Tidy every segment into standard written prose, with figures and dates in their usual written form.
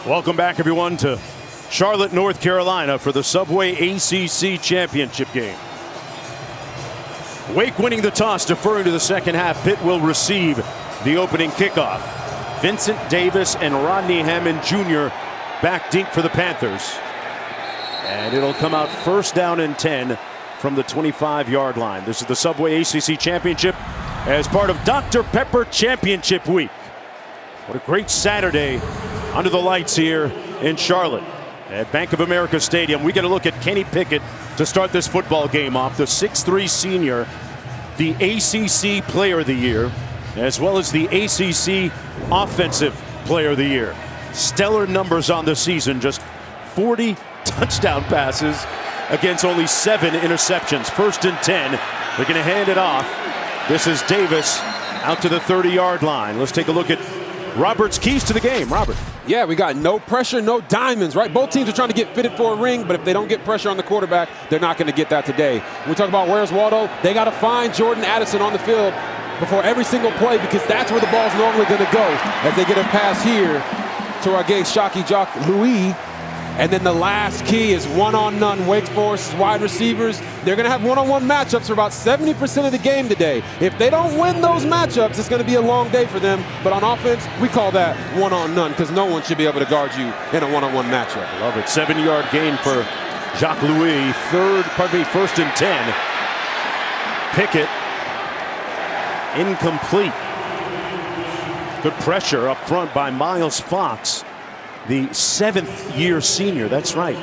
Welcome back, everyone, to Charlotte, North Carolina for the Subway ACC Championship game. Wake winning the toss, deferring to the second half. Pitt will receive the opening kickoff. Vincent Davis and Rodney Hammond Jr. back deep for the Panthers. And it'll come out first down and 10 from the 25-yard line. This is the Subway ACC Championship as part of Dr. Pepper Championship Week. What a great Saturday under the lights here in Charlotte at Bank of America Stadium. We get a look at Kenny Pickett to start this football game off. The 6'3 senior, the ACC Player of the Year, as well as the ACC Offensive Player of the Year. Stellar numbers on the season, just 40 touchdown passes against only 7 interceptions. First and 10, they're going to hand it off. This is Davis out to the 30-yard line. Let's take a look at Robert's keys to the game. Robert. Yeah, we got no pressure, no diamonds, right? Both teams are trying to get fitted for a ring, but if they don't get pressure on the quarterback, they're not going to get that today. When we talk about where's Waldo, they got to find Jordan Addison on the field before every single play, because that's where the ball's normally going to go as they get a pass here to our gay Shocky Jock Louis. And then the last key is one-on-none. Wake Forest's wide receivers, they're going to have one-on-one matchups for about 70% of the game today. If they don't win those matchups, it's going to be a long day for them. But on offense, we call that one-on-none because no one should be able to guard you in a one-on-one matchup. Love it. 7-yard gain for Jacques Louis. First and 10. Pickett incomplete. Good pressure up front by Miles Fox, the 7th-year senior. That's right.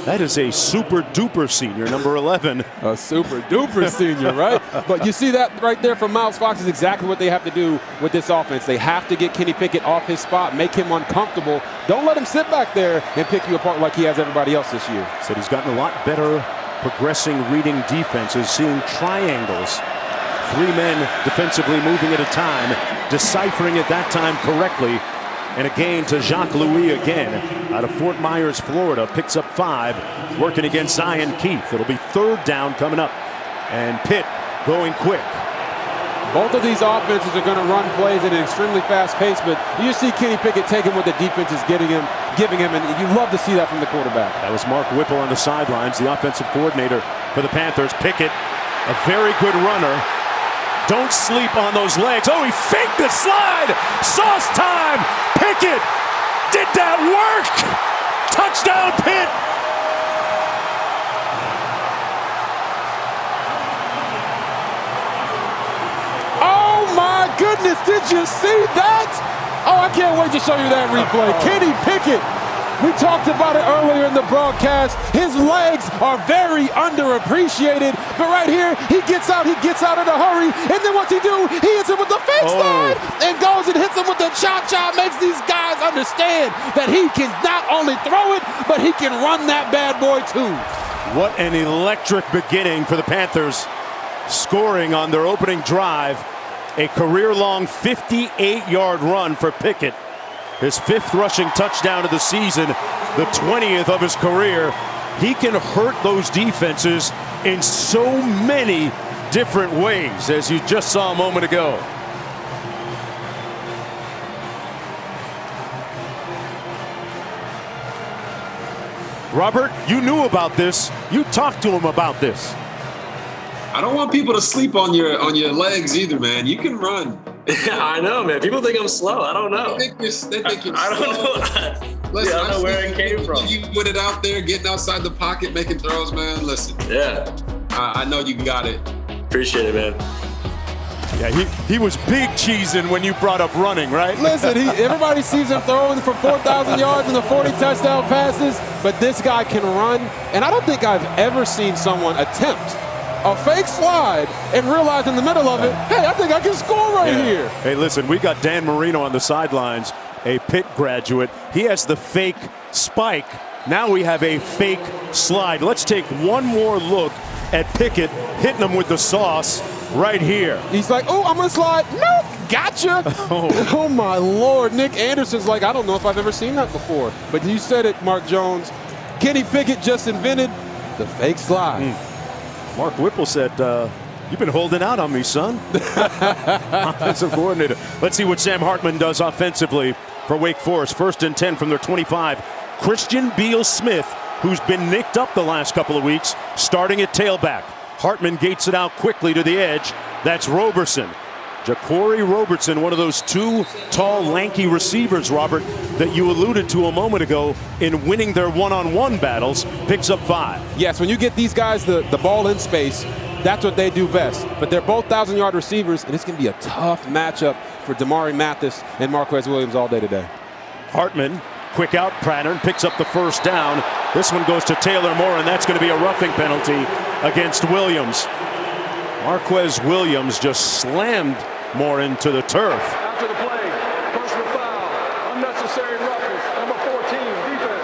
That is a super-duper senior, number 11. A super-duper senior, right? But you see that right there from Miles Fox is exactly what they have to do with this offense. They have to get Kenny Pickett off his spot, make him uncomfortable. Don't let him sit back there and pick you apart like he has everybody else this year. Said he's gotten a lot better progressing, reading defenses, seeing triangles. 3 men defensively moving at a time, deciphering it that time correctly. And a gain to Jacques Louis again out of Fort Myers, Florida. Picks up 5, working against Zion Keith. It'll be 3rd down coming up. And Pitt going quick. Both of these offenses are going to run plays at an extremely fast pace, but you see Kenny Pickett taking what the defense is giving him, and you love to see that from the quarterback. That was Mark Whipple on the sidelines, the offensive coordinator for the Panthers. Pickett, a very good runner. Don't sleep on those legs. Oh, he faked the slide. Sauce time. Pickett. Did that work? Touchdown, Pitt. Oh, my goodness. Did you see that? Oh, I can't wait to show you that replay. Kenny Pickett. We talked about it earlier in the broadcast. His legs are very underappreciated, but right here, he gets out in a hurry, and then what's he do? He hits him with the fake slide and goes and hits him with the cha-cha, makes these guys understand that he can not only throw it, but he can run that bad boy too. What an electric beginning for the Panthers, scoring on their opening drive. A career-long 58-yard run for Pickett. His 5th rushing touchdown of the season, the 20th of his career. He can hurt those defenses in so many different ways, as you just saw a moment ago. Robert, you knew about this. You talked to him about this. I don't want people to sleep on your legs either, man. You can run. Yeah, I know, man. People think I'm slow. I don't know. They think you're slow. I don't know. Listen, I don't know where it came from. You put it out there, getting outside the pocket, making throws, man. Listen. Yeah. I know you got it. Appreciate it, man. Yeah, he was big cheesing when you brought up running, right? Listen, everybody sees him throwing for 4,000 yards and the 40 touchdown passes, but this guy can run. And I don't think I've ever seen someone attempt a fake slide and realize in the middle of it, hey, I think I can score right here. Hey, listen, we got Dan Marino on the sidelines, a Pitt graduate. He has the fake spike. Now we have a fake slide. Let's take one more look at Pickett hitting him with the sauce right here. He's like, oh, I'm going to slide. Nope, gotcha. Oh, my Lord. Nick Anderson's like, I don't know if I've ever seen that before. But you said it, Mark Jones. Kenny Pickett just invented the fake slide. Mark Whipple said, you've been holding out on me, son. Offensive coordinator. Let's see what Sam Hartman does offensively for Wake Forest. 1st and 10 from their 25. Christian Beal-Smith, who's been nicked up the last couple of weeks, starting at tailback. Hartman gates it out quickly to the edge. That's Roberson. Jaquarii Roberson, one of those two tall, lanky receivers, Robert, that you alluded to a moment ago in winning their one-on-one battles, picks up 5. Yes, when you get these guys the ball in space, that's what they do best. But they're both 1,000-yard receivers, and it's going to be a tough matchup for Damari Mathis and Marquez Williams all day today. Hartman, quick out pattern, picks up the 1st down. This one goes to Taylor Moore, and that's going to be a roughing penalty against Williams. Marquez Williams just slammed Moore into the turf. After the play, personal foul, unnecessary roughness, number 14, defense,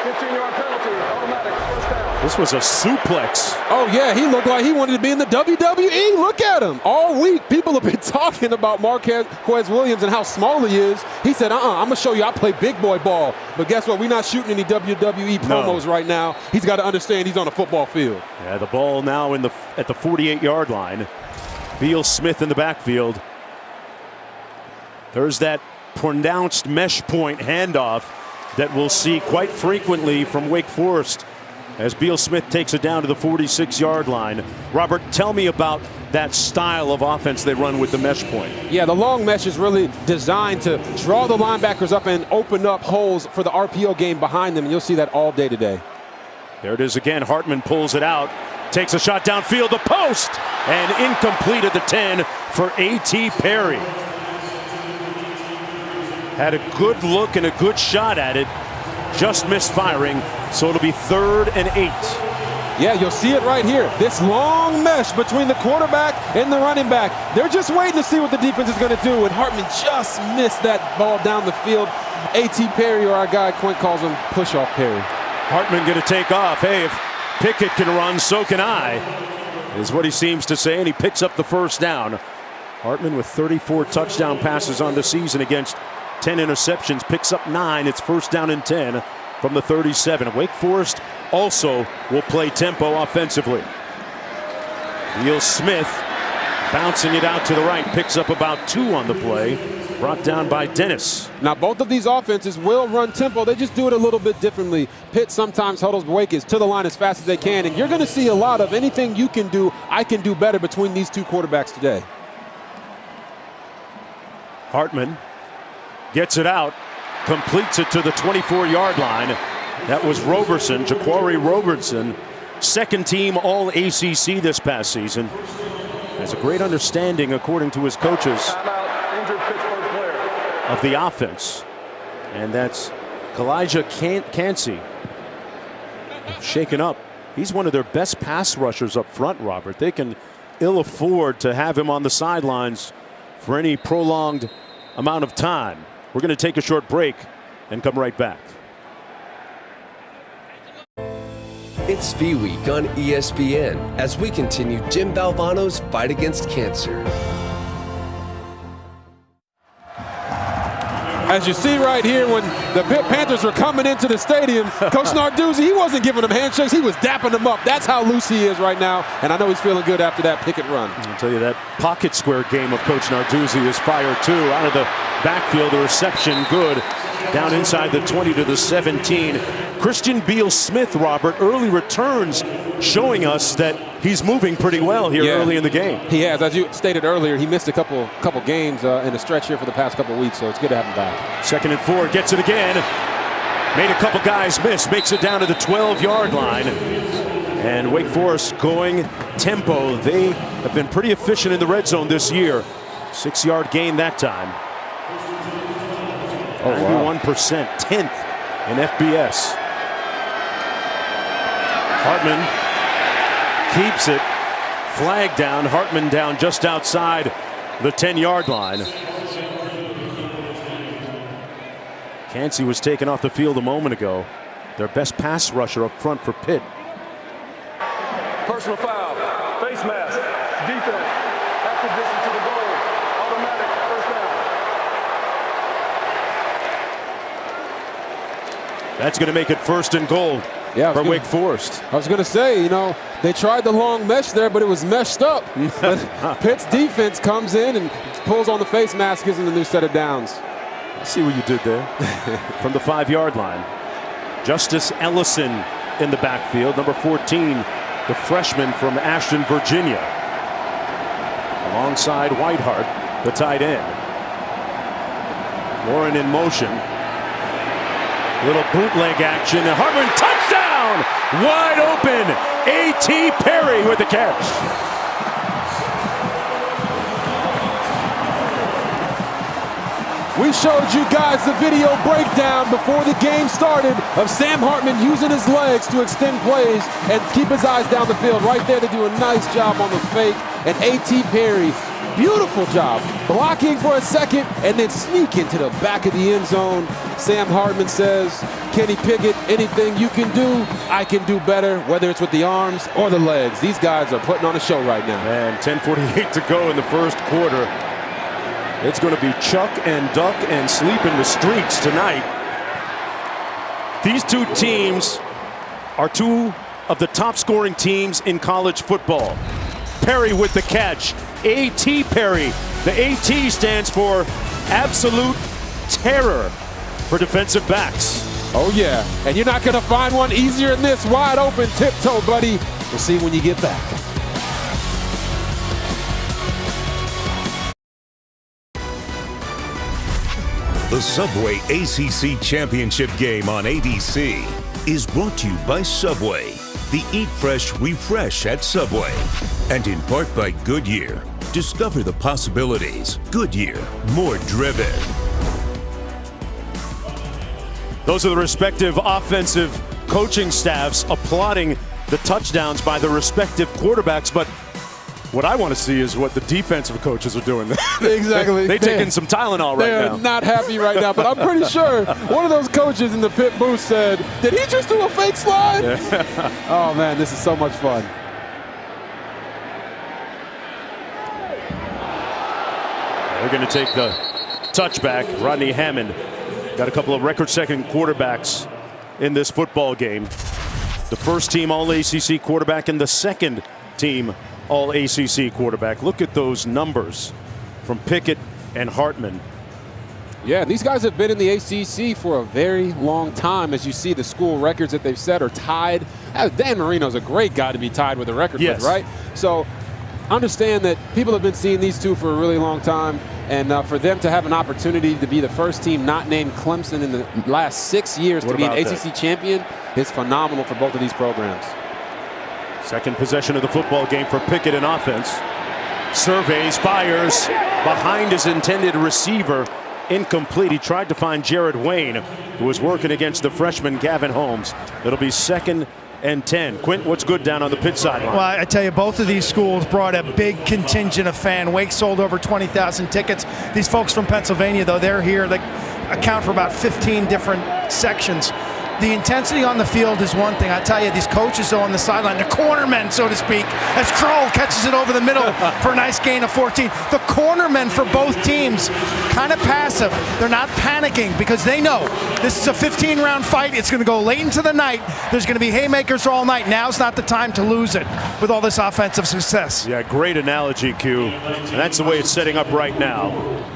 15-yard penalty, automatic, 1st down. This was a suplex. Oh, yeah, he looked like he wanted to be in the WWE. Look at him. All week, people have been talking about Marquez Williams and how small he is. He said, I'm going to show you I play big boy ball. But guess what? We're not shooting any WWE promos right now. He's got to understand he's on a football field. Yeah, the ball now at the 48-yard line. Beal-Smith in the backfield. There's that pronounced mesh point handoff that we'll see quite frequently from Wake Forest as Beal-Smith takes it down to the 46-yard line. Robert, tell me about that style of offense they run with the mesh point. Yeah, the long mesh is really designed to draw the linebackers up and open up holes for the RPO game behind them, and you'll see that all day today. There it is again. Hartman pulls it out, takes a shot downfield, the post, and incomplete at the 10 for A.T. Perry. Had a good look and a good shot at it, just missed firing, so it'll be 3rd and 8. Yeah, you'll see it right here. This long mesh between the quarterback and the running back. They're just waiting to see what the defense is going to do, and Hartman just missed that ball down the field. A.T. Perry, or our guy Quint calls him push-off Perry. Hartman going to take off. Hey, if Pickett can run, so can I, is what he seems to say, and he picks up the 1st down. Hartman with 34 touchdown passes on the season against 10 interceptions, picks up 9. It's 1st down and 10 from the 37. Wake Forest also will play tempo offensively. Beal-Smith bouncing it out to the right, picks up about 2 on the play, brought down by Dennis. Now, both of these offenses will run tempo. They just do it a little bit differently. Pitt sometimes huddles Wake is to the line as fast as they can, and you're going to see a lot of anything you can do, I can do better between these two quarterbacks today. Hartman gets it out, completes it to the 24-yard line. That was Roberson, Jaquarii Roberson, 2nd team All ACC this past season. Has a great understanding, according to his coaches, of the offense. And that's Kalijah Cansey, shaken up. He's one of their best pass rushers up front, Robert. They can ill afford to have him on the sidelines for any prolonged amount of time. We're going to take a short break and come right back. It's Spee Week on ESPN as we continue Jim Valvano's fight against cancer. As you see right here, when the Pitt Panthers were coming into the stadium, Coach Narduzzi, he wasn't giving them handshakes, he was dapping them up. That's how loose he is right now, and I know he's feeling good after that Pickett run. I'll tell you, that pocket square game of Coach Narduzzi is fire too. Out of the backfield, the reception good. Down inside the 20 to the 17. Christian Beal-Smith, Robert, early returns showing us that he's moving pretty well here early in the game. He has. As you stated earlier, he missed a couple games in a stretch here for the past couple weeks, so it's good to have him back. 2nd and 4, gets it again. Made a couple guys miss, makes it down to the 12-yard line. And Wake Forest going tempo. They have been pretty efficient in the red zone this year. 6-yard gain that time. 91%, 10th in FBS. Hartman keeps it. Flag down. Hartman down just outside the 10-yard line. Cansey was taken off the field a moment ago. Their best pass rusher up front for Pitt. Personal foul, face mask, defense, acquisition to the goal, automatic, 1st down. That's going to make it 1st and goal for Wake Forest. I was going to say, you know, they tried the long mesh there, but it was meshed up. But Pitt's defense comes in and pulls on the face mask, gives them the new set of downs. See what you did there. From the 5-yard line. Justice Ellison in the backfield. Number 14, the freshman from Ashton, Virginia. Alongside Whiteheart, the tight end. Warren in motion. Little bootleg action. And Hartman, touchdown! Wide open. A.T. Perry with the catch. We showed you guys the video breakdown before the game started of Sam Hartman using his legs to extend plays and keep his eyes down the field. Right there to do a nice job on the fake. And A.T. Perry, beautiful job, blocking for a second and then sneak into the back of the end zone. Sam Hartman says, Kenny Pickett, anything you can do, I can do better, whether it's with the arms or the legs. These guys are putting on a show right now. And 10:48 to go in the first quarter. It's going to be chuck and duck and sleep in the streets tonight. These two teams are two of the top scoring teams in college football. Perry with the catch. A.T. Perry. The A.T. stands for absolute terror for defensive backs. Oh yeah, and you're not going to find one easier than this. Wide open tiptoe, buddy. We'll see when you get back. The Subway ACC Championship game on ABC is brought to you by Subway. The Eat Fresh, Refresh at Subway. And in part by Goodyear. Discover the possibilities. Goodyear, more driven. Those are the respective offensive coaching staffs applauding the touchdowns by the respective quarterbacks, but what I want to see is what the defensive coaches are doing. Exactly. They're taking some Tylenol right now. They're not happy right now, but I'm pretty sure one of those coaches in the pit booth said, did he just do a fake slide? Yeah. Oh, man, this is so much fun. They're going to take the touchback. Rodney Hammond got a couple of record-second quarterbacks in this football game. The first team All-ACC quarterback and the second team All-ACC quarterback. Look at those numbers from Pickett and Hartman. Yeah, these guys have been in the ACC for a very long time. As you see, the school records that they've set are tied. Dan Marino's a great guy to be tied with a record with, right? So understand that people have been seeing these two for a really long time, and for them to have an opportunity to be the first team not named Clemson in the last 6 years to be an ACC champion is phenomenal for both of these programs. Second possession of the football game for Pickett in offense. Surveys, fires behind his intended receiver. Incomplete. He tried to find Jared Wayne, who was working against the freshman Gavin Holmes. It'll be 2nd and 10. Quint, what's good down on the Pitt sideline? Well, I tell you, both of these schools brought a big contingent of fan. Wake sold over 20,000 tickets. These folks from Pennsylvania, though, they're here. They account for about 15 different sections. The intensity on the field is one thing. I tell you, these coaches, though, on the sideline, the cornermen, so to speak, as Kroll catches it over the middle for a nice gain of 14. The cornermen for both teams, kind of passive. They're not panicking because they know this is a 15-round fight. It's going to go late into the night. There's going to be haymakers all night. Now's not the time to lose it with all this offensive success. Yeah, great analogy, Q. And that's the way it's setting up right now.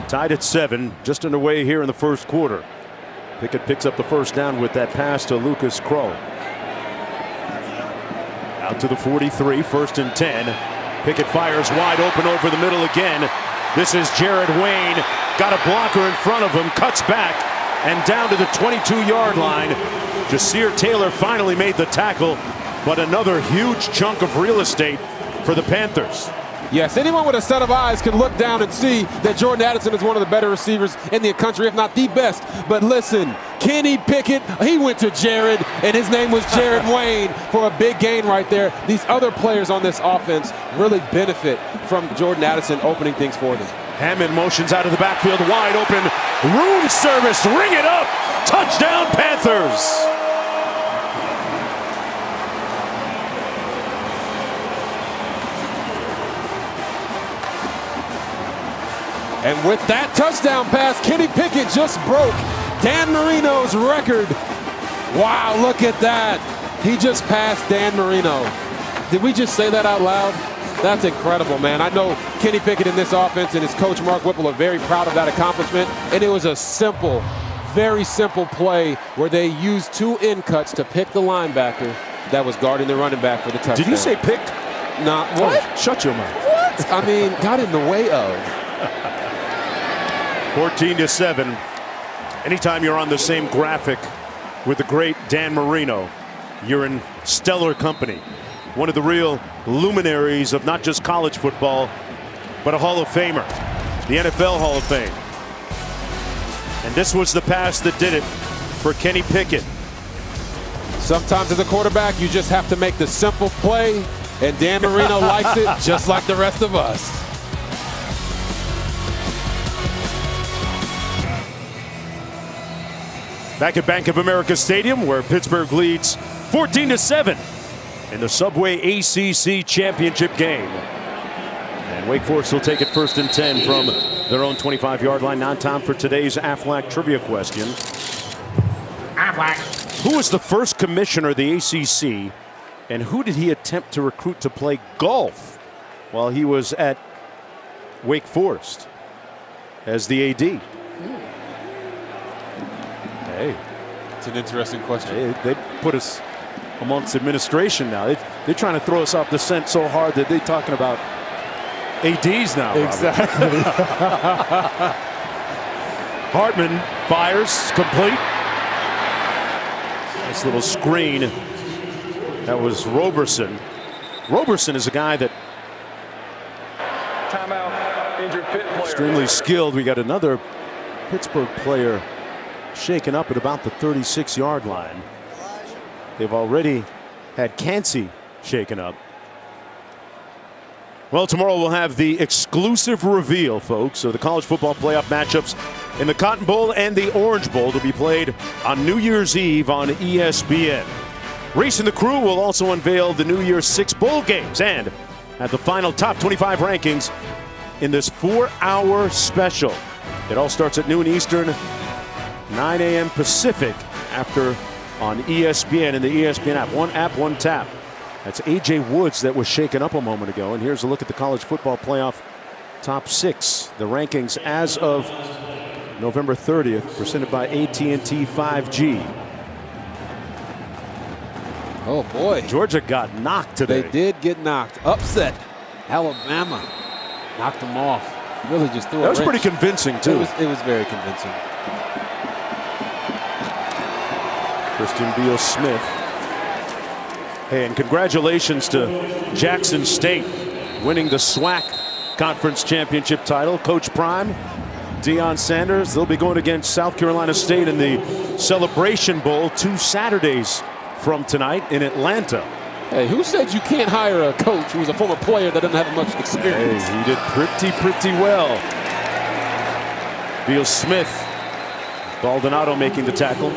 Tied at 7, just underway here in the first quarter. Pickett picks up the first down with that pass to Lucas Kroll. Out to the 43, 1st and 10. Pickett fires wide open over the middle again. This is Jared Wayne. Got a blocker in front of him, cuts back, and down to the 22-yard line. Jasir Taylor finally made the tackle, but another huge chunk of real estate for the Panthers. Yes, anyone with a set of eyes can look down and see that Jordan Addison is one of the better receivers in the country, if not the best. But listen, Kenny Pickett, he went to Jared, and his name was Jared Wayne for a big gain right there. These other players on this offense really benefit from Jordan Addison opening things for them. Hammond motions out of the backfield, wide open, room service, ring it up, touchdown Panthers. And with that touchdown pass, Kenny Pickett just broke Dan Marino's record. Wow, look at that. He just passed Dan Marino. Did we just say that out loud? That's incredible, man. I know Kenny Pickett in this offense and his coach Mark Whipple are very proud of that accomplishment. And it was a simple, very simple play where they used 2 end cuts to pick the linebacker that was guarding the running back for the touchdown. Did you say picked? Nah, what? Oh, shut your mouth. What? I mean, got in the way of. 14-7. Anytime you're on the same graphic with the great Dan Marino, you're in stellar company. One of the real luminaries of not just college football, but a Hall of Famer, the NFL Hall of Fame. And this was the pass that did it for Kenny Pickett. Sometimes as a quarterback, you just have to make the simple play, and Dan Marino likes it just like the rest of us. Back at Bank of America Stadium, where Pittsburgh leads 14-7 in the Subway ACC championship game. And Wake Forest will take it 1st and 10 from their own 25-yard line. Now time for today's Aflac trivia question. Aflac. Who was the first commissioner of the ACC, and who did he attempt to recruit to play golf while he was at Wake Forest as the AD? Hey, it's an interesting question. Hey, they put us amongst administration now. They're trying to throw us off the scent so hard that they're talking about ADs now. Exactly. Hartman fires, complete. Nice little screen. That was Roberson. Roberson is a guy that Timeout, injured Pitt player. extremely skilled. We got another Pittsburgh player shaken up at about the 36-yard line. They've already had Cansey shaken up. Well, tomorrow we'll have the exclusive reveal, folks, of the college football playoff matchups in the Cotton Bowl and the Orange Bowl to be played on New Year's Eve on ESPN. Reese and the crew will also unveil the New Year's 6 bowl games and at the final top 25 rankings in this 4-hour special. It all starts at noon Eastern, 9 a.m. Pacific, after on ESPN and the ESPN app. One app, one tap. That's A.J. Woods that was shaken up a moment ago. And here's a look at the college football playoff top 6. The rankings as of November 30th, presented by AT&T 5G. Oh, boy. Georgia got knocked today. They did get knocked. Upset. Alabama knocked them off. Really just threw a That was wrench. pretty convincing, too. It was very convincing. Christian Beal-Smith. Hey, and congratulations to Jackson State winning the SWAC Conference Championship title. Coach Prime, Deion Sanders, they'll be going against South Carolina State in the Celebration Bowl 2 Saturdays from tonight in Atlanta. Hey, who said you can't hire a coach who's a former player that doesn't have much experience? Hey, he did pretty well. Beal-Smith, Baldonado making the tackle.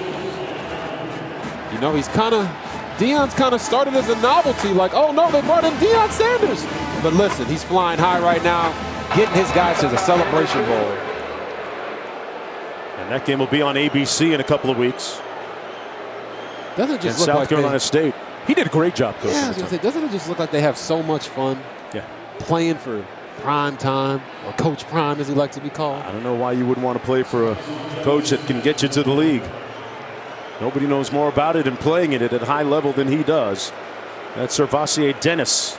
You know, Deion's kind of started as a novelty, like, oh no, they brought in Deion Sanders. But listen, he's flying high right now, getting his guys to the Celebration Bowl. And that game will be on ABC in a couple of weeks. Doesn't it just look look South like Carolina State. He did a great job coaching. Yeah, I was gonna say, doesn't it just look like they have so much fun? Yeah. Playing for Prime Time, or Coach Prime as he likes to be called. I don't know why you wouldn't want to play for a coach that can get you to the league. Nobody knows more about it and playing it at a high level than he does. That's Servassier Dennis.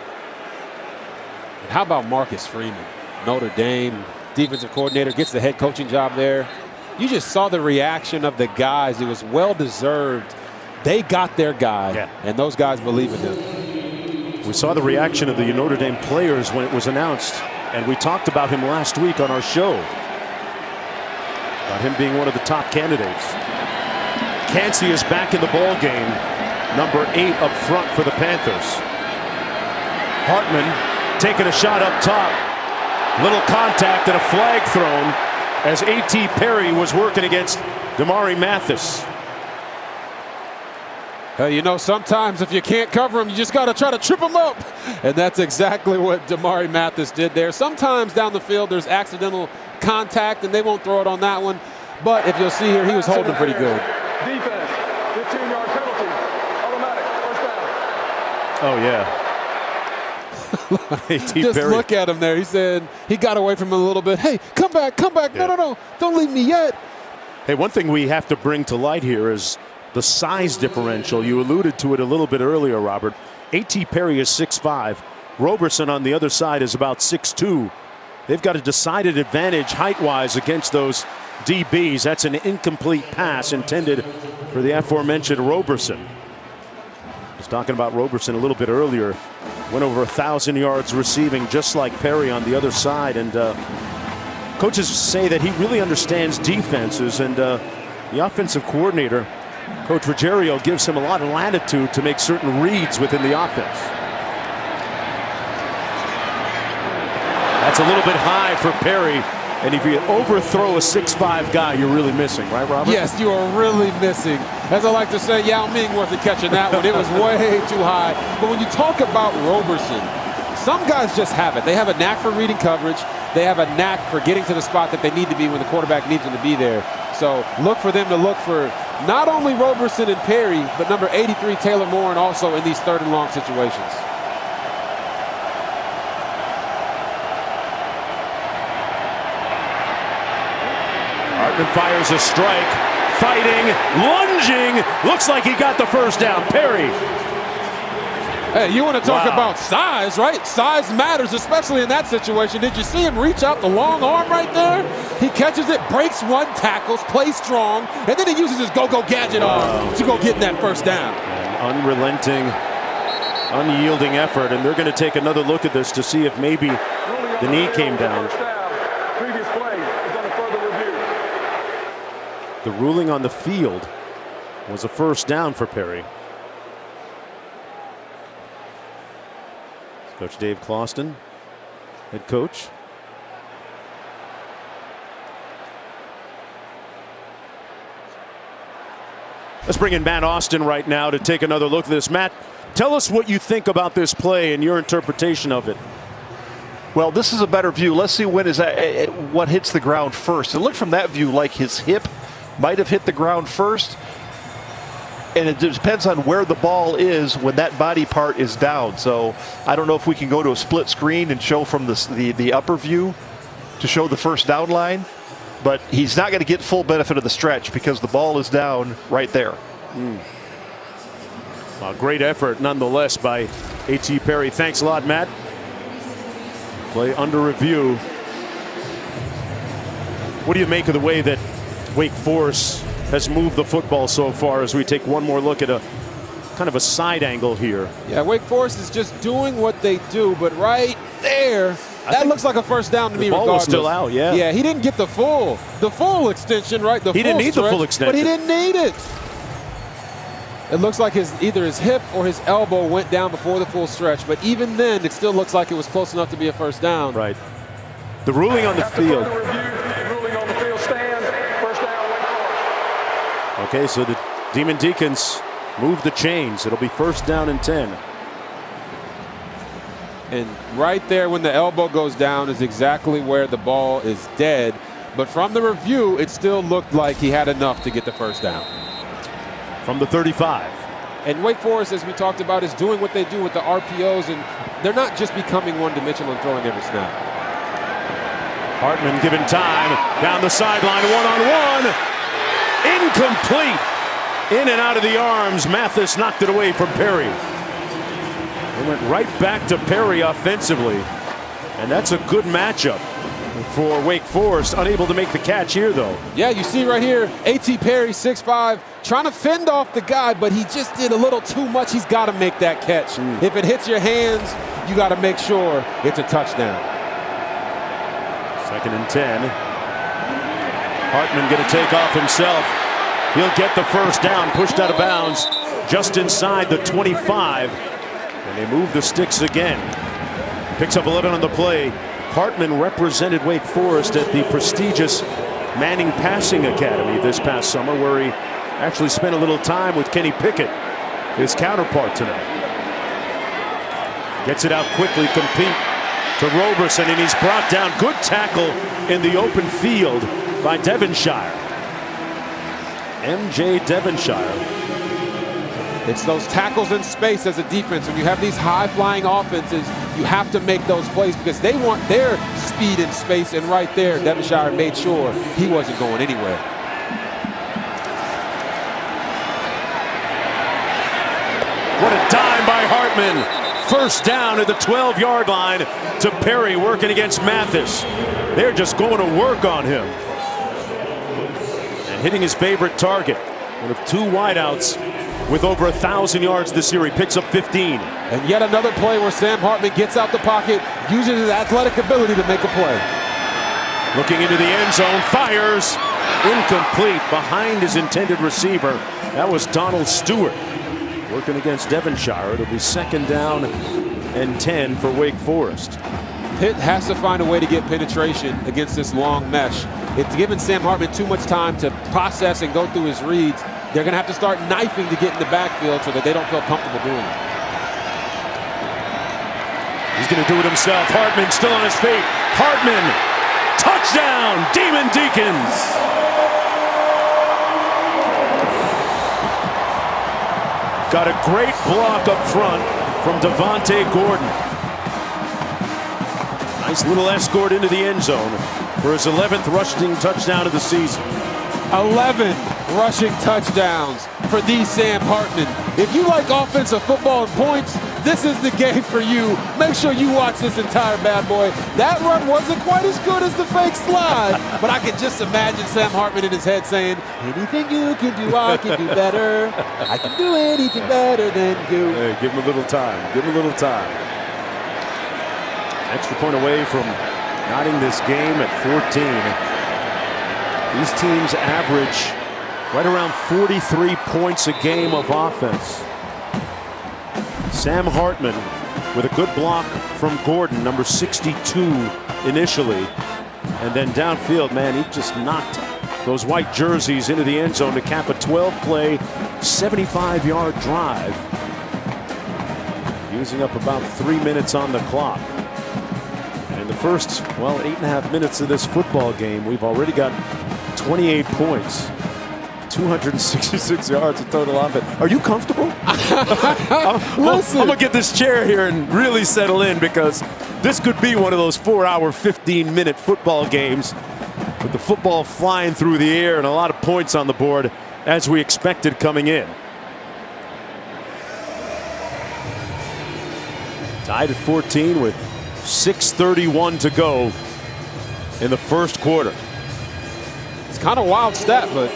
And how about Marcus Freeman? Notre Dame defensive coordinator, gets the head coaching job there. You just saw the reaction of the guys. It was well-deserved. They got their guy, and those guys believe in him. We saw the reaction of the Notre Dame players when it was announced, and we talked about him last week on our show, about him being one of the top candidates. Cansey is back in the ball game, number 8 up front for the Panthers. Hartman taking a shot up top. Little contact and a flag thrown as A.T. Perry was working against Damari Mathis. You know, sometimes if you can't cover him, you just got to try to trip him up. And that's exactly what Damari Mathis did there. Sometimes down the field there's accidental contact, and they won't throw it on that one. But if you'll see here, he was holding pretty good. Defense, 15-yard penalty, automatic, first down. Oh, yeah. Just look at him there. He said he got away from him a little bit. Hey, come back, come back. Yeah. No, don't leave me yet. Hey, one thing we have to bring to light here is the size differential. You alluded to it a little bit earlier, Robert. A.T. Perry is 6'5". Roberson on the other side is about 6'2". They've got a decided advantage height-wise against those DBs. That's an incomplete pass intended for the aforementioned Roberson. I was talking about Roberson a little bit earlier. Went over 1,000 yards receiving, just like Perry on the other side. And coaches say that he really understands defenses, and the offensive coordinator, Coach Ruggiero, gives him a lot of latitude to make certain reads within the offense. That's a little bit high for Perry. And if you overthrow a 6'5" guy, you're really missing, right, Robert? Yes, you are really missing. As I like to say, Yao Ming wasn't catching that one. It was way too high. But when you talk about Roberson, some guys just have it. They have a knack for reading coverage. They have a knack for getting to the spot that they need to be when the quarterback needs them to be there. So look for them to look for not only Roberson and Perry, but number 83, Taylor Moore, and also in these 3rd and long situations. Hartman fires a strike, fighting, lunging. Looks like he got the first down. Perry. Hey, you want to talk about size, right? Size matters, especially in that situation. Did you see him reach out the long arm right there? He catches it, breaks one, tackles, plays strong, and then he uses his go-go gadget arm to go get that first down. Unrelenting, unyielding effort, and they're going to take another look at this to see if maybe the knee came down. Previous play is under further review. The ruling on the field was a first down for Perry. Coach Dave Clauston, head coach. Let's bring in Matt Austin right now to take another look at this. Matt, tell us what you think about this play and your interpretation of it. Well, this is a better view. Let's see what hits the ground first. It looked from that view like his hip might have hit the ground first. And it depends on where the ball is when that body part is down. So I don't know if we can go to a split screen and show from the upper view to show the first down line. But he's not going to get full benefit of the stretch because the ball is down right there. Well, great effort nonetheless by A.T. Perry. Thanks a lot, Matt. Play under review. What do you make of the way that Wake Forest has moved the football so far as we take one more look at a kind of a side angle here? Yeah, Wake Forest is just doing what they do, but right there, that looks like a first down to me regardless. The ball was still out, yeah. Yeah, he didn't get the full extension, right? He didn't need the full extension. But he didn't need it. It looks like either his hip or his elbow went down before the full stretch, but even then, it still looks like it was close enough to be a first down. Right. The ruling on the field. Okay, so the Demon Deacons move the chains. It'll be first down and 10. And right there when the elbow goes down is exactly where the ball is dead. But from the review, it still looked like he had enough to get the first down. From the 35. And Wake Forest, as we talked about, is doing what they do with the RPOs, and they're not just becoming one-dimensional and throwing every snap. Hartman given time, down the sideline, one-on-one. Incomplete. In and out of the arms. Mathis knocked it away from Perry. It went right back to Perry offensively. And that's a good matchup for Wake Forest. Unable to make the catch here, though. Yeah, you see right here, A.T. Perry, 6'5", trying to fend off the guy, but he just did a little too much. He's got to make that catch. If it hits your hands, you got to make sure it's a touchdown. 2nd and 10. Hartman going to take off himself. He'll get the first down, pushed out of bounds just inside the 25. And they move the sticks again. Picks up 11 on the play. Hartman represented Wake Forest at the prestigious Manning Passing Academy this past summer, where he actually spent a little time with Kenny Pickett, his counterpart tonight. Gets it out quickly, complete to Roberson, and he's brought down. Good tackle in the open field by Devonshire. M.J. Devonshire. It's those tackles in space as a defense. When you have these high-flying offenses, you have to make those plays because they want their speed in space. And right there, Devonshire made sure he wasn't going anywhere. What a dime by Hartman. First down at the 12-yard line to Perry, working against Mathis. They're just going to work on him. And hitting his favorite target. One of two wideouts with over 1,000 yards this year. He picks up 15. And yet another play where Sam Hartman gets out the pocket, uses his athletic ability to make a play. Looking into the end zone, fires. Incomplete behind his intended receiver. That was Donald Stewart. Working against Devonshire. It'll be second down and 10 for Wake Forest. Pitt has to find a way to get penetration against this long mesh. It's given Sam Hartman too much time to process and go through his reads. They're going to have to start knifing to get in the backfield so that they don't feel comfortable doing it. He's going to do it himself. Hartman still on his feet. Hartman, touchdown, Demon Deacons. Got a great block up front from Devontae Gordon. Nice little escort into the end zone for his 11th rushing touchdown of the season. 11 rushing touchdowns for the Sam Hartman. If you like offensive football and points, this is the game for you. Make sure you watch this entire bad boy. That run wasn't quite as good as the fake slide, but I can just imagine Sam Hartman in his head saying, anything you can do, I can do better. I can do anything better than you. Hey, give him a little time. Give him a little time. Extra point away from knotting this game at 14. These teams average right around 43 points a game of offense. Sam Hartman with a good block from Gordon, number 62 initially. And then downfield, man, he just knocked those white jerseys into the end zone to cap a 12-play, 75-yard drive. Using up about 3 minutes on the clock. And in the first, well, 8.5 minutes of this football game, we've already got 28 points. 266 yards of total offense. Are you comfortable? Listen. I'm going to get this chair here and really settle in because this could be one of those 4-hour, 15-minute football games with the football flying through the air and a lot of points on the board as we expected coming in. Tied at 14 with 6:31 to go in the first quarter. It's kind of a wild stat, but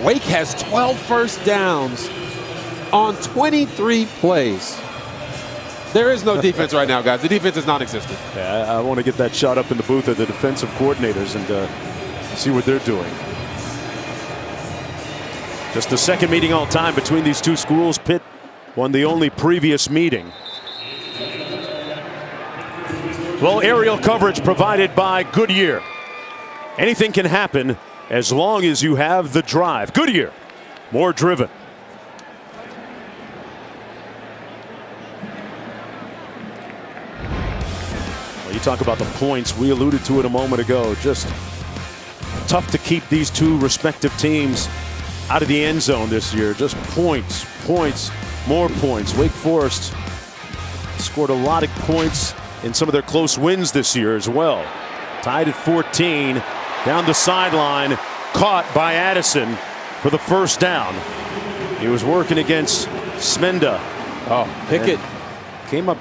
Wake has 12 first downs on 23 plays. There is no defense right now, guys. The defense is non-existent. Yeah, I want to get that shot up in the booth of the defensive coordinators and see what they're doing. Just the second meeting all time between these two schools. Pitt won the only previous meeting. Well, aerial coverage provided by Goodyear. Anything can happen as long as you have the drive. Goodyear, more driven. Well, you talk about the points. We alluded to it a moment ago. Just tough to keep these two respective teams out of the end zone this year. Just points, points, more points. Wake Forest scored a lot of points in some of their close wins this year as well. Tied at 14. Down the sideline, caught by Addison for the first down. He was working against Smenda. Oh, Pickett came up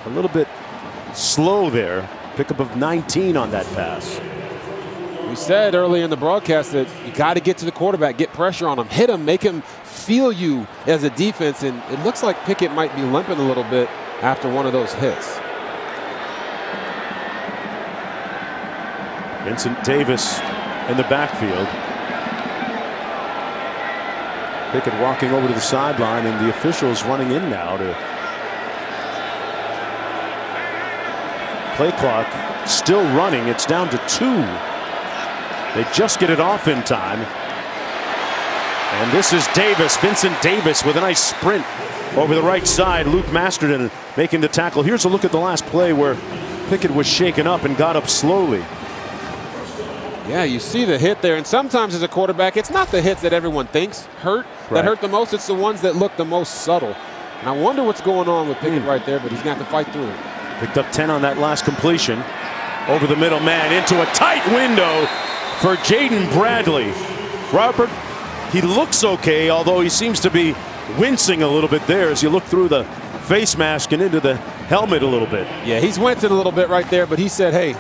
a little bit slow there. Pickup of 19 on that pass. We said earlier in the broadcast that you got to get to the quarterback, get pressure on him, hit him, make him feel you as a defense. And it looks like Pickett might be limping a little bit after one of those hits. Vincent Davis in the backfield. Pickett walking over to the sideline, and the officials running in now to play clock still running. It's down to 2. They just get it off in time. And this is Davis, Vincent Davis, with a nice sprint over the right side. Luke Masterton making the tackle. Here's a look at the last play where Pickett was shaken up and got up slowly. Yeah, you see the hit there, and sometimes as a quarterback, it's not the hits that everyone thinks that hurt the most. It's the ones that look the most subtle. And I wonder what's going on with Pickett right there, but he's going to have to fight through it. Picked up 10 on that last completion. Over the middle man into a tight window for Jaden Bradley. Robert, he looks okay, although he seems to be wincing a little bit there as you look through the face mask and into the helmet a little bit. Yeah, he's wincing a little bit right there, but he said, hey,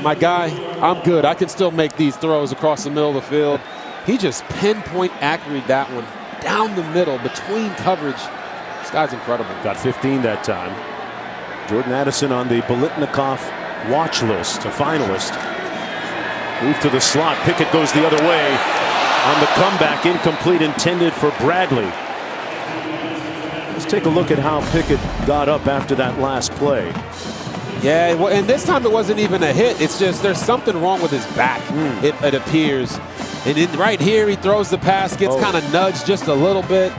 my guy, I'm good. I can still make these throws across the middle of the field. He just pinpoint accurate that one down the middle between coverage. This guy's incredible. Got 15 that time. Jordan Addison on the Biletnikoff watch list, a finalist. Move to the slot. Pickett goes the other way on the comeback. Incomplete, intended for Bradley. Let's take a look at how Pickett got up after that last play. Yeah, well, and this time it wasn't even a hit. It's just there's something wrong with his back, it appears. And then right here, he throws the pass, gets kind of nudged just a little bit.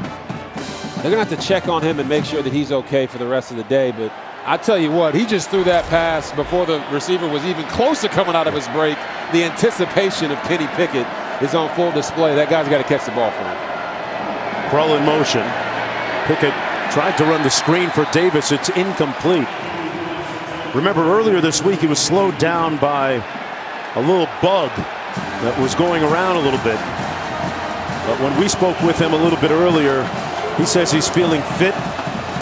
They're going to have to check on him and make sure that he's okay for the rest of the day. But I tell you what, he just threw that pass before the receiver was even close to coming out of his break. The anticipation of Kenny Pickett is on full display. That guy's got to catch the ball for him. Krull in motion. Pickett tried to run the screen for Davis. It's incomplete. Remember earlier this week he was slowed down by a little bug that was going around a little bit. But when we spoke with him a little bit earlier, he says he's feeling fit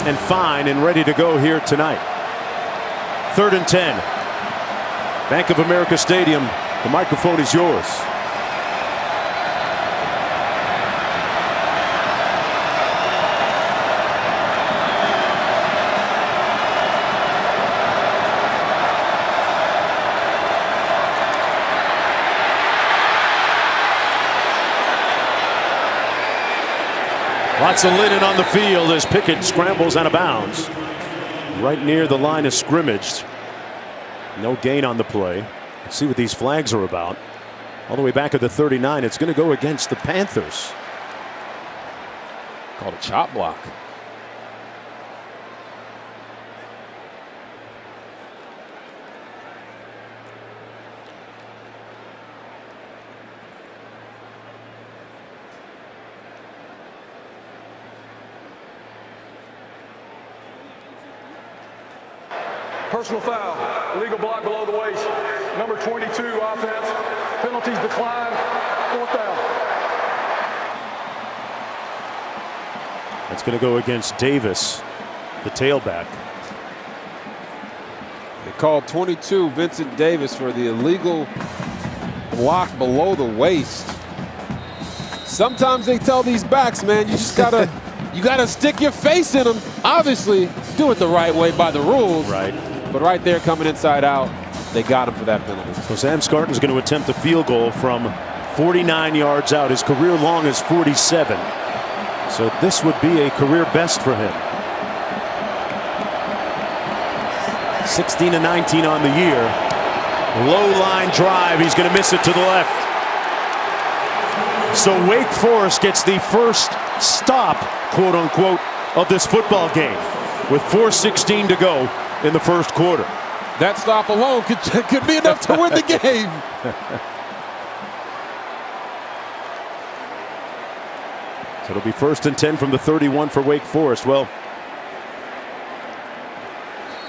and fine and ready to go here tonight. 3rd and 10. Bank of America Stadium. The microphone is yours. Lots of linen on the field as Pickett scrambles out of bounds. Right near the line of scrimmage. No gain on the play. Let's see what these flags are about. All the way back at the 39. It's going to go against the Panthers. Called a chop block. Personal foul, illegal block below the waist. Number 22, offense. Penalties decline. 4th down. That's going to go against Davis, the tailback. They called 22, Vincent Davis, for the illegal block below the waist. Sometimes they tell these backs, man, you just gotta you gotta stick your face in them. Obviously, do it the right way by the rules. Right. But right there, coming inside out, they got him for that penalty. So Sam Scarton's going to attempt a field goal from 49 yards out. His career long is 47. So this would be a career best for him. 16-19 on the year. Low line drive. He's going to miss it to the left. So Wake Forest gets the first stop, quote unquote, of this football game with 4:16 to go in the first quarter. That stop alone could be enough to win the game. So it'll be 1st and 10 from the 31 for Wake Forest. Well,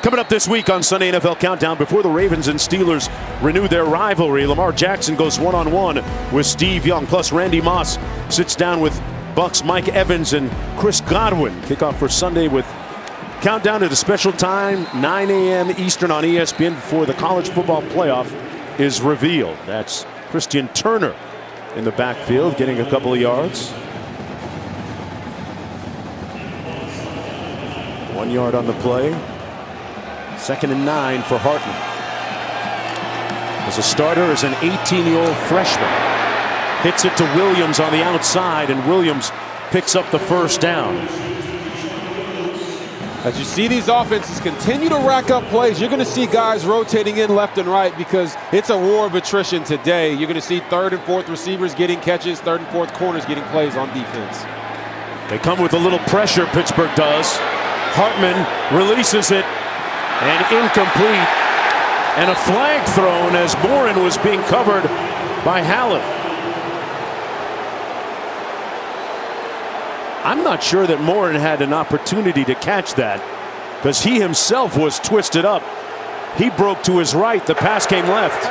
coming up this week on Sunday NFL Countdown, before the Ravens and Steelers renew their rivalry, Lamar Jackson goes one-on-one with Steve Young. Plus, Randy Moss sits down with Bucks Mike Evans and Chris Godwin. Kickoff for Sunday with countdown at a special time, 9 a.m. Eastern on ESPN before the college football playoff is revealed. That's Christian Turner in the backfield getting a couple of yards. 1 yard on the play. 2nd and 9 for Hartman. As a starter is an 18-year-old freshman. Hits it to Williams on the outside, and Williams picks up the first down. As you see these offenses continue to rack up plays, you're going to see guys rotating in left and right because it's a war of attrition today. You're going to see 3rd and 4th receivers getting catches, 3rd and 4th corners getting plays on defense. They come with a little pressure, Pittsburgh does. Hartman releases it, and incomplete. And a flag thrown as Morin was being covered by Hallett. I'm not sure that Morin had an opportunity to catch that because he himself was twisted up. He broke to his right. The pass came left.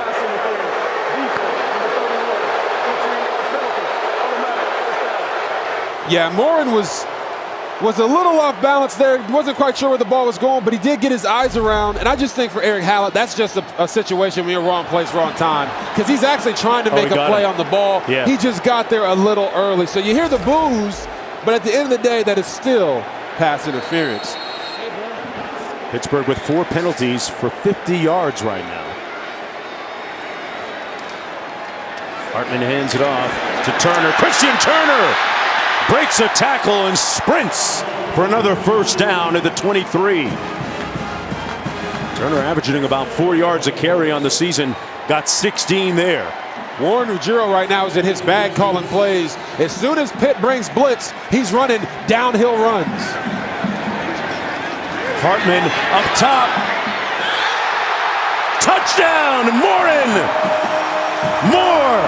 Yeah, Morin was a little off balance there. Wasn't quite sure where the ball was going, but he did get his eyes around. And I just think for Eric Hallett, that's just a situation when you're wrong place, wrong time. Because he's actually trying to make a play on the ball. Yeah. He just got there a little early. So you hear the boos, but at the end of the day, that is still pass interference. Pittsburgh with 4 penalties for 50 yards right now. Hartman hands it off to Turner. Christian Turner breaks a tackle and sprints for another first down at the 23. Turner averaging about 4 yards a carry on the season. Got 16 there. Warren Ruggiero right now is in his bag calling plays. As soon as Pitt brings blitz, he's running downhill runs. Hartman up top. Touchdown, Morin! Moore!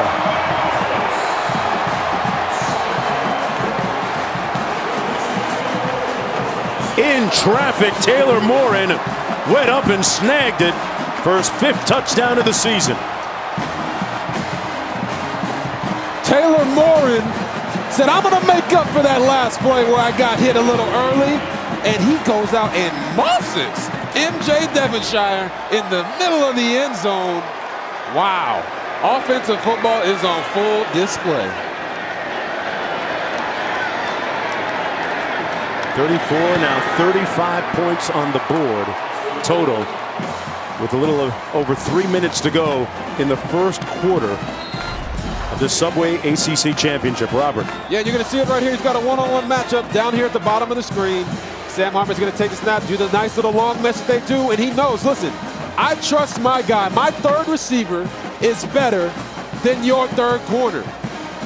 In traffic, Taylor Morin went up and snagged it for his 5th touchdown of the season. Taylor Morin said, I'm going to make up for that last play where I got hit a little early. And he goes out and mosses MJ Devonshire in the middle of the end zone. Wow. Offensive football is on full display. 34, now 35 points on the board total with a little over 3 minutes to go in the first quarter of the Subway ACC Championship. Robert. Yeah, you're going to see it right here. He's got a one-on-one matchup down here at the bottom of the screen. Sam Hartman's going to take the snap, do the nice little long mesh that they do, and he knows, listen, I trust my guy. My third receiver is better than your third corner.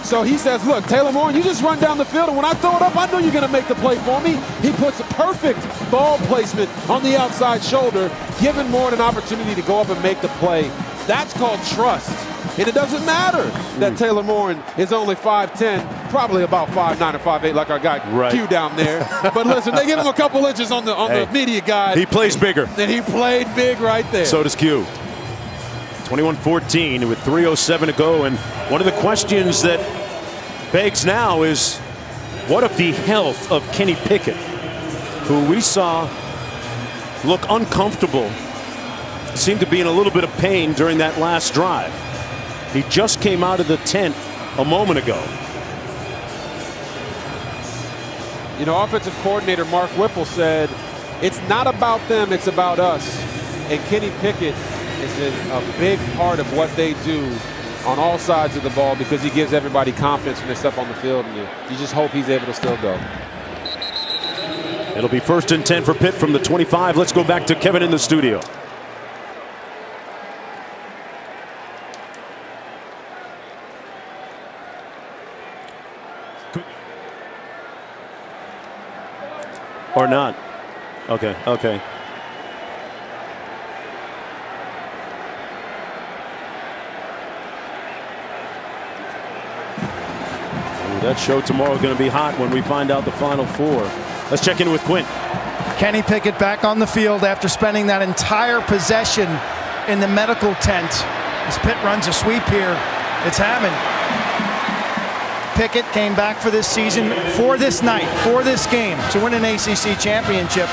So he says, look, Taylor Morin, you just run down the field, and when I throw it up, I know you're going to make the play for me. He puts a perfect ball placement on the outside shoulder, giving Morin an opportunity to go up and make the play. That's called trust. And it doesn't matter that Taylor Morin is only 5'10", probably about 5'9" or 5'8", like our guy Q down there. But listen, they give him a couple inches on the media guide. He plays bigger. And he played big right there. So does Q. 21-14 with 3:07 to go. And one of the questions that begs now is, what of the health of Kenny Pickett, who we saw look uncomfortable, seemed to be in a little bit of pain during that last drive. He just came out of the tent a moment ago. You know, offensive coordinator Mark Whipple said, it's not about them, it's about us. And Kenny Pickett is a big part of what they do on all sides of the ball because he gives everybody confidence when they step on the field. And you just hope he's able to still go. It'll be 1st and 10 for Pitt from the 25. Let's go back to Kevin in the studio. Or not. Okay. That show tomorrow is going to be hot when we find out the Final Four. Let's check in with Quint. Kenny Pickett back on the field after spending that entire possession in the medical tent. As Pitt runs a sweep here, it's Hammond. Pickett came back for this season, for this night, for this game, to win an ACC championship.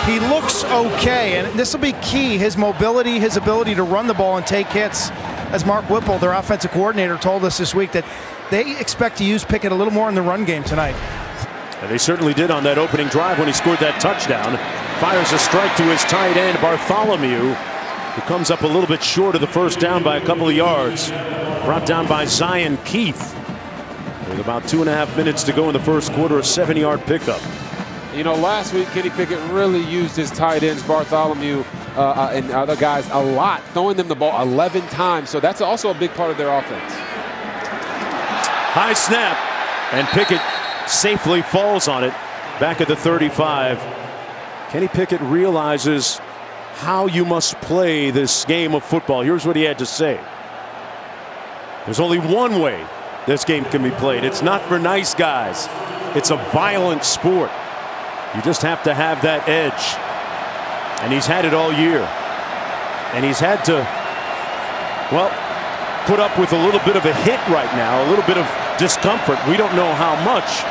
He looks okay, and this will be key, his mobility, his ability to run the ball and take hits. As Mark Whipple, their offensive coordinator, told us this week that they expect to use Pickett a little more in the run game tonight. And they certainly did on that opening drive when he scored that touchdown. Fires a strike to his tight end, Bartholomew, who comes up a little bit short of the first down by a couple of yards. Brought down by Zion Keith. With about 2.5 minutes to go in the first quarter, a 7-yard pickup. You know, last week, Kenny Pickett really used his tight ends, Bartholomew and other guys, a lot, throwing them the ball 11 times. So that's also a big part of their offense. High snap, and Pickett safely falls on it back at the 35. Kenny Pickett realizes how you must play this game of football. Here's what he had to say. There's only one way this game can be played. It's not for nice guys. It's a violent sport. You just have to have that edge. And he's had it all year. And he's had to, well, put up with a little bit of a hit right now, a little bit of discomfort. We don't know how much.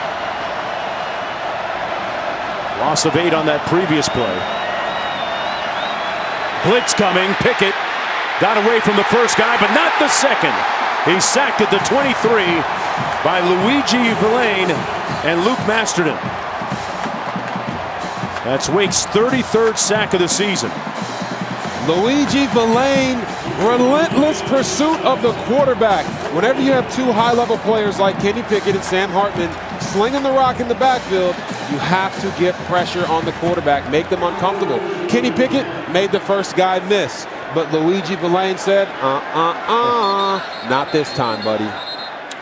Loss of 8 on that previous play. Blitz coming. Pickett got away from the first guy, but not the second. He's sacked at the 23 by Luigi Villain and Luke Masterton. That's Wake's 33rd sack of the season. Luigi Villain, relentless pursuit of the quarterback. Whenever you have two high-level players like Kenny Pickett and Sam Hartman slinging the rock in the backfield, you have to get pressure on the quarterback, make them uncomfortable. Kenny Pickett made the first guy miss, but Luigi Villain said, not this time, buddy.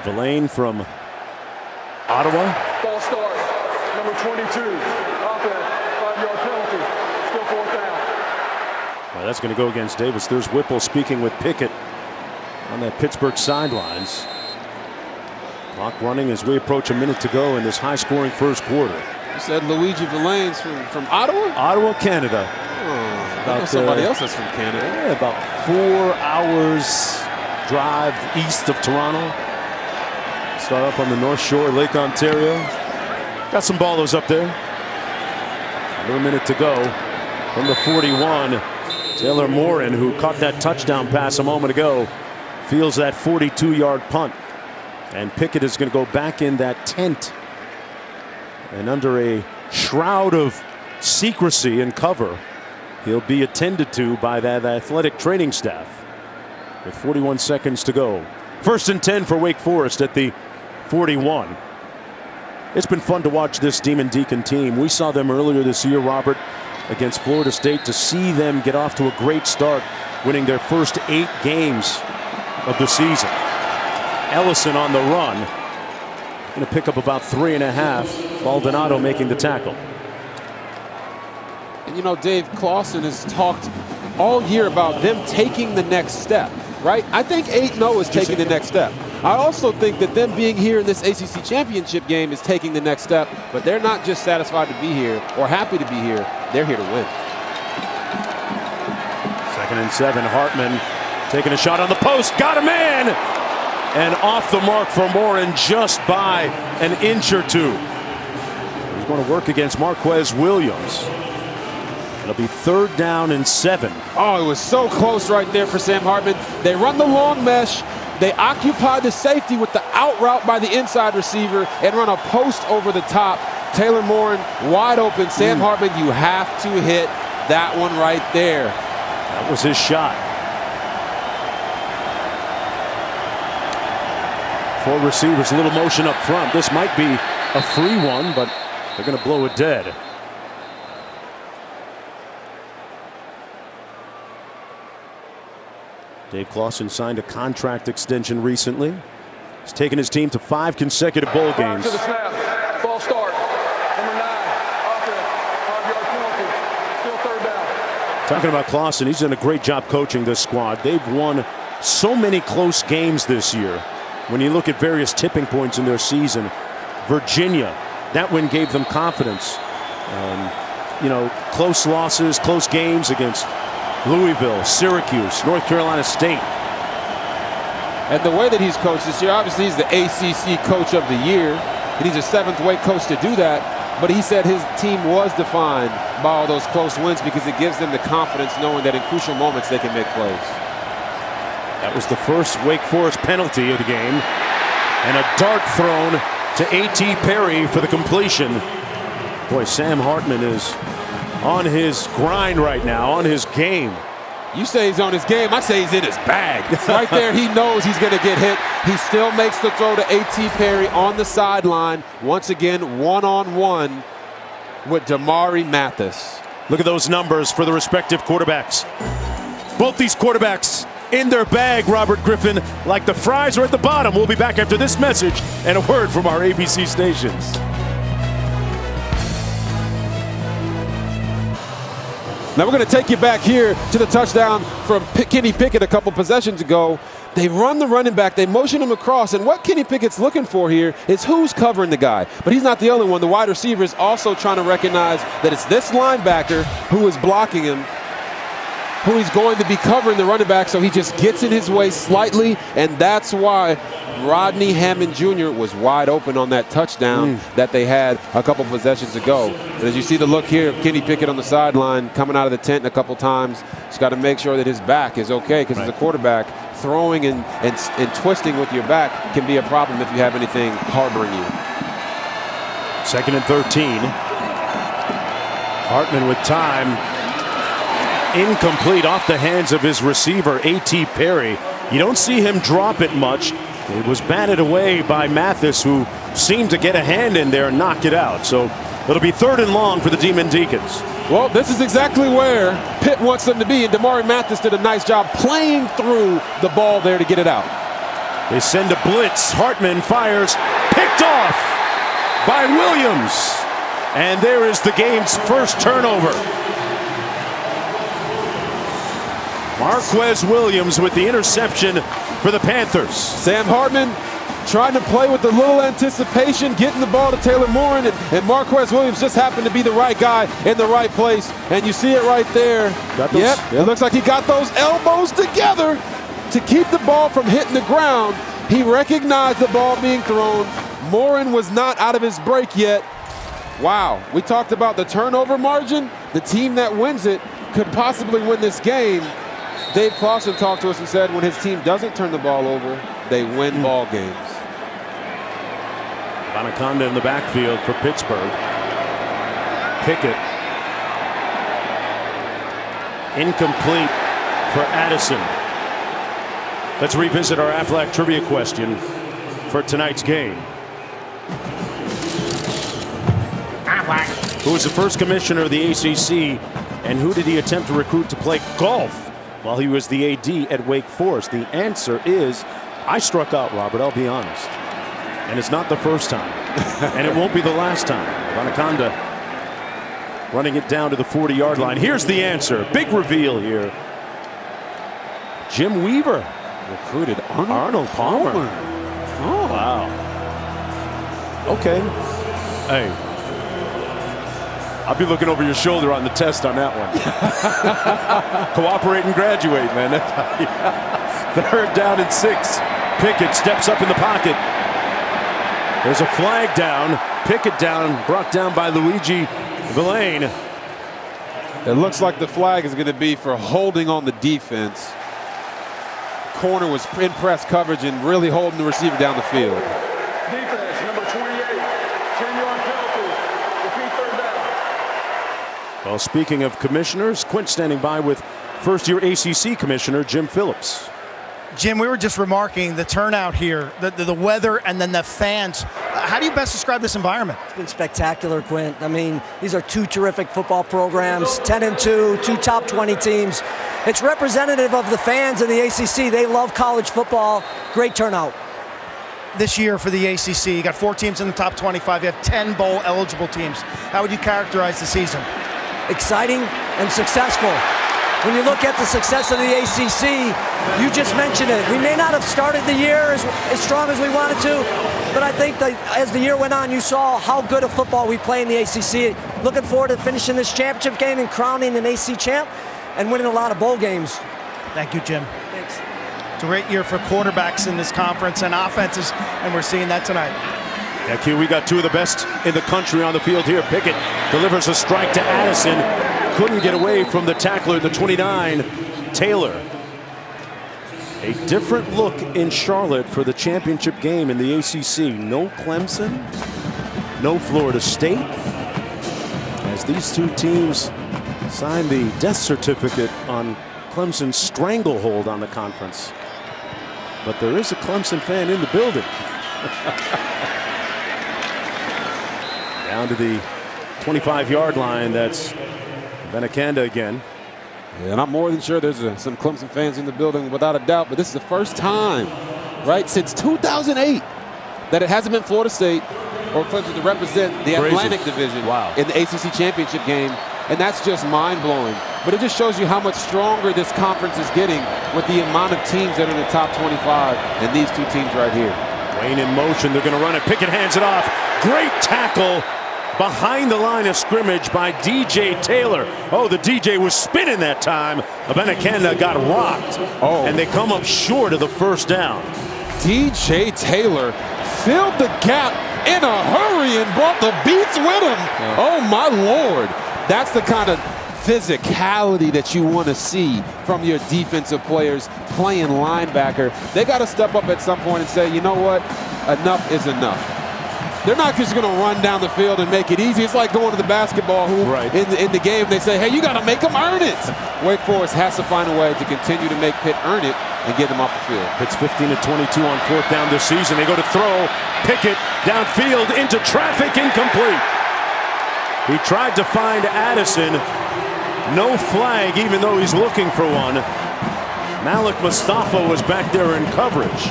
Villain from Ottawa. Ball start, number 22, offense, 5-yard penalty, still 4th down. Well, that's going to go against Davis. There's Whipple speaking with Pickett on that Pittsburgh sidelines. Clock running as we approach a minute to go in this high-scoring first quarter. You said Luigi Villain's from Ottawa? Ottawa, Canada. I know somebody else that's from Canada. Yeah, about 4 hours drive east of Toronto. Start up on the North Shore, Lake Ontario. Got some ballos up there. Another minute to go from the 41. Taylor Morin, who caught that touchdown pass a moment ago, feels that 42-yard punt. And Pickett is going to go back in that tent. And under a shroud of secrecy and cover, he'll be attended to by that athletic training staff with 41 seconds to go. 1st and 10 for Wake Forest at the 41. It's been fun to watch this Demon Deacon team. We saw them earlier this year, Robert, against Florida State. To see them get off to a great start, winning their first 8 games of the season. Ellison on the run. Going to pick up about 3.5. Baldonado making the tackle. And you know, Dave Clawson has talked all year about them taking the next step, right? I think 8-0 is taking the next step. I also think that them being here in this ACC championship game is taking the next step, but they're not just satisfied to be here or happy to be here. They're here to win. 2nd and 7. Hartman taking a shot on the post. Got a man! And off the mark for Morin just by an inch or two. He's going to work against Marquez Williams. It'll be 3rd down and 7. Oh, it was so close right there for Sam Hartman. They run the long mesh. They occupy the safety with the out route by the inside receiver and run a post over the top. Taylor Morin wide open. Sam Hartman, you have to hit that one right there. That was his shot. 4 receivers, a little motion up front. This might be a free one, but they're going to blow it dead. Dave Clawson signed a contract extension recently. He's taken his team to 5 consecutive bowl games. To the snap. Ball start. Number 9. Offense. 5-yard penalty. Still 3rd down. Talking about Clawson, he's done a great job coaching this squad. They've won so many close games this year. When you look at various tipping points in their season, Virginia, that win gave them confidence. You know, close losses, close games against Louisville, Syracuse, North Carolina State. And the way that he's coached this year, obviously he's the ACC Coach of the Year, and he's a 7th Wake coach to do that. But he said his team was defined by all those close wins because it gives them the confidence knowing that in crucial moments they can make plays. That was the first Wake Forest penalty of the game. And a dart thrown to A.T. Perry for the completion. Boy, Sam Hartman is on his grind right now, on his game. You say he's on his game, I say he's in his bag. Right there, he knows he's going to get hit. He still makes the throw to A.T. Perry on the sideline. Once again, one-on-one with Damari Mathis. Look at those numbers for the respective quarterbacks. Both these quarterbacks in their bag, Robert Griffin, like the fries are at the bottom. We'll be back after this message and a word from our ABC stations. Now we're going to take you back here to the touchdown from Kenny Pickett a couple possessions ago. They run the running back, they motion him across, and what Kenny Pickett's looking for here is who's covering the guy. But he's not the only one. The wide receiver is also trying to recognize that it's this linebacker who is blocking him, who he's going to be covering the running back, so he just gets in his way slightly, and that's why Rodney Hammond Jr. was wide open on that touchdown that they had a couple possessions ago. And as you see the look here of Kenny Pickett on the sideline, coming out of the tent a couple times, he's got to make sure that his back is okay, because as a quarterback, throwing and twisting with your back can be a problem if you have anything harboring you. 2nd and 13. Hartman with time. Incomplete off the hands of his receiver, A.T. Perry. You don't see him drop it much. It was batted away by Mathis, who seemed to get a hand in there and knock it out. So it'll be 3rd and long for the Demon Deacons. Well, this is exactly where Pitt wants them to be, and Damari Mathis did a nice job playing through the ball there to get it out. They send a blitz. Hartman fires. Picked off by Williams. And there is the game's first turnover. Marquez Williams with the interception for the Panthers. Sam Hartman trying to play with a little anticipation, getting the ball to Taylor Morin, and Marquez Williams just happened to be the right guy in the right place. And you see it right there. Yep, it looks like he got those elbows together to keep the ball from hitting the ground. He recognized the ball being thrown. Morin was not out of his break yet. Wow, we talked about the turnover margin. The team that wins it could possibly win this game. Dave Clawson talked to us and said when his team doesn't turn the ball over, they win ball games. Anaconda in the backfield for Pittsburgh. Pickett. Incomplete for Addison. Let's revisit our Aflac trivia question for tonight's game. Who was the first commissioner of the ACC, and who did he attempt to recruit to play golf while he was the AD at Wake Forest? The answer is, I struck out, Robert, I'll be honest. And it's not the first time. And it won't be the last time. Anaconda running it down to the 40-yard line. Here's the answer. Big reveal here. Jim Weaver recruited Arnold Palmer. Oh, wow. Okay. Hey. I'll be looking over your shoulder on the test on that one. Cooperate and graduate, man. 3rd down and 6. Pickett steps up in the pocket. There's a flag down. Pickett down, brought down by Luigi Villain. It looks like the flag is going to be for holding on the defense. Corner was in press coverage and really holding the receiver down the field. Defense, number 28, 10-yard penalty. Repeat 3rd down. Well, speaking of commissioners, Quint standing by with first-year ACC commissioner Jim Phillips. Jim, we were just remarking the turnout here, the weather, and then the fans. How do you best describe this environment? It's been spectacular, Quint. I mean, these are 2 terrific football programs, 10-2, 2 top 20 teams. It's representative of the fans in the ACC. They love college football. Great turnout. This year for the ACC, you got 4 teams in the top 25. You have 10 bowl-eligible teams. How would you characterize the season? Exciting and successful. When you look at the success of the ACC, you just mentioned it. We may not have started the year as strong as we wanted to, but I think that as the year went on, you saw how good a football we play in the ACC. Looking forward to finishing this championship game and crowning an AC champ and winning a lot of bowl games. Thank you, Jim. Thanks. It's a great year for quarterbacks in this conference and offenses, and we're seeing that tonight. Yeah, Q, we got 2 of the best in the country on the field here. Pickett delivers a strike to Addison. Couldn't get away from the tackler, the 29, Taylor. A different look in Charlotte for the championship game in the ACC. No Clemson, no Florida State. As these 2 teams sign the death certificate on Clemson's stranglehold on the conference. But there is a Clemson fan in the building. Down to the 25-yard line. That's Anaconda again. Yeah, and I'm more than sure there's some Clemson fans in the building without a doubt, but this is the first time, right, since 2008 that it hasn't been Florida State or Clemson to represent the Atlantic Division in the ACC championship game. and that's just mind-blowing. But it just shows you how much stronger this conference is getting with the amount of teams that are in the top 25, and these two teams right here. Wayne in motion, they're going to run it. Pickett hands it off. Great tackle behind the line of scrimmage by DJ Taylor. Oh, the DJ was spinning that time. Abanikanda got rocked, and they come up short of the first down. DJ Taylor filled the gap in a hurry and brought the beats with him. Oh, my Lord. That's the kind of physicality that you want to see from your defensive players playing linebacker. They got to step up at some point and say, you know what, enough is enough. They're not just going to run down the field and make it easy. It's like going to the basketball hoop in the game. They say, hey, you got to make them earn it. Wake Forest has to find a way to continue to make Pitt earn it and get them off the field. Pitt's 15-22 on fourth down this season. They go to throw. Pickett downfield into traffic, incomplete. He tried to find Addison. No flag, even though he's looking for one. Malik Mustafa was back there in coverage.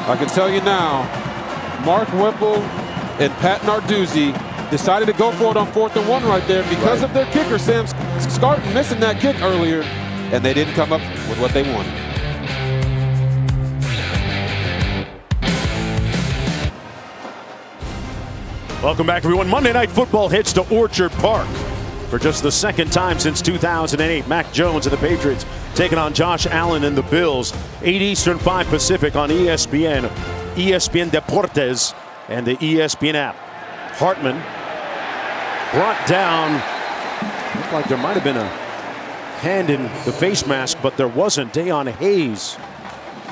I can tell you now, Mark Whipple and Pat Narduzzi decided to go for it on 4th and 1 right there because of their kicker, Sam Scarton, missing that kick earlier, and they didn't come up with what they wanted. Welcome back, everyone. Monday Night Football hits to Orchard Park for just the second time since 2008. Mac Jones and the Patriots taking on Josh Allen and the Bills. 8 Eastern, 5 Pacific on ESPN, ESPN Deportes, and the ESPN app. Hartman brought down. Looked like there might have been a hand in the face mask, but there wasn't. Deion Hayes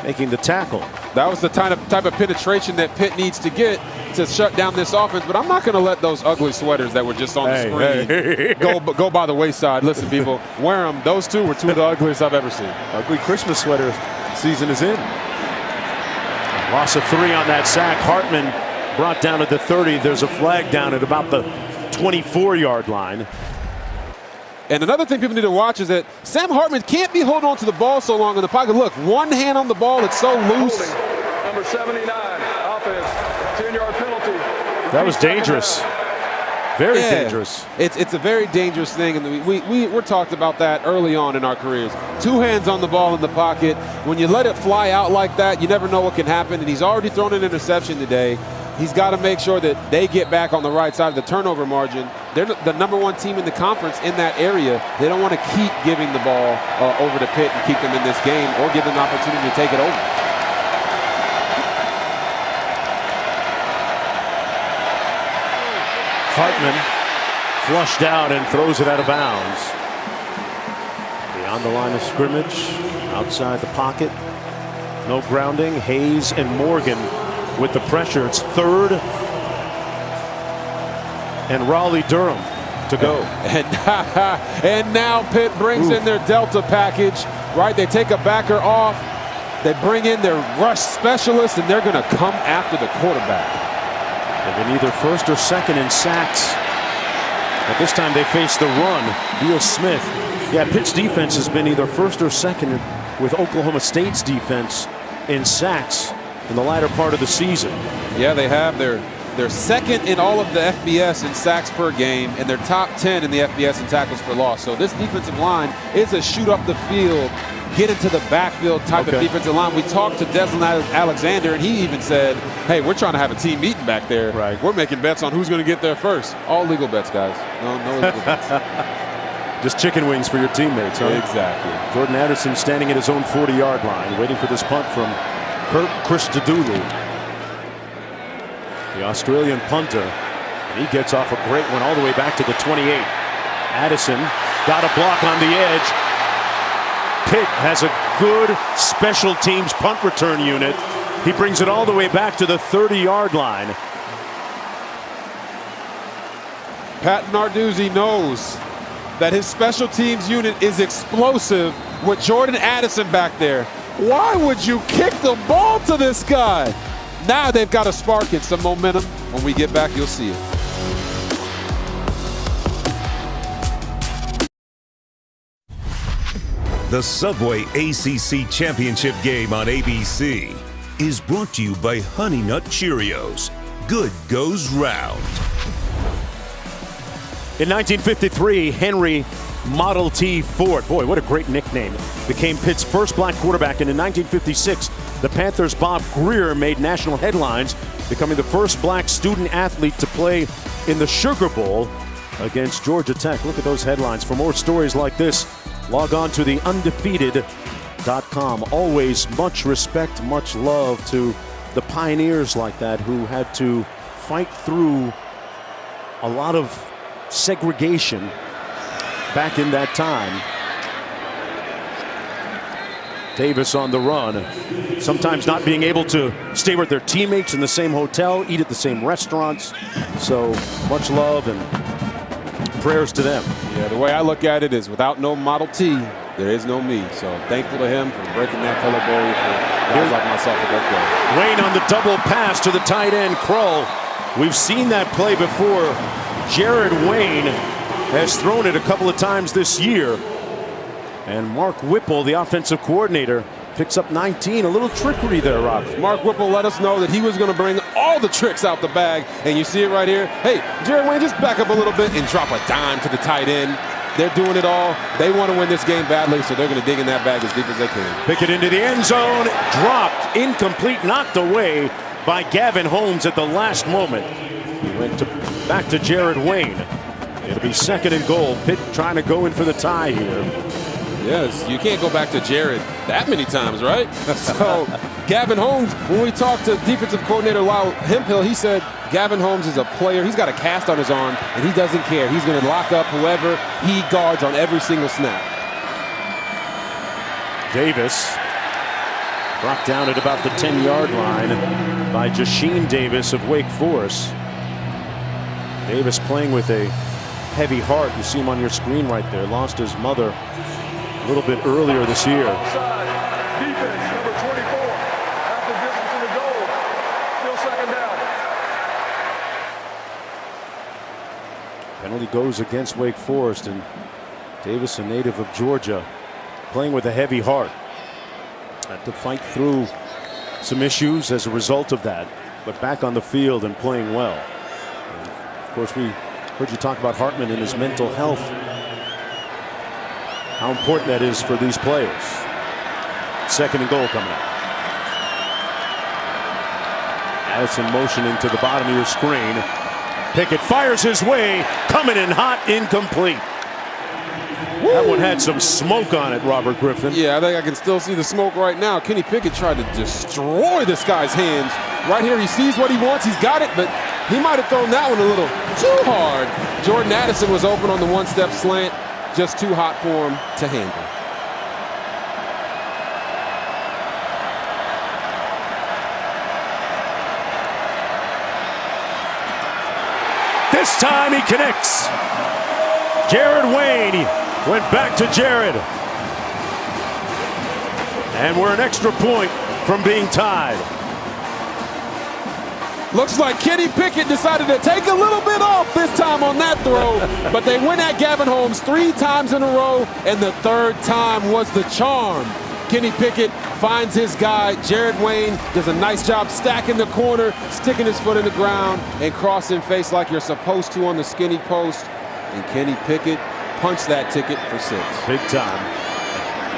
making the tackle. That was the type of penetration that Pitt needs to get to shut down this offense, but I'm not going to let those ugly sweaters that were just on the screen go by the wayside. Listen, people, wear them. Those two were two of the ugliest I've ever seen. Ugly Christmas sweater season is in. Loss of 3 on that sack. Hartman brought down at the 30. There's a flag down at about the 24-yard line. And another thing people need to watch is that Sam Hartman can't be holding on to the ball so long in the pocket. Look, one hand on the ball, it's so loose. Holding. Number 79, offense, 10-yard penalty. That was dangerous. Very dangerous. It's a very dangerous thing, and we're talked about that early on in our careers. 2 hands on the ball in the pocket. When you let it fly out like that, you never know what can happen, and he's already thrown an interception today. He's got to make sure that they get back on the right side of the turnover margin. They're the #1 team in the conference in that area. They don't want to keep giving the ball over to Pitt and keep them in this game or give them an opportunity to take it over. Hartman flushed out and throws it out of bounds. Beyond the line of scrimmage, outside the pocket. No grounding. Hayes and Morgan with the pressure. It's 3rd and Raleigh-Durham to go. And now Pitt brings in their Delta package, right? They take a backer off. They bring in their rush specialist, and they're going to come after the quarterback. They've been either 1st or 2nd in sacks. But this time they face the run. Beal Smith. Yeah, Pitt's defense has been either 1st or 2nd with Oklahoma State's defense in sacks in the latter part of the season. Yeah, they have. They're 2nd in all of the FBS in sacks per game, and they're top 10 in the FBS in tackles for loss. So this defensive line is a shoot up the field, get into the backfield type of defensive line. We talked to Desmond Alexander, and he even said, hey, we're trying to have a team meeting back there. Right. We're making bets on who's going to get there first. All legal bets, guys. No illegal bets. Just chicken wings for your teammates, huh? Exactly. Jordan Addison standing at his own 40-yard line, waiting for this punt from Kurt Christodoulou, the Australian punter. And he gets off a great one all the way back to the 28. Addison got a block on the edge. Pitt has a good special teams punt return unit. He brings it all the way back to the 30-yard line. Pat Narduzzi knows that his special teams unit is explosive with Jordan Addison back there. Why would you kick the ball to this guy? Now they've got a spark and some momentum. When we get back, you'll see it. The Subway ACC Championship game on ABC is brought to you by Honey Nut Cheerios. Good goes round. In 1953, Henry Model T Ford, boy, what a great nickname, became Pitt's first black quarterback. And in 1956, the Panthers' Bob Greer made national headlines, becoming the first black student athlete to play in the Sugar Bowl against Georgia Tech. Look at those headlines. For more stories like this, log on to theundefeated.com. Always much respect, much love to the pioneers like that who had to fight through a lot of segregation back in that time. Davis on the run, sometimes not being able to stay with their teammates in the same hotel, eat at the same restaurants. So much love and prayers to them. Yeah, the way I look at it is without no Model T, there is no me. So thankful to him for breaking that color barrier for guys like myself to go play. Wayne on the double pass to the tight end, Krull. We've seen that play before. Jared Wayne has thrown it a couple of times this year. And Mark Whipple, the offensive coordinator, picks up 19. A little trickery there, Rob. Mark Whipple let us know that he was going to bring all the tricks out the bag. And you see it right here. Hey, Jared Wayne, just back up a little bit and drop a dime to the tight end. They're doing it all. They want to win this game badly, so they're going to dig in that bag as deep as they can. Pick it into the end zone. Dropped, incomplete, knocked away by Gavin Holmes at the last moment. He went back to Jared Wayne. It'll be 2nd and goal. Pitt trying to go in for the tie here. Yes, you can't go back to Jared that many times, right? So Gavin Holmes, when we talked to defensive coordinator Lyle Hemphill, he said Gavin Holmes is a player. He's got a cast on his arm, and he doesn't care. He's going to lock up whoever he guards on every single snap. Davis brought down at about the 10-yard line by Jasheen Davis of Wake Forest. Davis playing with a heavy heart. You see him on your screen right there. Lost his mother a little bit earlier this year. Defense, number 24. Half the distance to the goal. Still 2nd down. Penalty goes against Wake Forest, and Davis, a native of Georgia, playing with a heavy heart. Had to fight through some issues as a result of that, but back on the field and playing well. And of course, we heard you talk about Hartman and his mental health. How important that is for these players. 2nd and goal coming up. Addison motioning to the bottom of your screen. Pickett fires his way, coming in hot, incomplete. Woo. That one had some smoke on it, Robert Griffin. Yeah, I think I can still see the smoke right now. Kenny Pickett tried to destroy this guy's hands. Right here, he sees what he wants, he's got it, but he might have thrown that one a little too hard. Jordan Addison was open on the one-step slant. Just too hot for him to handle. This time he connects. Jared Wayne went back to Jared. And we're an extra point from being tied. Looks like Kenny Pickett decided to take a little bit off this time on that throw, but they went at Gavin Holmes 3 times in a row, and the 3rd time was the charm. Kenny Pickett finds his guy. Jared Wayne does a nice job stacking the corner, sticking his foot in the ground, and crossing face like you're supposed to on the skinny post. And Kenny Pickett punched that ticket for 6. Big time.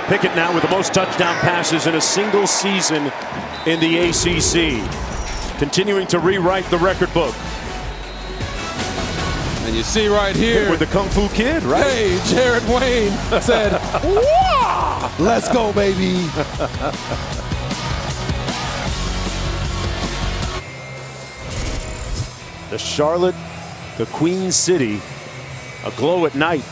Pickett now with the most touchdown passes in a single season in the ACC. Continuing to rewrite the record book. And you see right here. With the Kung Fu Kid, right? Hey, Jared Wayne said, "Wah! Let's go, baby." The Charlotte, the Queen City, aglow at night.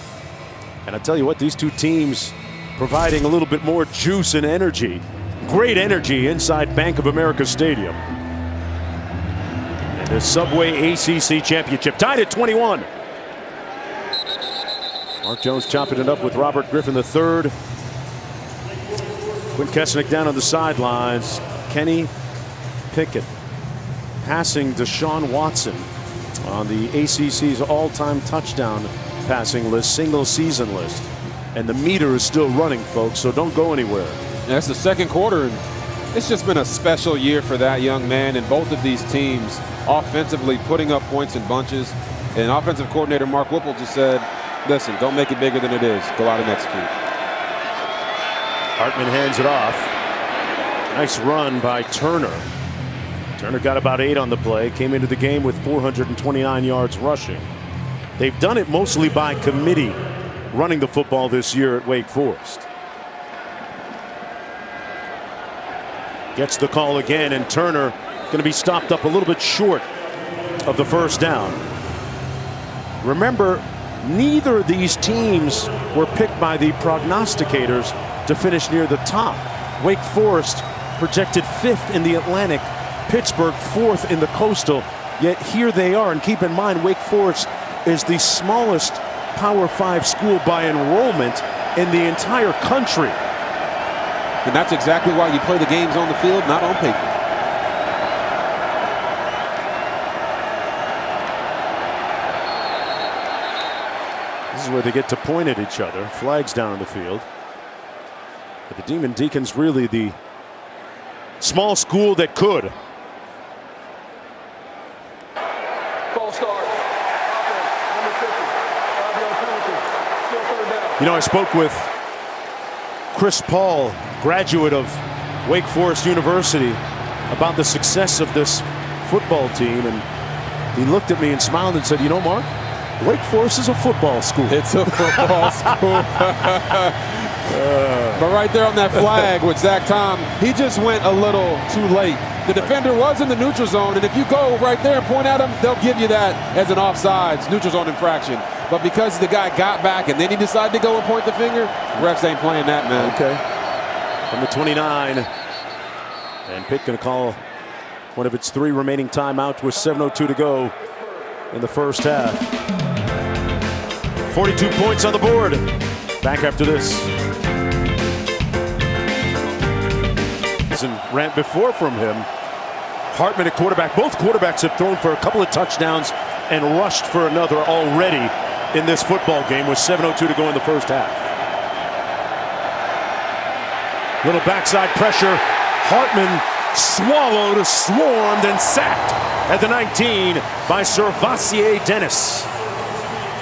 And I tell you what, these two teams providing a little bit more juice and energy. Great energy inside Bank of America Stadium. The Subway ACC Championship tied at 21. Mark Jones chopping it up with Robert Griffin III. Quinn Kesnick down on the sidelines. Kenny Pickett passing Deshaun Watson on the ACC's all-time touchdown passing list, single season list. And the meter is still running, folks, so don't go anywhere. That's the 2nd quarter, and it's just been a special year for that young man, and both of these teams offensively putting up points in bunches. And offensive coordinator Mark Whipple just said, listen, don't make it bigger than it is. Go out and execute. Hartman hands it off. Nice run by Turner. Turner got about 8 on the play, came into the game with 429 yards rushing. They've done it mostly by committee running the football this year at Wake Forest. Gets the call again, and Turner going to be stopped up a little bit short of the first down. Remember, neither of these teams were picked by the prognosticators to finish near the top. Wake Forest projected 5th in the Atlantic, Pittsburg 4th in the Coastal, yet here they are. And keep in mind, Wake Forest is the smallest Power 5 school by enrollment in the entire country. And that's exactly why you play the games on the field, not on paper. This is where they get to point at each other. Flags down on the field. But the Demon Deacons really the small school that could. False start. Offense, number 50. 5-yard penalty. Still third down. You know, I spoke with Chris Paul, graduate of Wake Forest University, about the success of this football team, and he looked at me and smiled and said, you know, Mark, Wake Forest is a football school. It's a football school. But right there on that flag with Zach Tom, he just went a little too late. The defender was in the neutral zone, and if you go right there and point at him, they'll give you that as an offsides, neutral zone infraction. But because the guy got back and then he decided to go and point the finger, refs ain't playing that, man. Okay. From the 29. And Pitt going to call one of its 3 remaining timeouts with 7:02 to go in the first half. 42 points on the board. Back after this. And ran before from him. Hartman at quarterback. Both quarterbacks have thrown for a couple of touchdowns and rushed for another already in this football game with 7:02 to go in the first half. Little backside pressure. Hartman swallowed, swarmed, and sacked at the 19 by Servassier Dennis.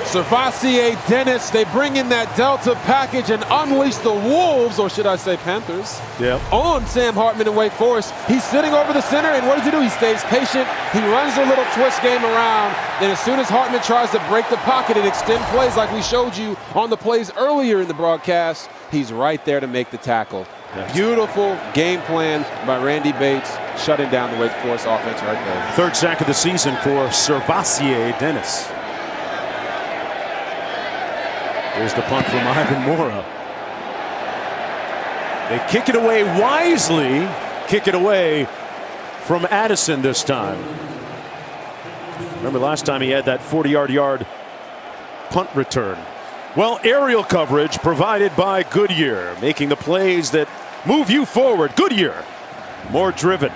Servassier Dennis, they bring in that Delta package and unleash the Wolves, or should I say Panthers, on Sam Hartman and Wake Forest. He's sitting over the center, and what does he do? He stays patient. He runs a little twist game around, and as soon as Hartman tries to break the pocket and extend plays like we showed you on the plays earlier in the broadcast, he's right there to make the tackle. Beautiful game plan by Randy Bates, shutting down the Wake Forest offense right there. 3rd sack of the season for Servassier Dennis. Here's the punt from Ivan Mora. They kick it away wisely. Kick it away from Addison this time. Remember last time he had that 40-yard punt return. Well, aerial coverage provided by Goodyear, making the plays that move you forward. Goodyear, more driven.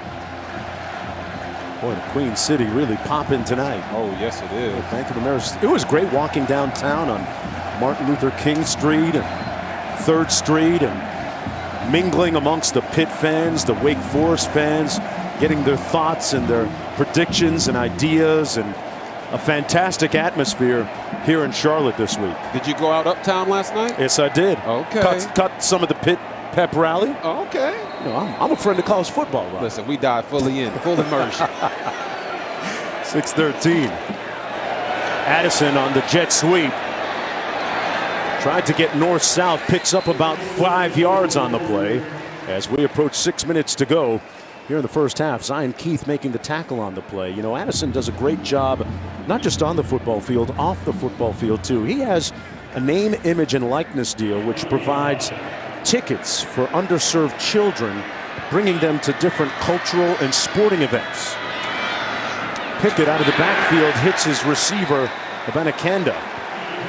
Boy, the Queen City really popping tonight. Oh, yes, it is. Bank of America. It was great walking downtown on Martin Luther King Street and 3rd Street and mingling amongst the Pitt fans, the Wake Forest fans, getting their thoughts and their predictions and ideas, and a fantastic atmosphere here in Charlotte this week. Did you go out uptown last night? Yes, I did. Okay. Cut some of the Pitt pep rally. Okay. You know, I'm a friend of college football, Rob. Listen, we dive fully in, full immersion. 6:13. Addison on the jet sweep. Tried to get north-south, picks up about 5 yards on the play as we approach 6 minutes to go here in the first half. Zion Keith making the tackle on the play. You know, Addison does a great job, not just on the football field, off the football field too. He has a name, image, and likeness deal which provides tickets for underserved children, bringing them to different cultural and sporting events. Pickett out of the backfield hits his receiver, Abanikanda.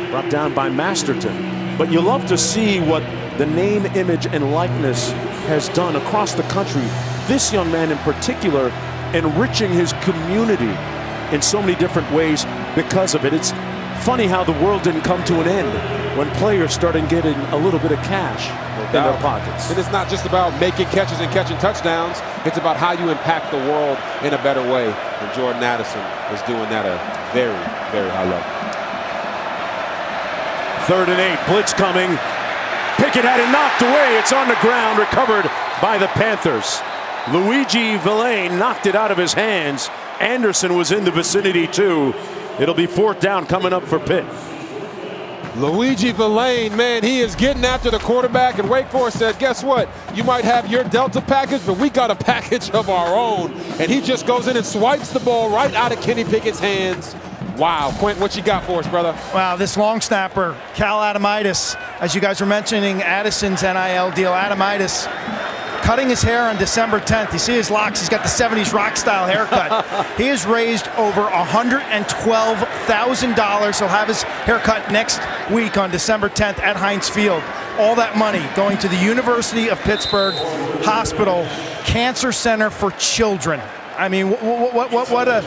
Brought down by Masterton. But you love to see what the name, image, and likeness has done across the country. This young man in particular, enriching his community in so many different ways because of it. It's funny how the world didn't come to an end when players started getting a little bit of cash in their pockets. And it's not just about making catches and catching touchdowns. It's about how you impact the world in a better way. And Jordan Addison is doing that very, very high level. 3rd and 8, blitz coming. Pickett had it knocked away. It's on the ground, recovered by the Panthers. Luigi Villain knocked it out of his hands. Anderson was in the vicinity too. It'll be 4th down coming up for Pitt. Luigi Villain, man, he is getting after the quarterback, and Wake Forest said, guess what? You might have your Delta package, but we got a package of our own. And he just goes in and swipes the ball right out of Kenny Pickett's hands. Wow, Quentin, what you got for us, brother? Wow, this long snapper, Cal Adamitis, as you guys were mentioning, Addison's NIL deal, Adamitis, cutting his hair on December 10th. You see his locks, he's got the 70s rock style haircut. He has raised over $112,000. He'll have his haircut next week on December 10th at Heinz Field. All that money going to the University of Pittsburgh Hospital Cancer Center for Children. I mean, what a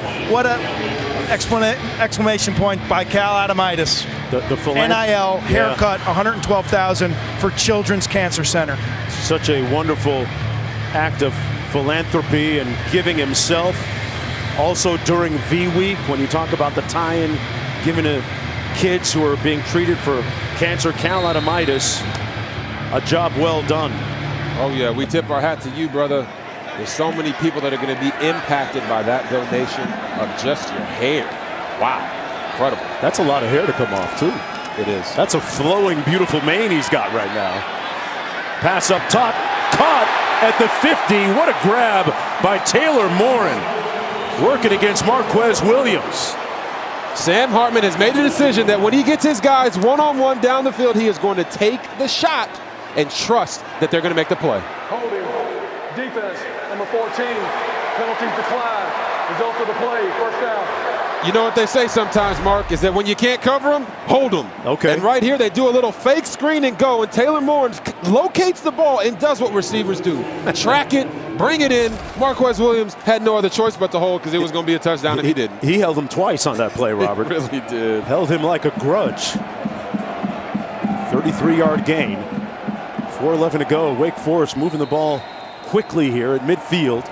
exclamation point by Cal Adamitis. The NIL haircut, $112,000 for Children's Cancer Center. Such a wonderful act of philanthropy and giving himself. Also during V Week, when you talk about the tie-in given to kids who are being treated for cancer, Cal Adamitis, a job well done. Oh yeah, we tip our hat to you, brother. There's so many people that are going to be impacted by that donation of just your hair. Wow, incredible. That's a lot of hair to come off too. It is. That's a flowing, beautiful mane he's got right now. Pass up top, caught at the 50. What a grab by Taylor Morin. Working against Marquez Williams. Sam Hartman has made a decision that when he gets his guys one-on-one down the field, he is going to take the shot and trust that they're going to make the play. Holding. Defense, number 14. Penalties decline. Result of the play, 1st down. You know what they say sometimes, Mark, is that when you can't cover them, hold them. Okay. And right here, they do a little fake screen and go, and Taylor Moore locates the ball and does what receivers do. Track it, bring it in. Marquez Williams had no other choice but to hold because it was going to be a touchdown, and he didn't. He held him twice on that play, Robert. He really did. Held him like a grudge. 33-yard gain. 4:11 to go. Wake Forest moving the ball quickly here at midfield.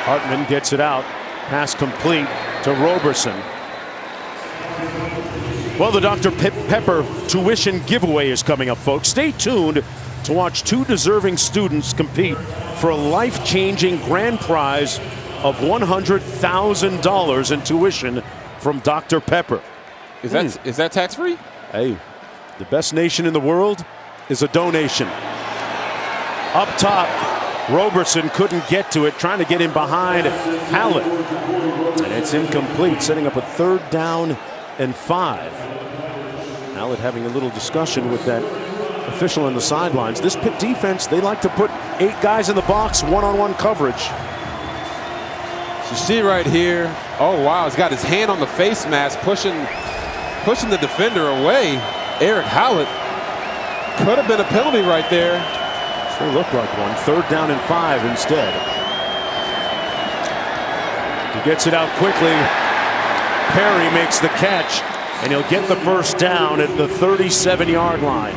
Hartman gets it out. Pass complete to Roberson. Well, the Dr. Pepper tuition giveaway is coming up, folks. Stay tuned to watch 2 deserving students compete for a life-changing grand prize of $100,000 in tuition from Dr. Pepper. Is that tax-free? Hey, the best nation in the world is a donation. Up top, Roberson couldn't get to it, trying to get him behind Hallett. And it's incomplete, setting up a 3rd down and 5. Hallett having a little discussion with that official on the sidelines. This Pitt defense, they like to put 8 guys in the box, one-on-one coverage. You see right here, oh wow, he's got his hand on the face mask, pushing the defender away. Eric Hallett. Could have been a penalty right there. Sure looked like one. 3rd down and 5 instead. He gets it out quickly. Perry makes the catch, and he'll get the 1st down at the 37-yard line.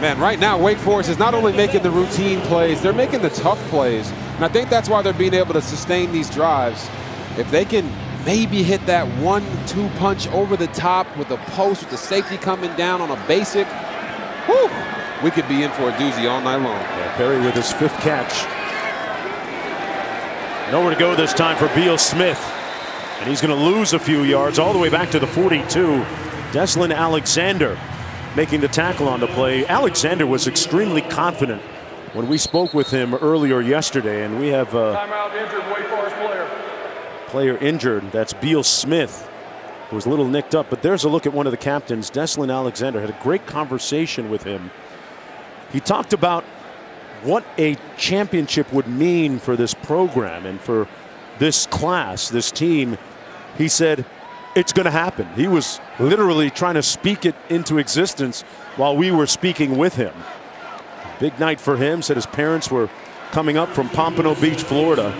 Man, right now Wake Forest is not only making the routine plays, they're making the tough plays. And I think that's why they're being able to sustain these drives. If they can maybe hit that 1-2 punch over the top with a post with the safety coming down on a basic, whew, we could be in for a doozy all night long. Yeah, Perry with his 5th catch. Nowhere to go this time for Beal Smith. And he's going to lose a few yards all the way back to the 42. Deslin Alexander making the tackle on the play. Alexander was extremely confident when we spoke with him earlier yesterday, and we have timeout, injured Wake Forest player injured. That's Beal Smith, who was a little nicked up. But there's a look at one of the captains. Deslin Alexander had a great conversation with him. He talked about what a championship would mean for this program and for this class, this team. He said, it's going to happen. He was literally trying to speak it into existence while we were speaking with him. Big night for him. Said his parents were coming up from Pompano Beach, Florida.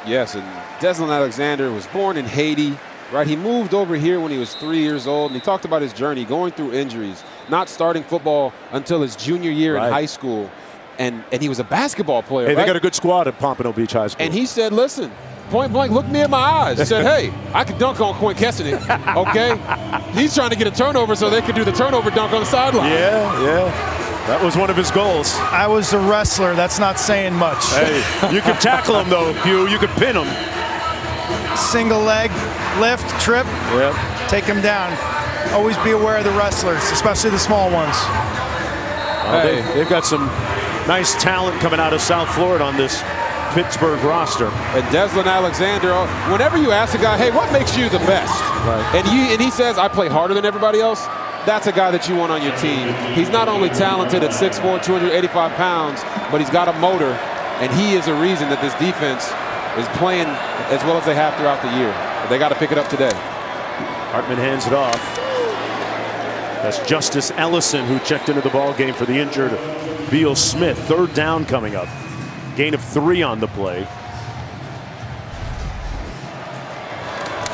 Yes, and Deslin Alexander was born in Haiti, right? He moved over here when he was 3 years old, and he talked about his journey going through injuries. not starting football until his junior year in high school. And he was a basketball player. Hey, they got a good squad at Pompano Beach High School. And he said, listen, point blank, looked me in my eyes. He said, hey, I can dunk on Quinn Kesselnick, okay? He's trying to get a turnover so they could do the turnover dunk on the sideline. Yeah. That was one of his goals. I was a wrestler. That's not saying much. Hey, you could tackle him, though, Hugh. You could pin him. Single leg, lift, trip, take him down. Always be aware of the wrestlers, especially the small ones. They've got some nice talent coming out of South Florida on this Pittsburgh roster. And Deslin Alexander, whenever you ask a guy, hey, what makes you the best? And he says, I play harder than everybody else. That's a guy that you want on your team. He's not only talented at 6'4", 285 pounds, but he's got a motor, and he is a reason that this defense is playing as well as they have throughout the year. But they got to pick it up today. Hartman hands it off. That's Justice Ellison who checked into the ball game for the injured Beal Smith. 3rd down coming up. Gain of 3 on the play.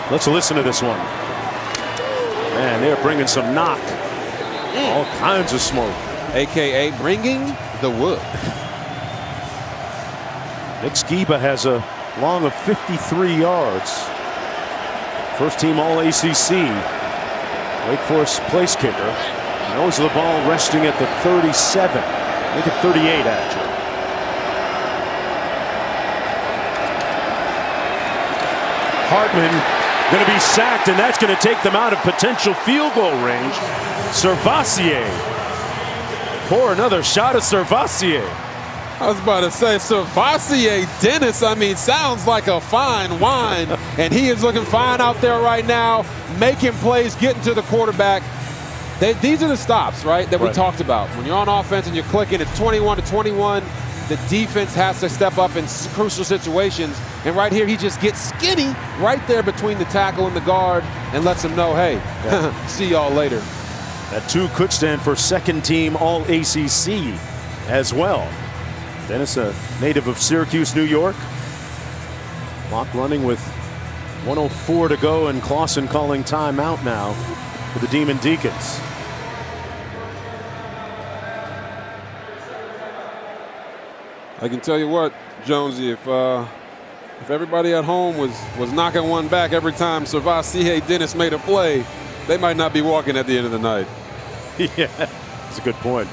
Let's listen to this one. Man, they're bringing some knock. All kinds of smoke. AKA bringing the wood. Nick Skiba has a long of 53 yards. First team All ACC. Wake Forest place kicker. Knows the ball resting at the 37. Make it 38 actually. Hartman going to be sacked, and that's going to take them out of potential field goal range. Servassier. Pour another shot at Servassier. I was about to say, Servassier Dennis, I mean, sounds like a fine wine. And he is looking fine out there right now, making plays, getting to the quarterback. These are the stops, right, that we talked about. When you're on offense and you're clicking, it's 21-21. The defense has to step up in crucial situations. And right here, he just gets skinny right there between the tackle and the guard and lets them know, hey, see y'all later. That 2 could stand for 2nd team All ACC as well. Dennis, a native of Syracuse, New York. Clock running with 1:04 to go, and Clausen calling timeout now for the Demon Deacons. I can tell you what, Jonesy, if everybody at home was knocking one back every time Servassier Dennis made a play, they might not be walking at the end of the night. Yeah, that's a good point.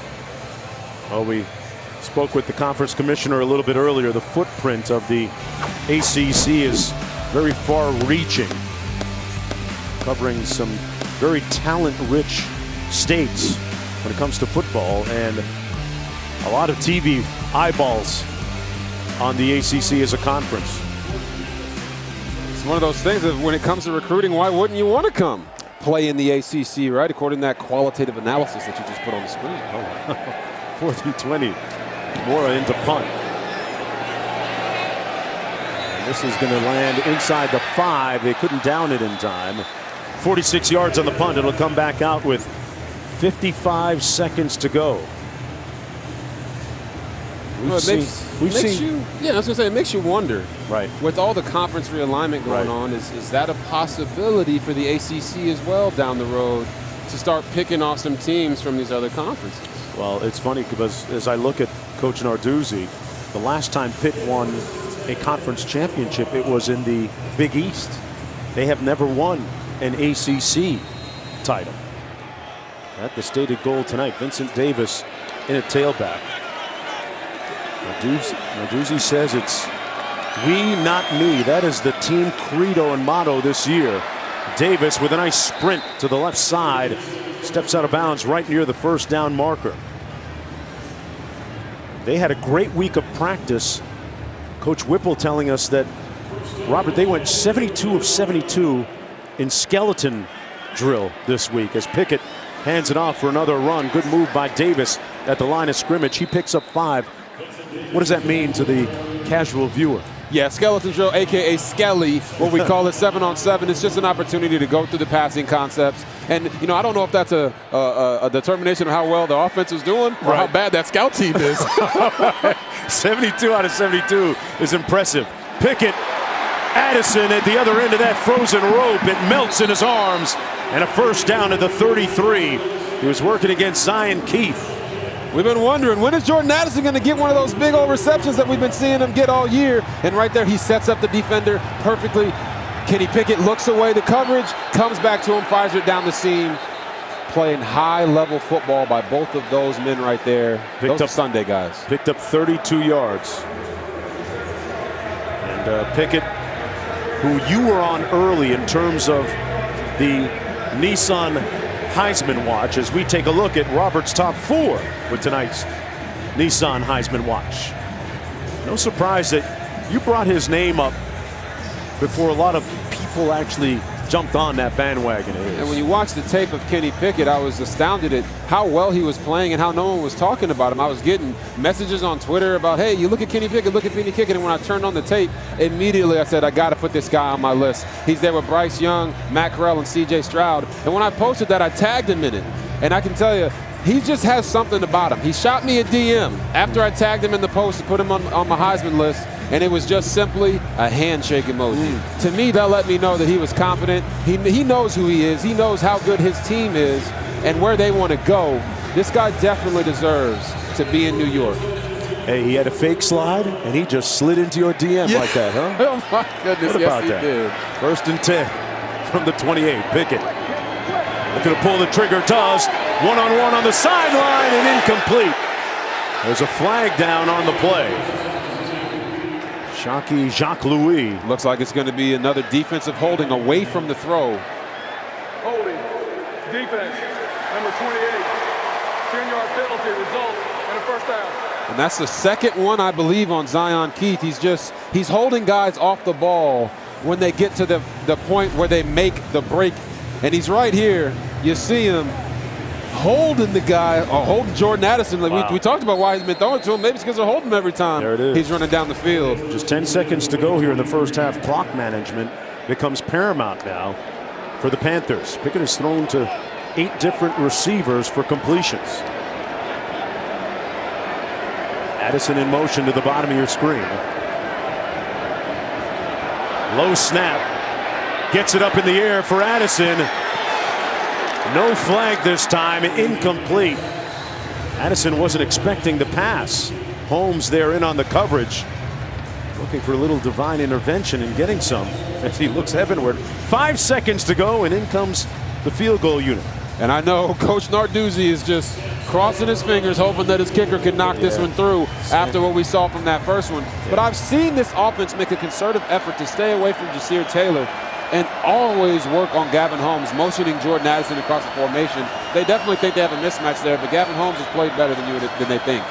Well, we spoke with the conference commissioner a little bit earlier. The footprint of the ACC is very far-reaching, covering some very talent-rich states when it comes to football, and a lot of TV eyeballs on the ACC as a conference. It's one of those things that when it comes to recruiting, why wouldn't you want to come play in the ACC, right? According to that qualitative analysis that you just put on the screen. Oh, 4th and 20. Mora into punt. And this is going to land inside the 5. They couldn't down it in time. 46 yards on the punt. It'll come back out with 55 seconds to go. Yeah, I was going to say, it makes you wonder. Right. With all the conference realignment going on, is that a possibility for the ACC as well down the road to start picking off some teams from these other conferences? Well, it's funny because as I look at Coach Narduzzi, the last time Pitt won a conference championship, it was in the Big East. They have never won an ACC title. At the stated goal tonight, Vincent Davis in a tailback. Narduzzi says it's we, not me. That is the team credo and motto this year. Davis with a nice sprint to the left side, steps out of bounds right near the 1st down marker. They had a great week of practice. Coach Whipple telling us that, Robert, they went 72 of 72 in skeleton drill this week as Pickett hands it off for another run. Good move by Davis at the line of scrimmage. He picks up 5. What does that mean to the casual viewer? Yeah, skeleton drill, a.k.a. Skelly, what we call it 7-on-7. It's just an opportunity to go through the passing concepts. And, you know, I don't know if that's a determination of how well the offense is doing or how bad that scout team is. 72 out of 72 is impressive. Pickett, Addison at the other end of that frozen rope. It melts in his arms. And a first down at the 33. He was working against Zion Keith. We've been wondering, when is Jordan Addison going to get one of those big old receptions that we've been seeing him get all year? And right there, he sets up the defender perfectly. Kenny Pickett looks away the coverage, comes back to him, fires it down the seam. Playing high-level football by both of those men right there. Those are Sunday guys. Picked up 32 yards. And Pickett, who you were on early in terms of the Nissan Heisman Watch, as we take a look at Robert's top 4 with tonight's Nissan Heisman Watch. No surprise that you brought his name up before a lot of people actually jumped on that bandwagon. And when you watch the tape of Kenny Pickett, I was astounded at how well he was playing and how no one was talking about him. I was getting messages on Twitter about, hey, you look at Kenny Pickett, look at Kenny Pickett. And when I turned on the tape, immediately I said, I got to put this guy on my list. He's there with Bryce Young, Matt Corral, and C.J. Stroud. And when I posted that, I tagged him in it. And I can tell you, he just has something about him. He shot me a DM after I tagged him in the post to put him on my Heisman list. And it was just simply a handshake emoji. To me, that let me know that he was confident. He knows who he is. He knows how good his team is and where they want to go. This guy definitely deserves to be in New York. Hey, he had a fake slide, and he just slid into your DM like that, huh? Oh, my goodness, what about that? Did. 1st and 10 from the 28. Pickett looking to pull the trigger, does. One-on-one on the sideline and incomplete. There's a flag down on the play. Shockey Jacques-Louis. Looks like it's going to be another defensive holding away from the throw. Holding. Defense. Number 28. 10-yard penalty. Result in a first down. And that's the second one, I believe, on Zion Keith. He's holding guys off the ball when they get to the point where they make the break. And he's right here. You see him holding the guy, or holding Jordan Addison. Like we talked about why he's been throwing to him. Maybe it's because they're holding him every time. There it is. He's running down the field. Just 10 seconds to go here in the first half. Clock management becomes paramount now for the Panthers. Pickett has thrown to 8 different receivers for completions. Addison in motion to the bottom of your screen. Low snap. Gets it up in the air for Addison. No flag this time, incomplete. Addison wasn't expecting the pass. Holmes there in on the coverage. Looking for a little divine intervention and getting some as he looks heavenward. 5 seconds to go, and in comes the field goal unit. And I know Coach Narduzzi is just crossing his fingers, hoping that his kicker can knock this one through after what we saw from that first one. But I've seen this offense make a concerted effort to stay away from Jasir Taylor and always work on Gavin Holmes, motioning Jordan Addison across the formation. They definitely think they have a mismatch there, but Gavin Holmes has played better than they think.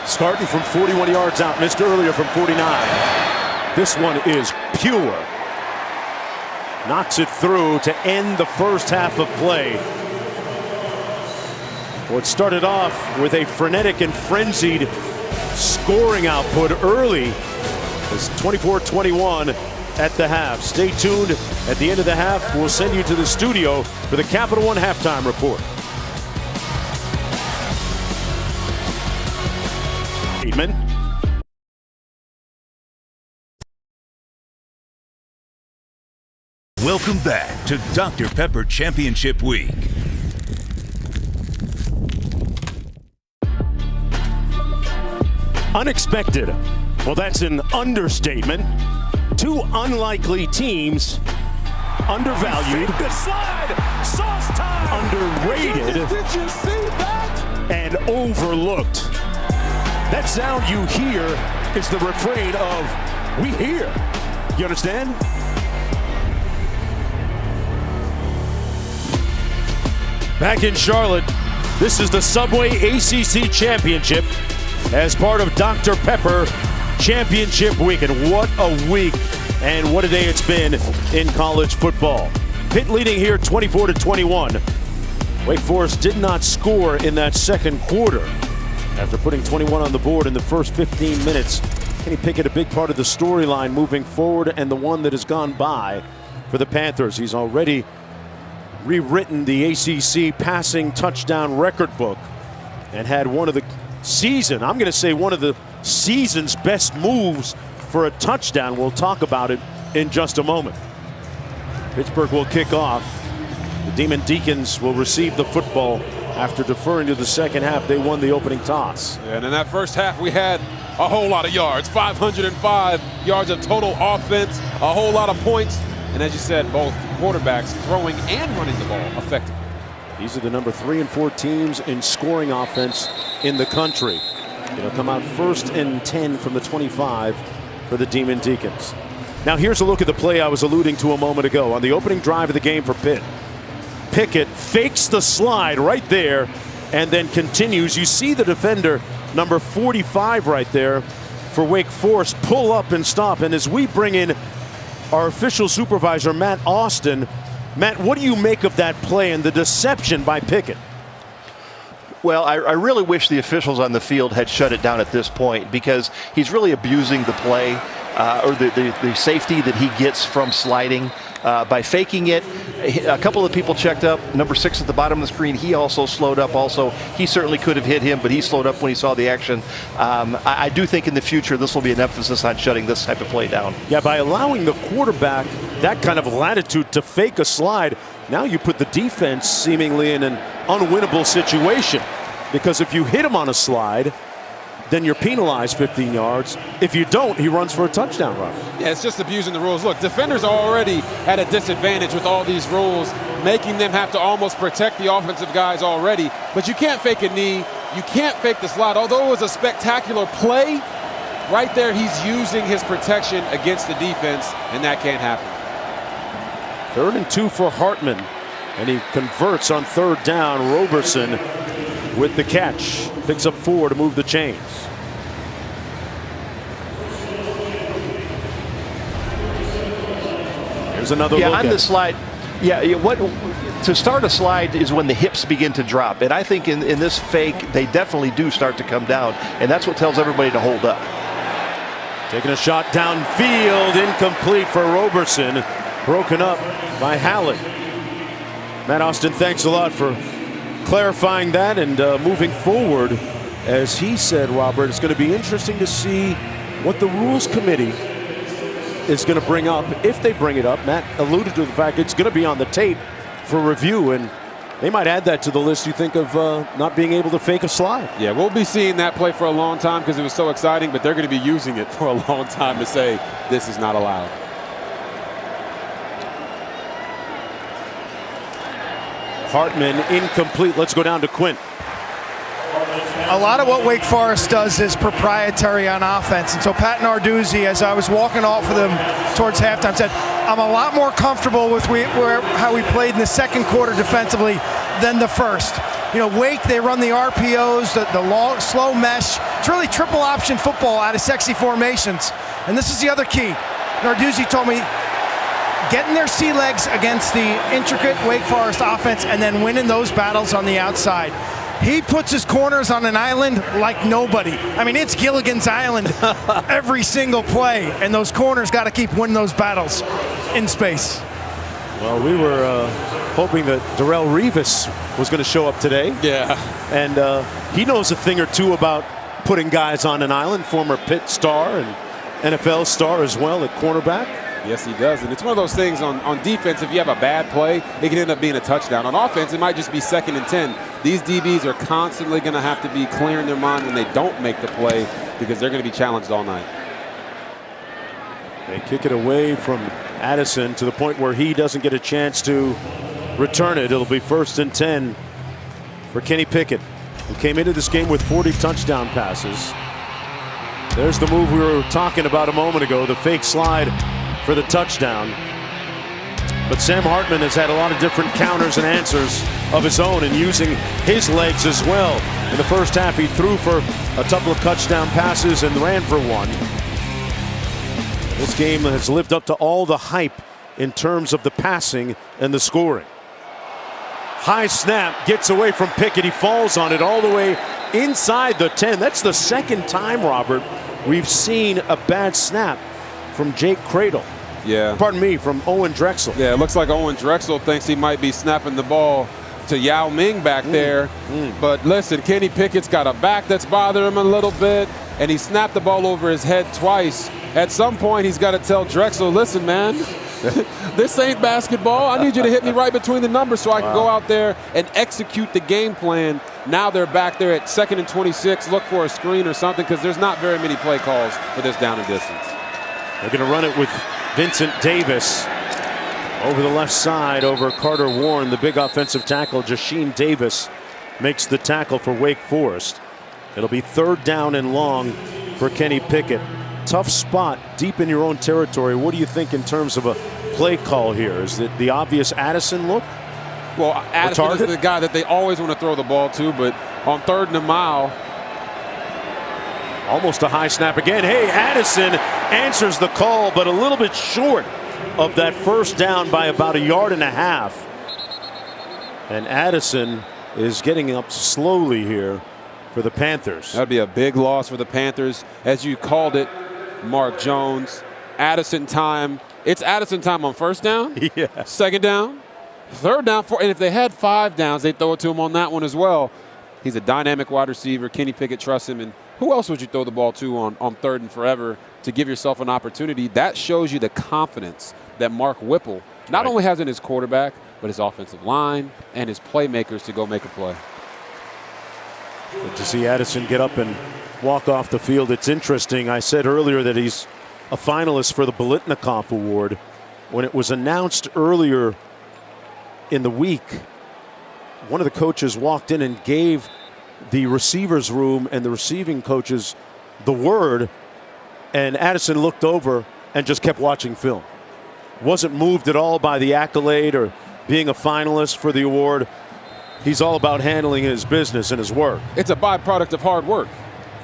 Starting from 41 yards out, missed earlier from 49. This one is pure. Knocks it through to end the first half of play. Well, it started off with a frenetic and frenzied scoring output early. It's 24-21 at the half. Stay tuned. At the end of the half, we'll send you to the studio for the Capital One halftime report. Friedman. Welcome back to Dr. Pepper Championship Week. Unexpected. Well, that's an understatement. 2 unlikely teams, undervalued, The slide. Sauce time. underrated, Did you see that? and overlooked. That sound you hear is the refrain of "we hear." You understand? Back in Charlotte, this is the Subway ACC Championship as part of Dr. Pepper Championship Week. And what a week and what a day it's been in college football. Pitt leading here 24-21. Wake Forest did not score in that second quarter after putting 21 on the board in the first 15 minutes. Kenny Pickett, a big part of the storyline moving forward and the one that has gone by for the Panthers. He's already rewritten the ACC passing touchdown record book and had one of the season's best moves for a touchdown. We'll talk about it in just a moment. Pittsburgh will kick off The Demon Deacons will receive the football after deferring to the second half. They won the opening toss. And in that first half, we had a whole lot of yards, 505 yards of total offense, a whole lot of points. And as you said, both quarterbacks throwing and running the ball effectively. These are the number 3 and 4 teams in scoring offense in the country. It'll come out 1st and 10 from the 25 for the Demon Deacons. Now here's a look at the play I was alluding to a moment ago on the opening drive of the game for Pitt. Pickett fakes the slide right there and then continues. You see the defender, number 45 right there for Wake Forest, pull up and stop. And as we bring in our official supervisor, Matt Austin, Matt, what do you make of that play and the deception by Pickett? Well, I really wish the officials on the field had shut it down at this point, because he's really abusing the play or the safety that he gets from sliding by faking it. A couple of people checked up. Number 6 at the bottom of the screen, he also slowed up also. He certainly could have hit him, but he slowed up when he saw the action. I do think in the future this will be an emphasis on shutting this type of play down. Yeah, by allowing the quarterback that kind of latitude to fake a slide, now you put the defense seemingly in an unwinnable situation, because if you hit him on a slide, then you're penalized 15 yards. If you don't, he runs for a touchdown run. Yeah, it's just abusing the rules. Look, defenders are already at a disadvantage with all these rules, making them have to almost protect the offensive guys already. But you can't fake a knee. You can't fake the slide. Although it was a spectacular play, right there he's using his protection against the defense, and that can't happen. 3rd and 2 for Hartman, and he converts on 3rd down. Roberson with the catch, picks up 4 to move the chains. Here's another look on at the slide. Yeah, what to start a slide is when the hips begin to drop, and I think in this fake they definitely do start to come down, and that's what tells everybody to hold up. Taking a shot downfield, incomplete for Roberson, broken up by Hallett. Matt Austin, thanks a lot for clarifying that and moving forward. As he said, Robert, it's going to be interesting to see what the Rules Committee is going to bring up, if they bring it up. Matt alluded to the fact it's going to be on the tape for review, and they might add that to the list, you think, of not being able to fake a slide. Yeah, we'll be seeing that play for a long time because it was so exciting, but they're going to be using it for a long time to say this is not allowed. Hartman incomplete. Let's go down to Quint. A lot of what Wake Forest does is proprietary on offense. And so Pat Narduzzi, as I was walking off of them towards halftime, said, I'm a lot more comfortable with how we played in the second quarter defensively than the first. You know, Wake, they run the RPOs, the long, slow mesh. It's really triple option football out of sexy formations. And this is the other key. Narduzzi told me, getting their sea legs against the intricate Wake Forest offense and then winning those battles on the outside. He puts his corners on an island like nobody. I mean, it's Gilligan's Island every single play, and those corners got to keep winning those battles in space. Well, we were hoping that Darrelle Revis was going to show up today. Yeah. And he knows a thing or two about putting guys on an island, former Pitt star and NFL star as well at cornerback. Yes, he does. And it's one of those things on defense, if you have a bad play, it can end up being a touchdown. On offense, it might just be 2nd and 10. These DBs are constantly going to have to be clearing their mind when they don't make the play because they're going to be challenged all night. They kick it away from Addison to the point where he doesn't get a chance to return it. It'll be 1st and 10 for Kenny Pickett, who came into this game with 40 touchdown passes. There's the move we were talking about a moment ago, the fake slide for the touchdown. But Sam Hartman has had a lot of different counters and answers of his own and using his legs as well. In the first half, he threw for a couple of touchdown passes and ran for one. This game has lived up to all the hype in terms of the passing and the scoring. High snap, gets away from Pickett. He falls on it all the way inside the 10. That's the second time, Robert, we've seen a bad snap from Jake Cradle. Yeah. Pardon me, from Owen Drexel. Yeah, it looks like Owen Drexel thinks he might be snapping the ball to Yao Ming back there. But listen, Kenny Pickett's got a back that's bothering him a little bit, and he snapped the ball over his head twice. At some point, he's got to tell Drexel, listen, man, This ain't basketball. I need you to hit me right between the numbers so I can go out there and execute the game plan. Now they're back there at 2nd and 26. Look for a screen or something because there's not very many play calls for this down and distance. They're going to run it with Vincent Davis over the left side over Carter Warren. The big offensive tackle, Jasheen Davis, makes the tackle for Wake Forest. It'll be 3rd down and long for Kenny Pickett. Tough spot deep in your own territory. What do you think in terms of a play call here? Is it the obvious Addison look? Well, Addison is the guy that they always want to throw the ball to, but on 3rd and a mile. Almost a high snap again. Hey, Addison answers the call, but a little bit short of that 1st down by about 1.5 yards. And Addison is getting up slowly here for the Panthers. That would be a big loss for the Panthers. As you called it, Mark Jones, Addison time. It's Addison time on 1st down, yeah. 2nd down, 3rd down, 4th. And if they had 5 downs, they'd throw it to him on that one as well. He's a dynamic wide receiver. Kenny Pickett trusts him. And who else would you throw the ball to on 3rd and forever to give yourself an opportunity? That shows you the confidence that Mark Whipple not only has in his quarterback, but his offensive line and his playmakers to go make a play. Good to see Addison get up and walk off the field. It's interesting. I said earlier that he's a finalist for the Biletnikoff Award. When it was announced earlier in the week, one of the coaches walked in and gave the receivers room and the receiving coaches the word, and Addison looked over and just kept watching film. Wasn't moved at all by the accolade or being a finalist for the award. He's all about handling his business and his work. It's a byproduct of hard work,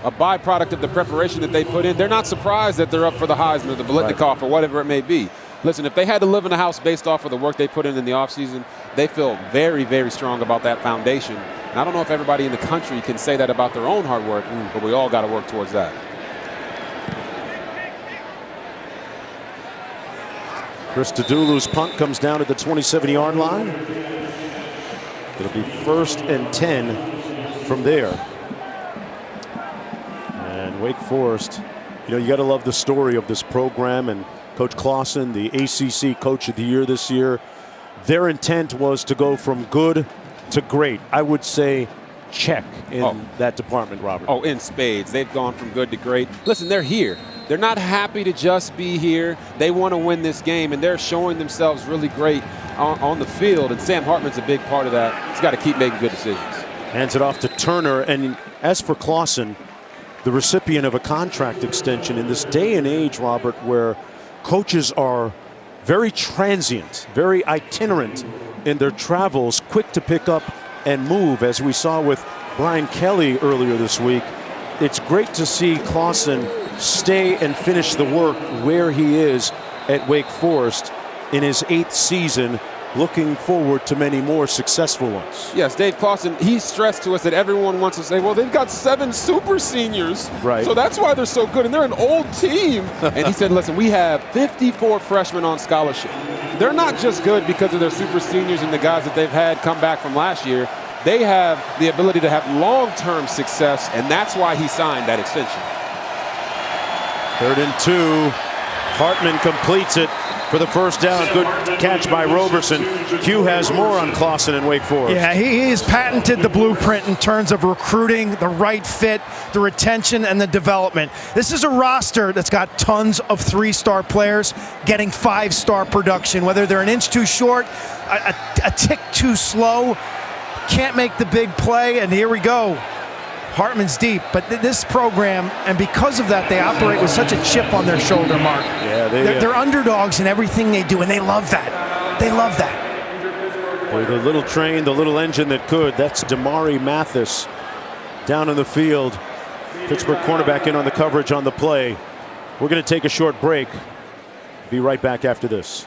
a byproduct of the preparation that they put in. They're not surprised that they're up for the Heisman or the Biletnikoff or whatever it may be. Listen, if they had to live in a house based off of the work they put in the offseason, they feel very, very strong about that foundation. And I don't know if everybody in the country can say that about their own hard work, but we all got to work towards that. Chris Tadulu's punt comes down at the 27-yard line. It'll be 1st and 10 from there. And Wake Forest, you got to love the story of this program and Coach Clausen, the ACC Coach of the Year this year. Their intent was to go from good to great. I would say check in that department, Robert. Oh, in spades. They've gone from good to great. Listen, they're here. They're not happy to just be here. They want to win this game, and they're showing themselves really great on the field, and Sam Hartman's a big part of that. He's got to keep making good decisions. Hands it off to Turner, and as for Clausen, the recipient of a contract extension in this day and age, Robert, where coaches are very transient, very itinerant in their travels, quick to pick up and move, as we saw with Brian Kelly earlier this week. It's great to see Clausen stay and finish the work where he is at Wake Forest in his 8th season, looking forward to many more successful ones. Yes, Dave Clausen, he stressed to us that everyone wants to say, well, they've got 7 super seniors, right? So that's why they're so good, and they're an old team. And he said, listen, we have 54 freshmen on scholarship. They're not just good because of their super seniors and the guys that they've had come back from last year. They have the ability to have long-term success, and that's why he signed that extension. 3rd and 2. Hartman completes it for the 1st down. Good catch by Roberson. Q has more on Clausen and Wake Forest. Yeah, he has patented the blueprint in terms of recruiting, the right fit, the retention, and the development. This is a roster that's got tons of 3-star players getting 5-star production, whether they're an inch too short, a tick too slow, can't make the big play, and here we go. Hartman's deep, but this program, and because of that, they operate with such a chip on their shoulder, Mark. Yeah, they're underdogs in everything they do, and they love that. They love that. They're the little train, the little engine that could. That's Damari Mathis down in the field. Pittsburgh cornerback in on the coverage on the play. We're going to take a short break. Be right back after this.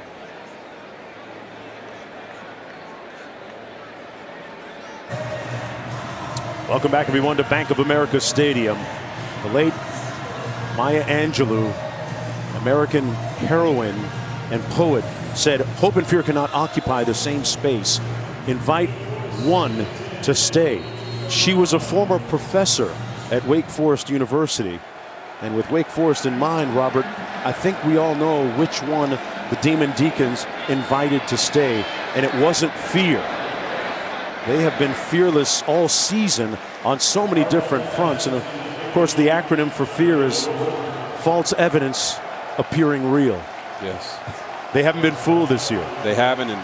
Welcome back, everyone, to Bank of America Stadium. The late Maya Angelou, American heroine and poet, said, "Hope and fear cannot occupy the same space. Invite one to stay." She was a former professor at Wake Forest University. And with Wake Forest in mind, Robert, I think we all know which one the Demon Deacons invited to stay, and it wasn't fear. They have been fearless all season on so many different fronts. And of course, the acronym for fear is false evidence appearing real. Yes. They haven't been fooled this year. They haven't. And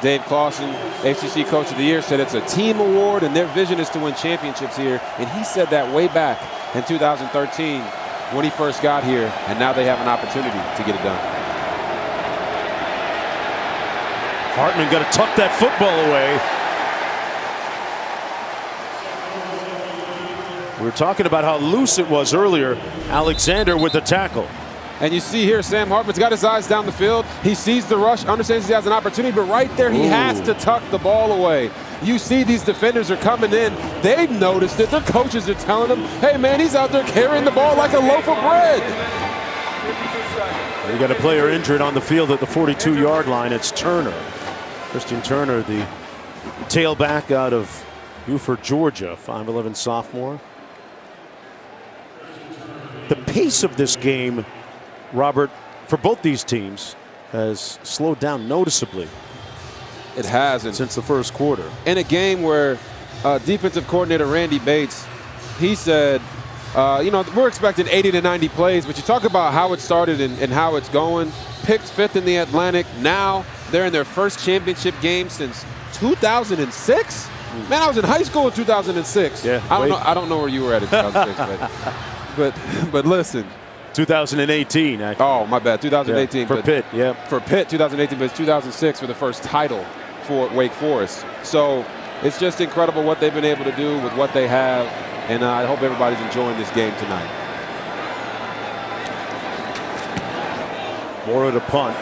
Dave Clawson, ACC Coach of the Year, said it's a team award and their vision is to win championships here. And he said that way back in 2013 when he first got here. And now they have an opportunity to get it done. Hartman got to tuck that football away. We were talking about how loose it was earlier. Alexander with the tackle. And you see here, Sam Hartman's got his eyes down the field. He sees the rush, understands he has an opportunity, but right there he has to tuck the ball away. You see these defenders are coming in. They've noticed it. Their coaches are telling them, hey, man, he's out there carrying the ball like a loaf of bread. We got a player injured on the field at the 42-yard line. It's Turner. Christian Turner, the tailback out of Buford, Georgia, 5'11" sophomore. The pace of this game, Robert, for both these teams has slowed down noticeably. It has. Since the first quarter. In a game where defensive coordinator Randy Bates, he said, you know, we're expecting 80 to 90 plays, but you talk about how it started and how it's going. Picked 5th in the Atlantic. Now they're in their first championship game since 2006. Man, I was in high school in 2006. Yeah, I don't know where you were at in 2006, but listen. 2018. Actually. Oh, my bad. 2018. Yeah, for Pitt, yeah. For Pitt, 2018, but it's 2006 for the first title for Wake Forest. So it's just incredible what they've been able to do with what they have, and I hope everybody's enjoying this game tonight. Mora to punt.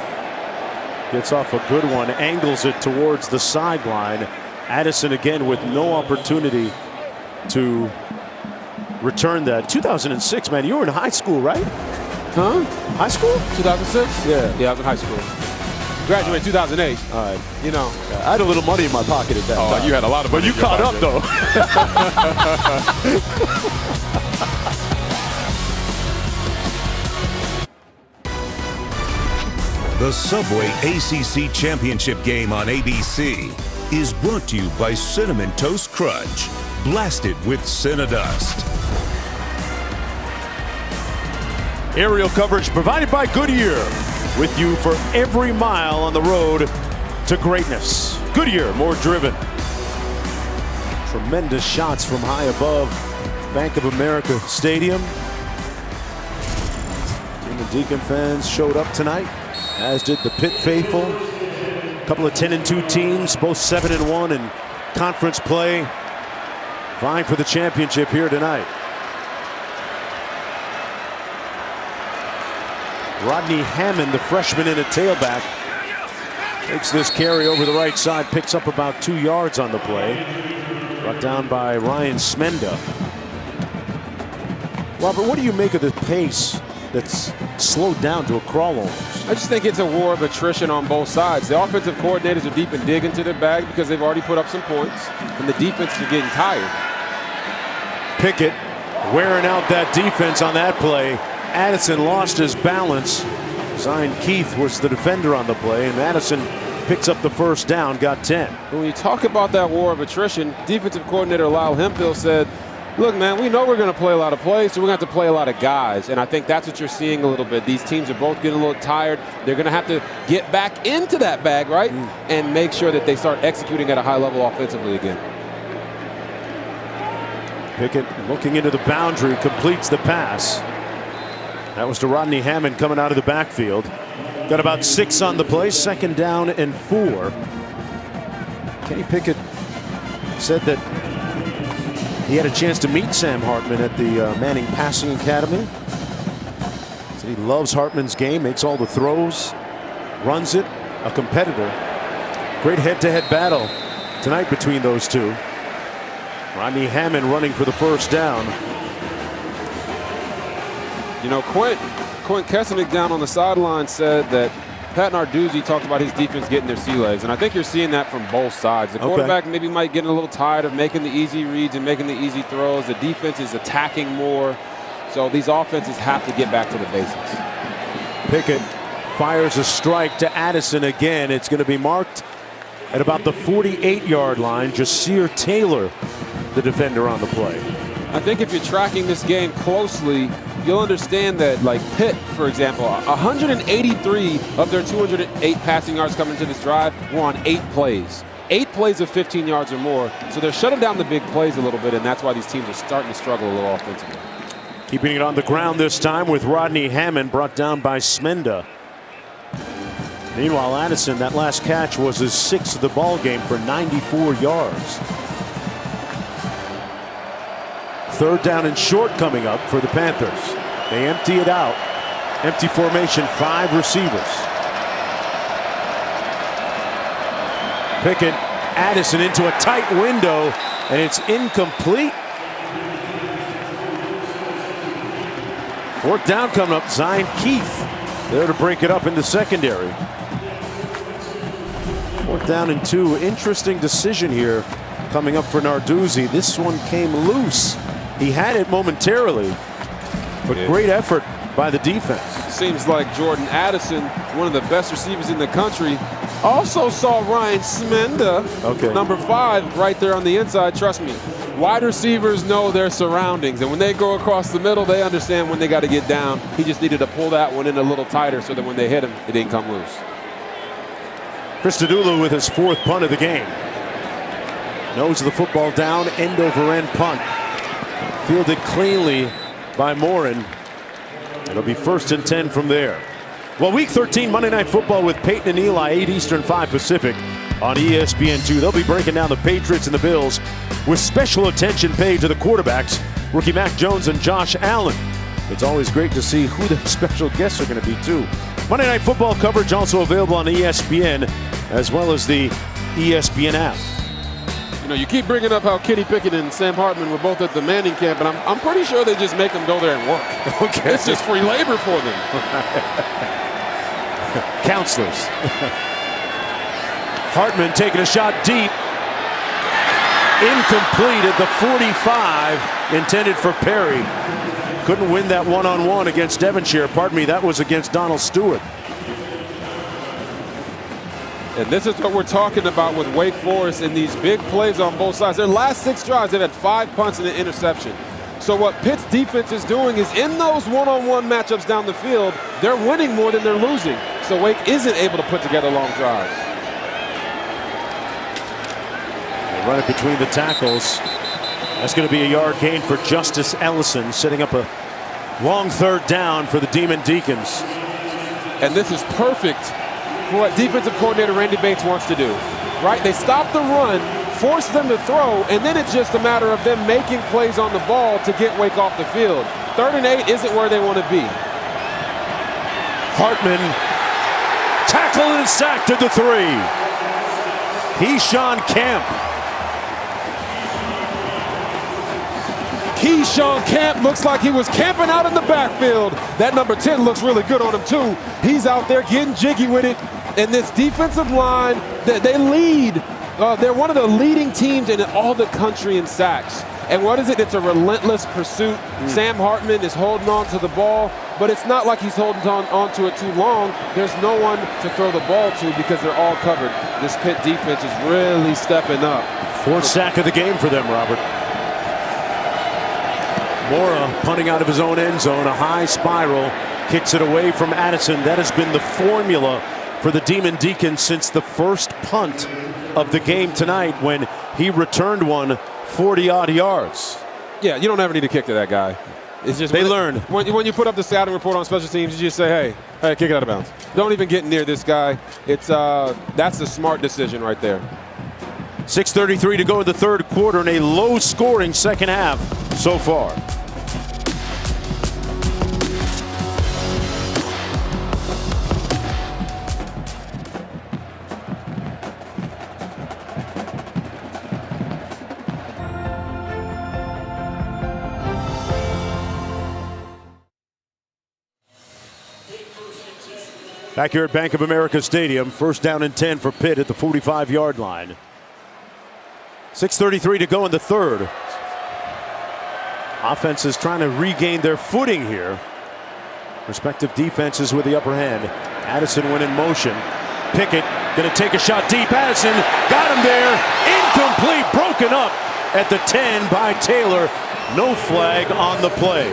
Gets off a good one, angles it towards the sideline. Addison again with no opportunity to return that. 2006, man, you were in high school, right? Huh? High school? 2006? Yeah, I was in high school. Graduated 2008. All right. You know. I had a little money in my pocket at that time. You had a lot of money. But you caught up, though. The Subway ACC Championship game on ABC is brought to you by Cinnamon Toast Crunch, blasted with Cinnadust. Aerial coverage provided by Goodyear, with you for every mile on the road to greatness. Goodyear, more driven. Tremendous shots from high above Bank of America Stadium. Demon Deacon fans showed up tonight, as did the Pitt faithful. A couple of 10-2 teams, both 7-1 in conference play, vying for the championship here tonight. Rodney Hammond, the freshman in a tailback, takes this carry over the right side, picks up about 2 yards on the play. Brought down by Ryan Smenda. Robert, what do you make of the pace that's slowed down to a crawl almost? I just think it's a war of attrition on both sides. The offensive coordinators are deep and dig into their bag because they've already put up some points, and the defense is getting tired. Pickett wearing out that defense on that play. Addison lost his balance. Zion Keith was the defender on the play, and Addison picks up the first down, got 10. When you talk about that war of attrition, defensive coordinator Lyle Hemphill said, look, man, we know we're going to play a lot of plays, so we're going to have to play a lot of guys. And I think that's what you're seeing a little bit. These teams are both getting a little tired. They're going to have to get back into that bag, right? And make sure that they start executing at a high level offensively again. Pickett looking into the boundary, completes the pass. That was to Rodney Hammond coming out of the backfield. Got about 6 on the play, 2nd down and 4. Kenny Pickett said that he had a chance to meet Sam Hartman at the Manning Passing Academy. Said he loves Hartman's game, makes all the throws, runs it, a competitor. Great head-to-head battle tonight between those two. Rodney Hammond running for the first down. You know, Quint Kesselnick down on the sideline said that Pat Narduzzi talked about his defense getting their sea legs, and I think you're seeing that from both sides. The quarterback maybe might get a little tired of making the easy reads and making the easy throws. The defense is attacking more, so these offenses have to get back to the basics. Pickett fires a strike to Addison again. It's going to be marked at about the 48-yard line. Jasir Taylor, the defender on the play. I think if you're tracking this game closely, you'll understand that, like Pitt, for example, 183 of their 208 passing yards coming into this drive were on 8 plays. 8 plays of 15 yards or more. So they're shutting down the big plays a little bit, and that's why these teams are starting to struggle a little offensively. Keeping it on the ground this time with Rodney Hammond, brought down by Smenda. Meanwhile, Addison, that last catch was his 6th of the ball game for 94 yards. 3rd down and short coming up for the Panthers. They empty it out. Empty formation, 5 receivers. Pickett, Addison into a tight window, and it's incomplete. 4th down coming up. Zion Keith there to break it up in the secondary. 4th down and 2. Interesting decision here coming up for Narduzzi. This one came loose. He had it momentarily, but great effort by the defense. Seems like Jordan Addison, one of the best receivers in the country, also saw Ryan Smenda, number 5, right there on the inside. Trust me, wide receivers know their surroundings, and when they go across the middle, they understand when they got to get down. He just needed to pull that one in a little tighter so that when they hit him, it didn't come loose. Christodoulou with his 4th punt of the game. Nose of the football down, end over end punt. Fielded cleanly by Morin. It'll be 1st and 10 from there. Well, Week 13 Monday Night Football with Peyton and Eli, 8 Eastern, 5 Pacific on ESPN2. They'll be breaking down the Patriots and the Bills with special attention paid to the quarterbacks, rookie Mac Jones and Josh Allen. It's always great to see who the special guests are going to be, too. Monday Night Football coverage also available on ESPN as well as the ESPN app. You know, you keep bringing up how Kenny Pickett and Sam Hartman were both at the Manning camp, and I'm pretty sure they just make them go there and work. Okay. It's just free labor for them. Counselors. Hartman taking a shot deep. Incomplete at the 45, intended for Perry. Couldn't win that one-on-one against Devonshire. Pardon me, that was against Donald Stewart. And this is what we're talking about with Wake Forest in these big plays on both sides. Their last 6 drives, they've had 5 punts and an interception. So what Pitt's defense is doing is in those one-on-one matchups down the field, they're winning more than they're losing. So Wake isn't able to put together long drives. They run it between the tackles. That's going to be a yard gain for Justice Ellison, setting up a long 3rd down for the Demon Deacons. And this is perfect for what defensive coordinator Randy Bates wants to do, right? They stop the run, force them to throw, and then it's just a matter of them making plays on the ball to get Wake off the field. 3rd and 8 isn't where they want to be. Hartman tackled and sacked at the 3. Keyshawn Camp. Keyshawn Camp looks like he was camping out in the backfield. That number 10 looks really good on him too. He's out there getting jiggy with it. And this defensive line, they lead. They're one of the leading teams in all the country in sacks. And what is it? It's a relentless pursuit. Sam Hartman is holding on to the ball, but it's not like he's holding on to it too long. There's no one to throw the ball to because they're all covered. This Pitt defense is really stepping up. 4th sack of the game for them, Robert. Mora punting out of his own end zone, a high spiral, kicks it away from Addison. That has been the formula for the Demon Deacons since the first punt of the game tonight when he returned one 40-odd yards. Yeah, you don't ever need to kick to that guy. It's just they learn. When you put up the scouting report on special teams, you just say, hey, kick it out of bounds. Don't even get near this guy. It's that's a smart decision right there. 6:33 to go in the 3rd quarter in a low-scoring 2nd half so far. Back here at Bank of America Stadium, 1st down and 10 for Pitt at the 45-yard line. 6:33 to go in the 3rd. Offense is trying to regain their footing here. Respective defenses with the upper hand. Addison went in motion. Pickett going to take a shot deep. Addison got him there. Incomplete. Broken up at the 10 by Taylor. No flag on the play.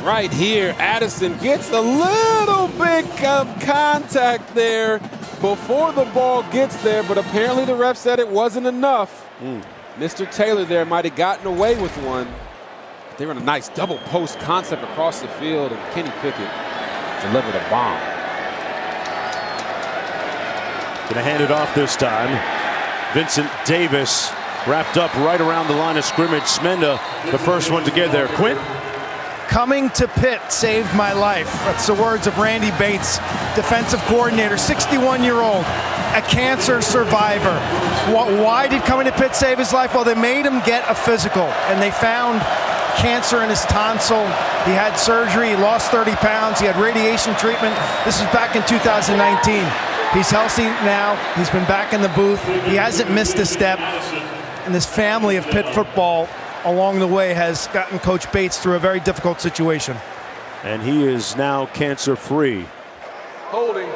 Right here, Addison gets a little bit of contact there before the ball gets there, but apparently the ref said it wasn't enough. Mr. Taylor there might have gotten away with one. They were in a nice double post concept across the field, and Kenny Pickett delivered a bomb. Going to hand it off this time. Vincent Davis wrapped up right around the line of scrimmage. Smenda, the first one to get there. Quint? Coming to Pitt saved my life. That's the words of Randy Bates, defensive coordinator, 61-year-old, a cancer survivor. Why did coming to Pitt save his life? Well, they made him get a physical, and they found cancer in his tonsil. He had surgery. He lost 30 pounds. He had radiation treatment. This was back in 2019. He's healthy now. He's been back in the booth. He hasn't missed a step. And this family of Pitt football along the way has gotten Coach Bates through a very difficult situation. And he is now cancer-free. Holding,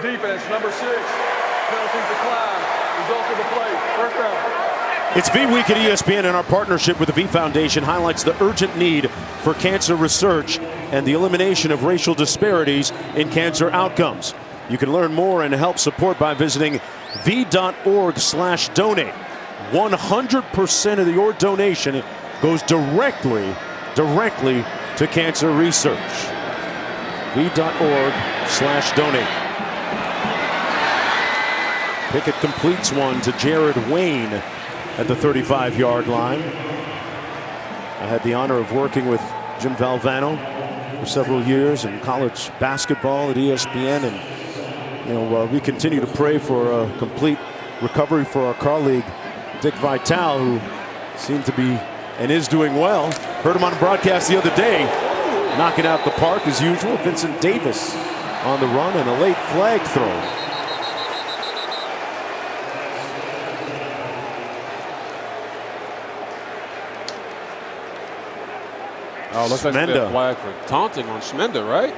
defense, number 6. Penalty decline. Result of the play. First down. It's V Week at ESPN, and our partnership with the V Foundation highlights the urgent need for cancer research and the elimination of racial disparities in cancer outcomes. You can learn more and help support by visiting v.org/donate. 100% of your donation goes directly to cancer research. v.org/donate. Pickett completes one to Jared Wayne at the 35-yard line. I had the honor of working with Jim Valvano for several years in college basketball at ESPN, and we continue to pray for a complete recovery for our colleague Dick Vitale, who seemed to be and is doing well. Heard him on a broadcast the other day, knocking out the park as usual. Vincent Davis on the run and a late flag throw. Oh, looks like a flag for taunting on Smenda, right?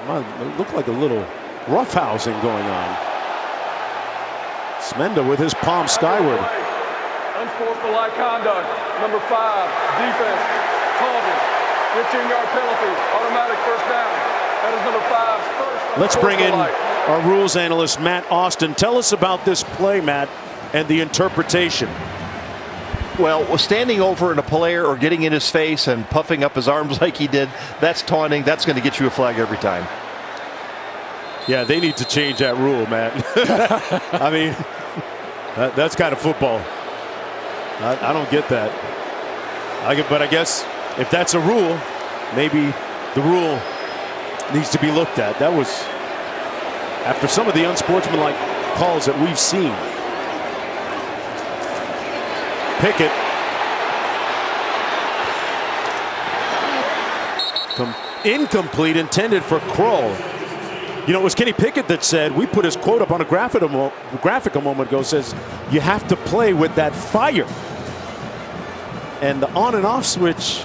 It looked like a little roughhousing going on. Smenda with his palm skyward. Unsportsmanlike conduct. Number 5, defense, taunting. 15-yard penalty, automatic first down. That is number 5's first. Let's bring in our rules analyst, Matt Austin. Tell us about this play, Matt, and the interpretation. Well, standing over in a player or getting in his face and puffing up his arms like he did, that's taunting. That's going to get you a flag every time. Yeah, they need to change that rule, Matt. I mean, that's kind of football. I don't get that. But I guess if that's a rule, maybe the rule needs to be looked at. That was after some of the unsportsmanlike calls that we've seen. Pickett incomplete, intended for Kroll. You know, it was Kenny Pickett that said, we put his quote up on a graphic a moment ago, says, you have to play with that fire. And the on and off switch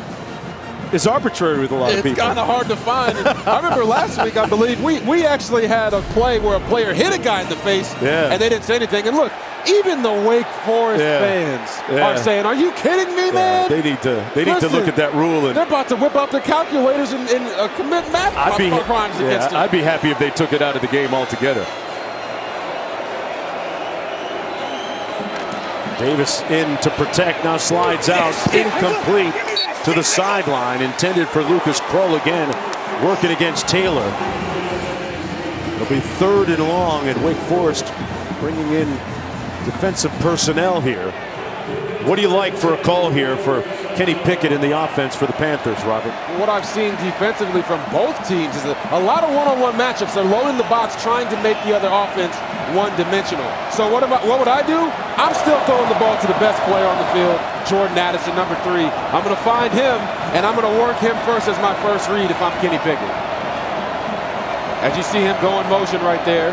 is arbitrary with a lot of people. It's kind of hard to find. I remember last week, I believe, we actually had a play where a player hit a guy in the face, and they didn't say anything. And look, even the Wake Forest fans are saying, are you kidding me, man? They need to look at that rule. And they're about to whip out their calculators and commit math crimes against them. I'd be happy if they took it out of the game altogether. Davis in to protect, now slides out, incomplete to the sideline, intended for Lucas Kroll again, working against Taylor. It'll be 3rd and long, and Wake Forest bringing in defensive personnel here. What do you like for a call here for Kenny Pickett in the offense for the Panthers, Robert? What I've seen defensively from both teams is a lot of one-on-one matchups. They're loading the box, trying to make the other offense one-dimensional. So what would I do? I'm still throwing the ball to the best player on the field, Jordan Addison, number 3. I'm going to find him, and I'm going to work him first as my first read if I'm Kenny Pickett. As you see him go in motion right there.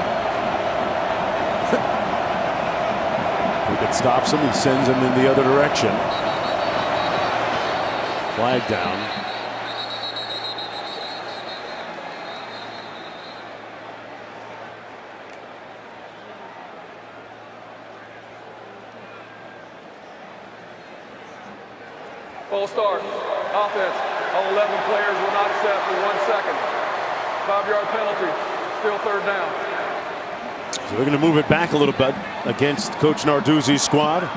Pickett stops him. He sends him in the other direction. Flag down. Full start. Offense. All 11 players were not set for 1 second. 5-yard penalty. Still third down. So they're going to move it back a little bit against Coach Narduzzi's squad.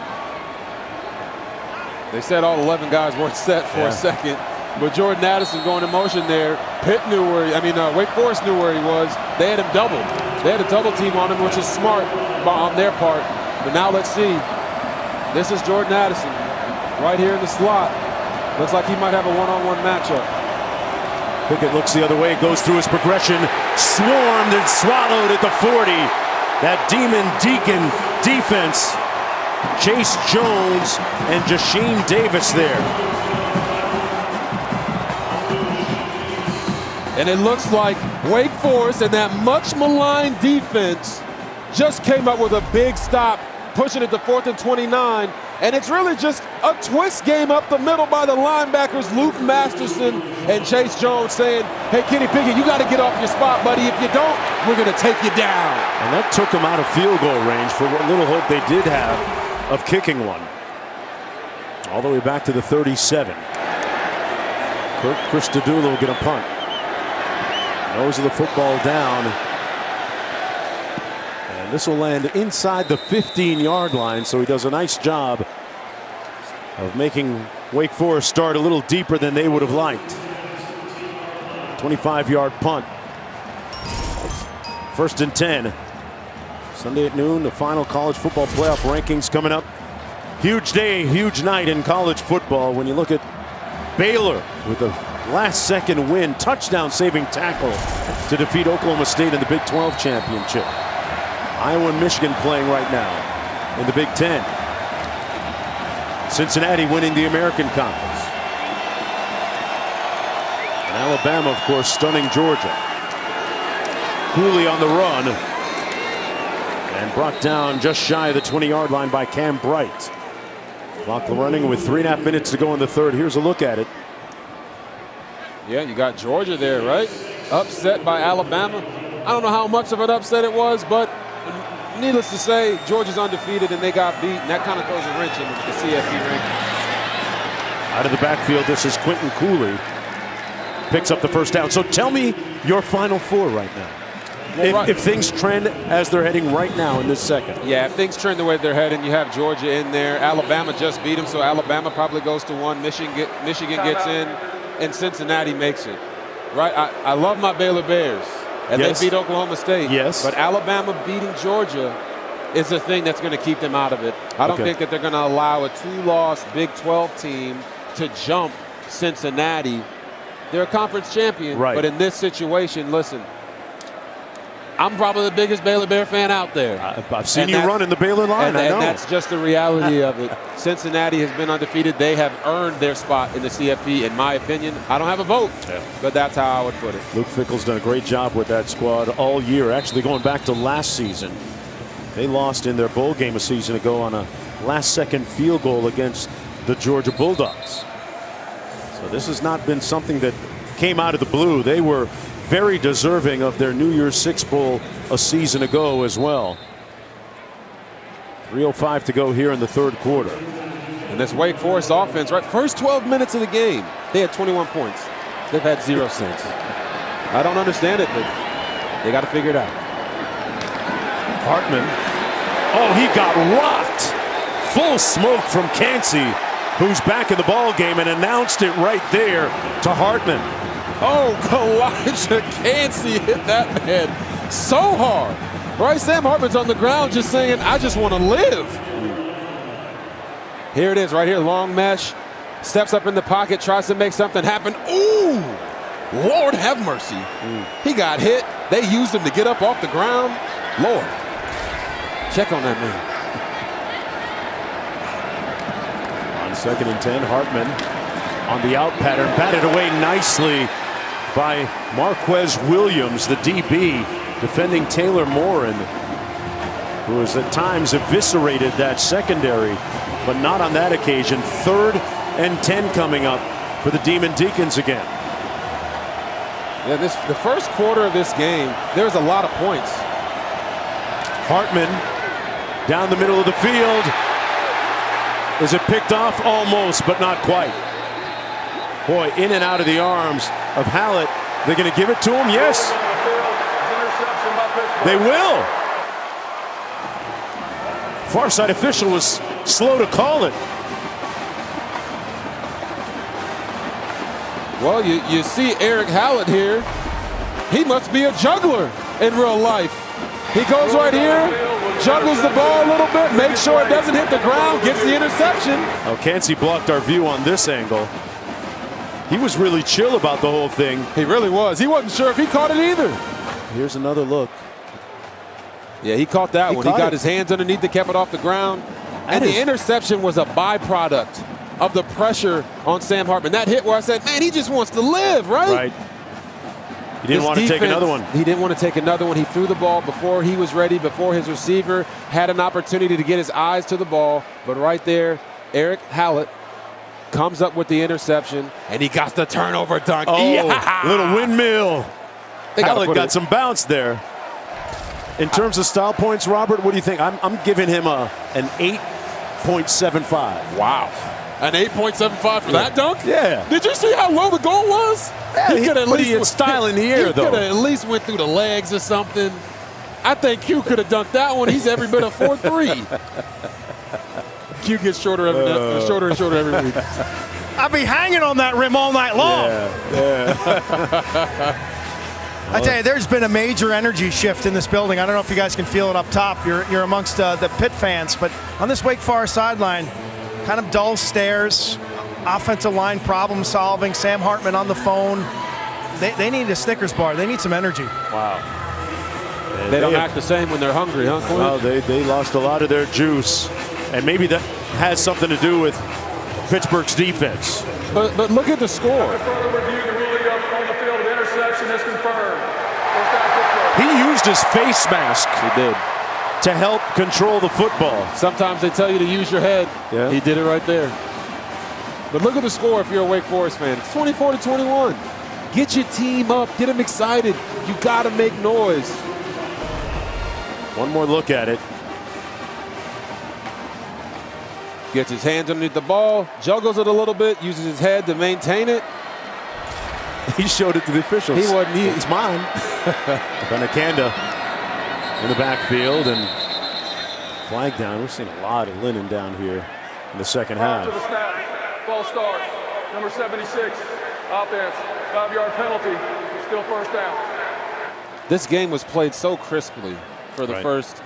They said all 11 guys weren't set for a second, but Jordan Addison going in motion there. Pitt knew where Wake Forest knew where he was. They had him doubled. They had a double team on him, which is smart on their part. But now let's see. This is Jordan Addison right here in the slot. Looks like he might have a one-on-one matchup. Pickett looks the other way, goes through his progression, swarmed and swallowed at the 40. That Demon Deacon defense. Chase Jones and Jasheem Davis there. And it looks like Wake Forest and that much maligned defense just came up with a big stop, pushing it to 4th and 29. And it's really just a twist game up the middle by the linebackers, Luke Masterson and Chase Jones, saying, hey, Kenny Pickett, you got to get off your spot, buddy. If you don't, we're going to take you down. And that took them out of field goal range for what little hope they did have of kicking one. All the way back to the 37. Kirk Christodoulou will get a punt. Nose of the football down. And this will land inside the 15-yard line, so he does a nice job of making Wake Forest start a little deeper than they would have liked. 25-yard punt. 1st and 10. Sunday at noon, the final college football playoff rankings coming up. Huge day, huge night in college football when you look at Baylor with the last-second win, touchdown-saving tackle to defeat Oklahoma State in the Big 12 championship. Iowa and Michigan playing right now in the Big 10. Cincinnati winning the American Conference. And Alabama, of course, stunning Georgia. Cooley on the run. And brought down just shy of the 20-yard line by Cam Bright. Clock running with 3.5 minutes to go in the third. Here's a look at it. Yeah, you got Georgia there, right? Upset by Alabama. I don't know how much of an upset it was, but needless to say, Georgia's undefeated and they got beat, and that kind of throws a wrench into the CFP rankings. Out of the backfield, this is Quentin Cooley. Picks up the first down. So tell me your Final Four right now. Well, if things trend as they're heading right now in this second. Yeah, if things trend the way they're heading, you have Georgia in there. Alabama just beat them, so Alabama probably goes to 1. Michigan gets in, and Cincinnati makes it. Right? I love my Baylor Bears, and they beat Oklahoma State. Yes. But Alabama beating Georgia is the thing that's going to keep them out of it. I don't think that they're going to allow a 2-loss Big 12 team to jump Cincinnati. They're a conference champion, but in this situation, listen, I'm probably the biggest Baylor Bear fan out there. I've seen you run in the Baylor line. I know. And that's just the reality of it. Cincinnati has been undefeated. They have earned their spot in the CFP, in my opinion. I don't have a vote, but that's how I would put it. Luke Fickell's done a great job with that squad all year. Actually, going back to last season, they lost in their bowl game a season ago on a last-second field goal against the Georgia Bulldogs. So this has not been something that came out of the blue. They were very deserving of their New Year's Six Bowl a season ago as well. 3:05 to go here in the third quarter. And this Wake Forest offense, right? First 12 minutes of the game, they had 21 points. They've had 0 since. I don't understand it, but they got to figure it out. Hartman. Oh, he got rocked. Full smoke from Cansey, who's back in the ball game, and announced it right there to Hartman. Oh, Elijah Cansey hit that man so hard. Right, Sam Hartman's on the ground just saying, I just want to live. Here it is, right here, long mesh. Steps up in the pocket, tries to make something happen. Ooh, Lord have mercy. He got hit. They used him to get up off the ground. Lord, check on that man. On 2nd and 10, Hartman on the out pattern, batted away nicely by Marquez Williams, the DB, defending Taylor Morin, who has at times eviscerated that secondary, but not on that occasion. 3rd and 10 coming up for the Demon Deacons again. Yeah, the first quarter of this game, there's a lot of points. Hartman down the middle of the field. Is it picked off? Almost, but not quite. Boy, in and out of the arms of Hallett. They're going to give it to him? Yes. They will. Far side official was slow to call it. Well, you see Eric Hallett here. He must be a juggler in real life. He goes right here, juggles the ball a little bit, makes sure it doesn't hit the ground, gets the interception. Oh, Cansey blocked our view on this angle. He was really chill about the whole thing. He really was. He wasn't sure if he caught it either. Here's another look. Yeah, he caught that one. He got his hands underneath it, kept it off the ground. And the interception was a byproduct of the pressure on Sam Hartman. That hit where I said, man, he just wants to live, right? Right. He didn't want to take another one. He didn't want to take another one. He threw the ball before he was ready, before his receiver had an opportunity to get his eyes to the ball. But right there, Eric Hallett comes up with the interception, and he got the turnover dunk. Oh, yeah! Little windmill. Hallett got some bounce there. In terms of style points, Robert, what do you think? I'm giving him an 8.75. Wow. An 8.75 for that dunk? Yeah. Did you see how low the goal was? Yeah, he had style in the air, he though. He could have at least went through the legs or something. I think Q could have dunked that one. He's every bit of 4'3". Q gets shorter and shorter every week. I'll be hanging on that rim all night long. Yeah. I tell you, there's been a major energy shift in this building. I don't know if you guys can feel it up top. You're amongst the Pitt fans, but on this Wake Forest sideline, kind of dull stares, offensive line problem solving, Sam Hartman on the phone. They need a Snickers bar. They need some energy. Wow. They don't act the same when they're hungry, huh, Clint? Well, they lost a lot of their juice, and maybe that has something to do with Pittsburgh's defense. But look at the score. Further review, the ruling on the field of interception is confirmed. He used his face mask. He did. To help control the football. Sometimes they tell you to use your head. Yeah. He did it right there. But look at the score if you're a Wake Forest fan. It's 24-21. Get your team up. Get them excited. You got to make noise. One more look at it. Gets his hands underneath the ball, juggles it a little bit, uses his head to maintain it. He showed it to the officials. He wasn't. It's mine. Benacanda in the backfield and flag down. We're seeing a lot of linen down here in the second half. To the snap, false start, number 76, offense, 5-yard penalty, still first down. This game was played so crisply for the first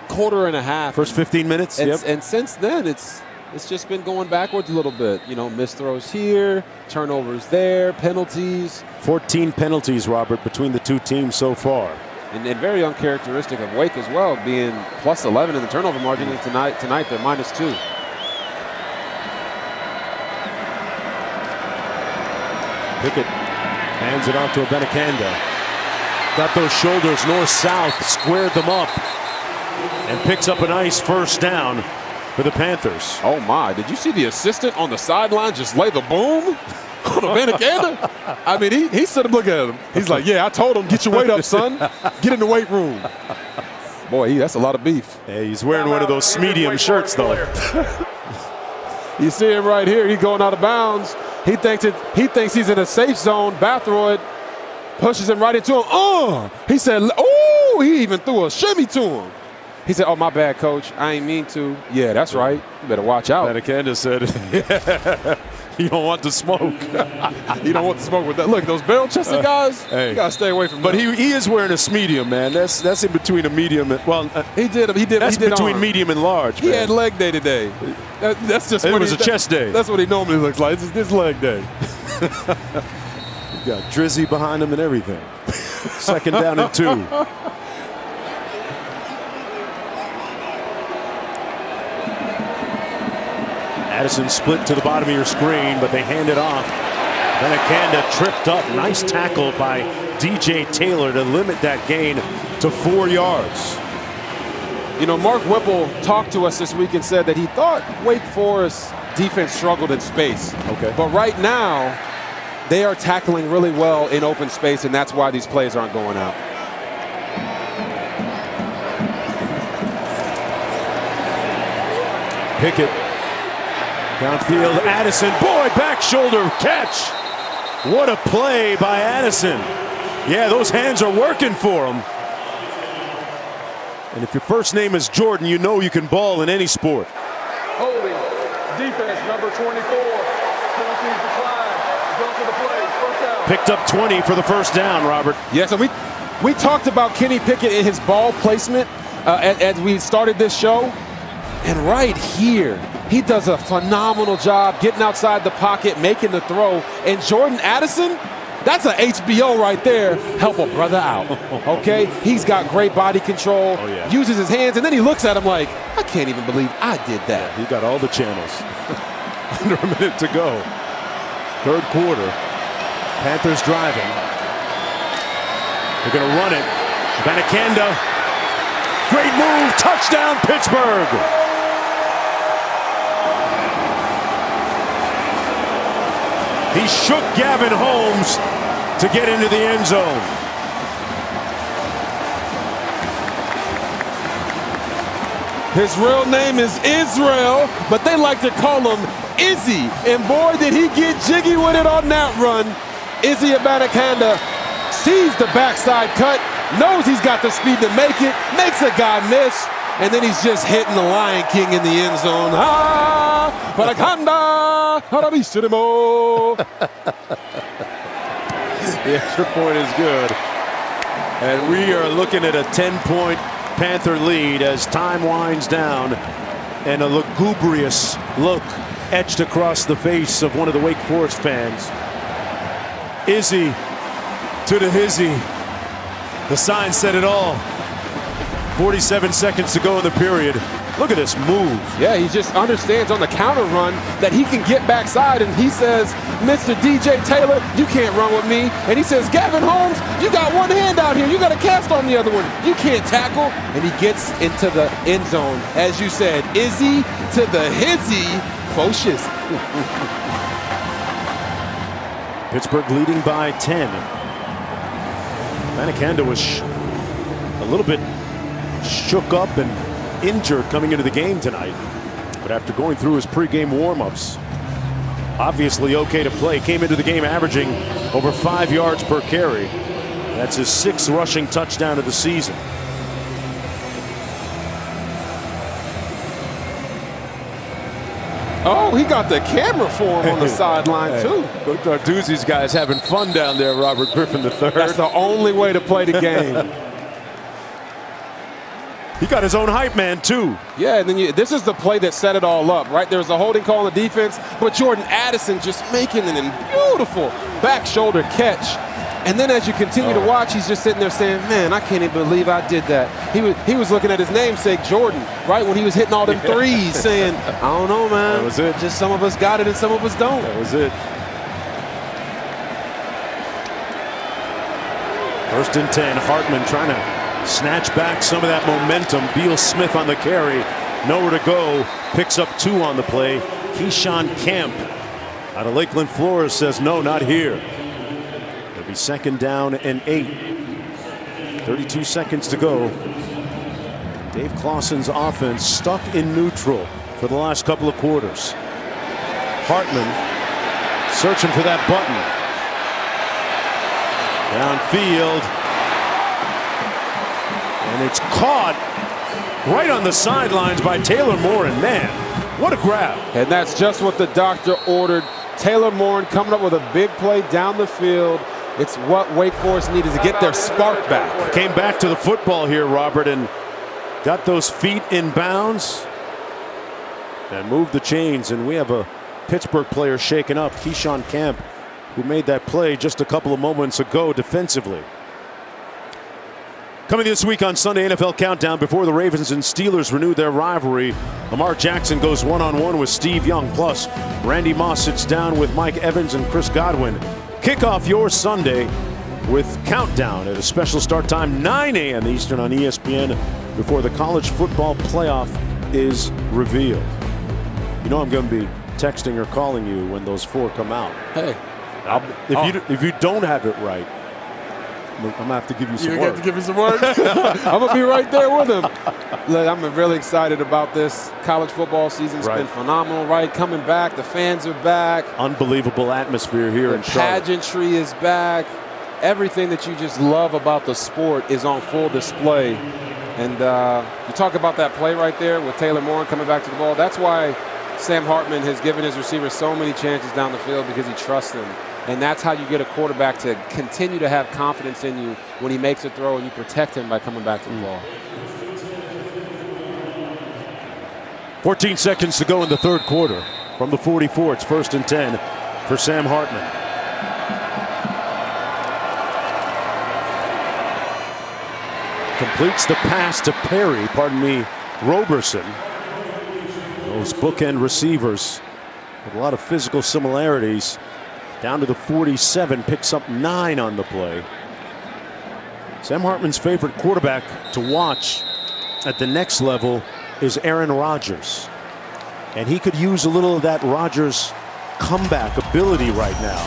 quarter and a half. First 15 minutes. And since then, it's just been going backwards a little bit. You know, missed throws here, turnovers there, penalties. 14 penalties, Robert, between the two teams so far. And very uncharacteristic of Wake as well, being plus 11 in the turnover margin. And tonight they're -2. Pickett hands it off to a Benacanda. Got those shoulders north-south, squared them up, and picks up a nice first down for the Panthers. Oh my, did you see the assistant on the sideline just lay the boom on a Benacanda? I mean, he stood up looking at him. He's like, yeah, I told him, get your weight up, son. Get in the weight room. Boy, that's a lot of beef. Hey, he's wearing one of those medium shirts, though. You see him right here. He's going out of bounds. He thinks he's in a safe zone. Bathroyd pushes him right into him. He said, oh, he even threw a shimmy to him. He said, oh, my bad, coach. I ain't mean to. Yeah, that's right. You better watch out. Benacanda said, yeah, you don't want to smoke. You don't want to smoke with that. Look, those barrel-chested guys, you got to stay away from them. But he is wearing a medium, man. That's in between a medium and, well, he did that's between arm. Medium and large, He man. had leg day today. That's just it was a chest day. That's what he normally looks like. It's his leg day. You got Drizzy behind him and everything. Second down and 2. Addison split to the bottom of your screen, but they hand it off. Benacanda tripped up. Nice tackle by DJ Taylor to limit that gain to 4 yards. You know, Mark Whipple talked to us this week and said that he thought Wake Forest defense struggled in space. Okay. But right now, they are tackling really well in open space, and that's why these plays aren't going out. Pickett. Downfield, Addison. Boy, back shoulder catch. What a play by Addison. Yeah, those hands are working for him. And if your first name is Jordan, you know you can ball in any sport. Holding. Defense, number 24. Penalties decline. Go for the play. First down. Picked up 20 for the first down, Robert. Yeah, so we talked about Kenny Pickett and his ball placement as we started this show. And right here, he does a phenomenal job getting outside the pocket, making the throw. And Jordan Addison, that's an HBO right there. Help a brother out, okay? He's got great body control, uses his hands, and then he looks at him like, I can't even believe I did that. He got all the channels. Under a minute to go. Third quarter. Panthers driving. They're going to run it. Banakanda. Great move. Touchdown, Pittsburgh. He shook Gavin Holmes to get into the end zone. His real name is Israel, but they like to call him Izzy. And boy, did he get jiggy with it on that run. Izzy Abanikanda sees the backside cut, knows he's got the speed to make it, makes a guy miss, and then he's just hitting the Lion King in the end zone. Abanikanda, Harabishirimo. The extra point is good. And we are looking at a 10-point Panther lead as time winds down, and a lugubrious look etched across the face of one of the Wake Forest fans. Izzy to the hizzy. The sign said it all. 47 seconds to go in the period. Look at this move. Yeah, he just understands on the counter run that he can get backside, and he says, Mr. DJ Taylor, you can't run with me. And he says, Gavin Holmes, you got one hand out here. You got a cast on the other one. You can't tackle. And he gets into the end zone. As you said, Izzy to the hizzy. Focious. Pittsburgh leading by 10. Banakanda was a little bit shook up and injured coming into the game tonight. But after going through his pregame warm-ups, obviously okay to play. Came into the game averaging over 5 yards per carry. That's his 6th rushing touchdown of the season. Oh, he got the camera for him on the sideline, too. Coach Arduzzi's guys having fun down there, Robert Griffin III. That's the only way to play the game. He got his own hype man, too. Yeah, and then this is the play that set it all up, right? There was a holding call on the defense, but Jordan Addison just making an beautiful back shoulder catch. And then as you continue to watch, he's just sitting there saying, man, I can't even believe I did that. He was looking at his namesake, Jordan, right, when he was hitting all them threes, saying, I don't know, man. That was it. Just some of us got it and some of us don't. That was it. 1st and 10, Hartman trying to snatch back some of that momentum. Beal Smith on the carry. Nowhere to go. Picks up 2 on the play. Keyshawn Camp out of Lakeland, Florida says no, not here. It'll be 2nd down and 8. 32 seconds to go. Dave Clawson's offense stuck in neutral for the last couple of quarters. Hartman searching for that button. Downfield. And it's caught right on the sidelines by Taylor Morin. Man, what a grab. And that's just what the doctor ordered. Taylor Morin coming up with a big play down the field. It's what Wake Forest needed to get their spark back. Came back to the football here, Robert, and got those feet in bounds and moved the chains. And we have a Pittsburgh player shaken up, Keyshawn Camp, who made that play just a couple of moments ago defensively. Coming this week on Sunday NFL Countdown, before the Ravens and Steelers renew their rivalry, Lamar Jackson goes one-on-one with Steve Young. Plus, Randy Moss sits down with Mike Evans and Chris Godwin. Kick off your Sunday with Countdown at a special start time, 9 a.m. Eastern on ESPN, before the college football playoff is revealed. You know I'm going to be texting or calling you when those 4 come out. Hey, if you don't have it right, I'm going to have to give you some work. You have to give me some work? I'm going to be right there with him. Look, I'm really excited about this. College football season's been phenomenal, right? Coming back, the fans are back. Unbelievable atmosphere here in Charlotte. Pageantry is back. Everything that you just love about the sport is on full display. And you talk about that play right there with Taylor Moore coming back to the ball. That's why Sam Hartman has given his receivers so many chances down the field, because he trusts them. And that's how you get a quarterback to continue to have confidence in you when he makes a throw, and you protect him by coming back to the ball. 14 seconds to go in the third quarter. From the 44, it's 1st and 10 for Sam Hartman. Completes the pass to Roberson. Those bookend receivers with a lot of physical similarities. Down to the 47, picks up 9 on the play. Sam Hartman's favorite quarterback to watch at the next level is Aaron Rodgers. And he could use a little of that Rodgers comeback ability right now.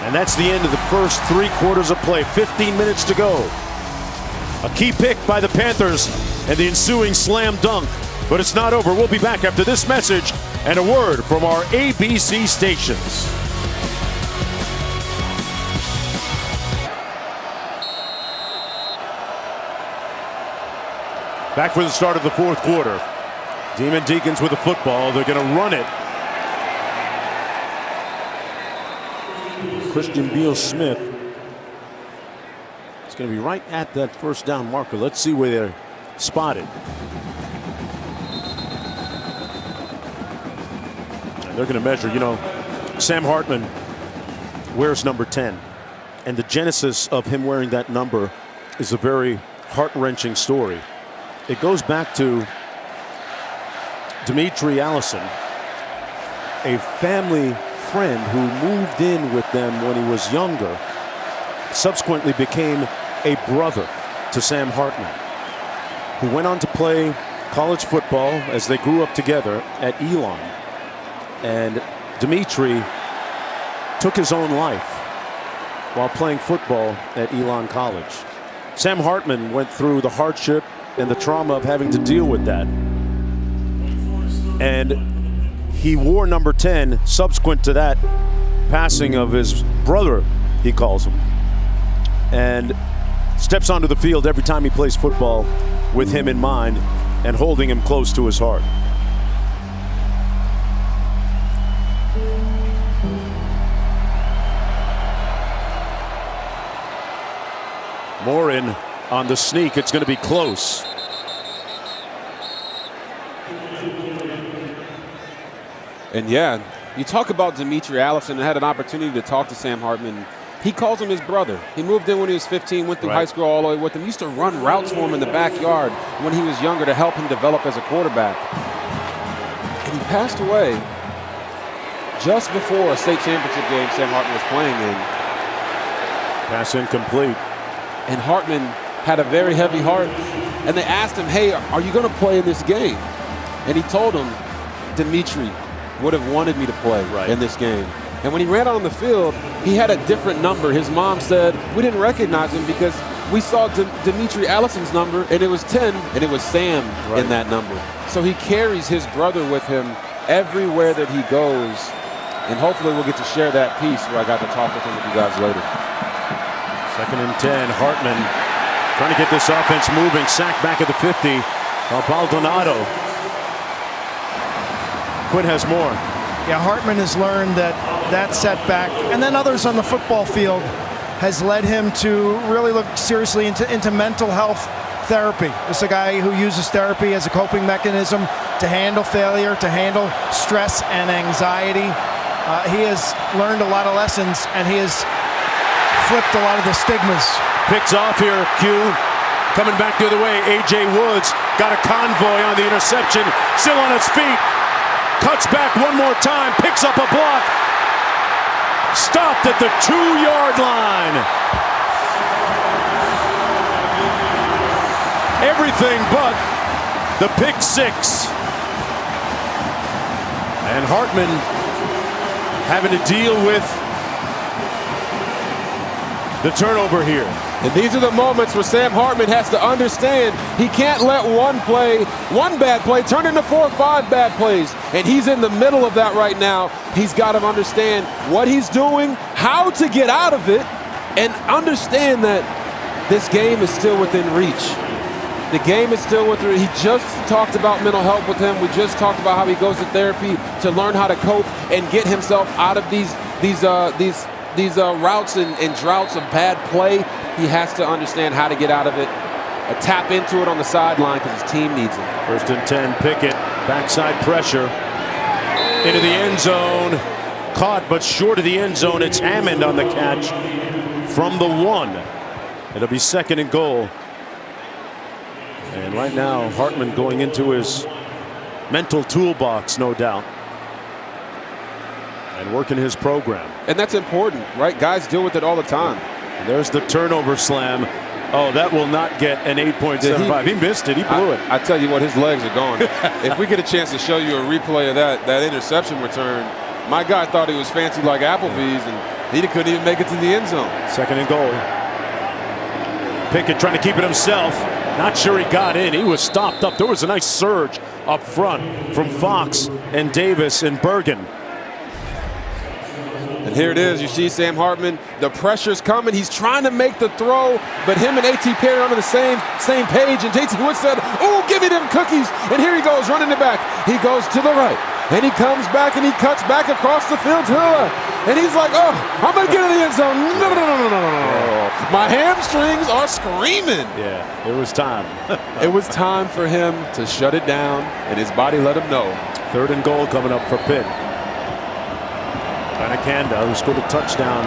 And that's the end of the first 3 quarters of play. 15 minutes to go. A key pick by the Panthers and the ensuing slam dunk. But it's not over. We'll be back after this message and a word from our ABC stations. Back for the start of the fourth quarter. Demon Deacons with the football. They're going to run it. Christian Beal-Smith is going to be right at that first down marker. Let's see where they're spotted. And they're going to measure. You know, Sam Hartman wears number 10. And the genesis of him wearing that number is a very heart-wrenching story. It goes back to Dimitri Allison, a family friend who moved in with them when he was younger, subsequently became a brother to Sam Hartman, who went on to play college football as they grew up together at Elon. And Dimitri took his own life while playing football at Elon College. Sam Hartman went through the hardship and the trauma of having to deal with that. And he wore number 10 subsequent to that passing of his brother, he calls him, and steps onto the field every time he plays football with him in mind and holding him close to his heart. Moore in on the sneak. It's going to be close. And yeah, you talk about Dimitri Allison. I had an opportunity to talk to Sam Hartman. He calls him his brother. He moved in when he was 15, went through high school all the way with him. Used to run routes for him in the backyard when he was younger to help him develop as a quarterback. And he passed away just before a state championship game Sam Hartman was playing in. Pass incomplete. And Hartman had a very heavy heart. And they asked him, hey, are you going to play in this game? And he told them, Dimitri would have wanted me to play in this game. And when he ran out on the field, he had a different number. His mom said, we didn't recognize him because we saw Dimitri Allison's number, and it was 10, and it was Sam in that number. So he carries his brother with him everywhere that he goes. And hopefully we'll get to share that piece where I got to talk with him with you guys later. 2nd and 10. Hartman trying to get this offense moving. Sack back at the 50. Baldonado. Quinn has more. Yeah, Hartman has learned that setback, and then others on the football field, has led him to really look seriously into mental health therapy. This is a guy who uses therapy as a coping mechanism to handle failure, to handle stress and anxiety. He has learned a lot of lessons, and he has flipped a lot of the stigmas. Picks off here, Q. Coming back the other way, A.J. Woods got a convoy on the interception, still on its feet. Cuts back one more time, picks up a block. Stopped at the 2-yard line. Everything but the pick six. And Hartman having to deal with the turnover here. And these are the moments where Sam Hartman has to understand he can't let one bad play turn into 4 or 5 bad plays. And he's in the middle of that right now. He's got to understand what he's doing, how to get out of it, and understand that this game is still within reach. The game is still within reach. He just talked about mental health with him. We just talked about how he goes to therapy to learn how to cope and get himself out of these routes and droughts of bad play. He has to understand how to get out of it, tap into it on the sideline because his team needs it. 1st and 10, Pickett, backside pressure, into the end zone, caught but short of the end zone. It's Hammond on the catch from the 1. It'll be 2nd and goal. And right now, Hartman going into his mental toolbox, no doubt, and working his program. And that's important, right? Guys deal with it all the time. And there's the turnover slam. Oh, that will not get an 8.75. He missed it. He blew it. I tell you what, his legs are gone. If we get a chance to show you a replay of that interception return, my guy thought he was fancy like Applebee's, and he couldn't even make it to the end zone. 2nd and goal. Pickett trying to keep it himself. Not sure he got in. He was stopped up. There was a nice surge up front from Fox and Davis and Bergen. And here it is. You see Sam Hartman. The pressure's coming. He's trying to make the throw, but him and A.T. Perry are on the same page. And J.T. Wood said, "Oh, give me them cookies." And here he goes, running it back. He goes to the right, and he comes back, and he cuts back across the field to her. And he's like, "Oh, I'm going to get in the end zone." No. My hamstrings are screaming. Yeah, it was time. It was time for him to shut it down, and his body let him know. 3rd and goal coming up for Pitt. Banakanda, who scored a touchdown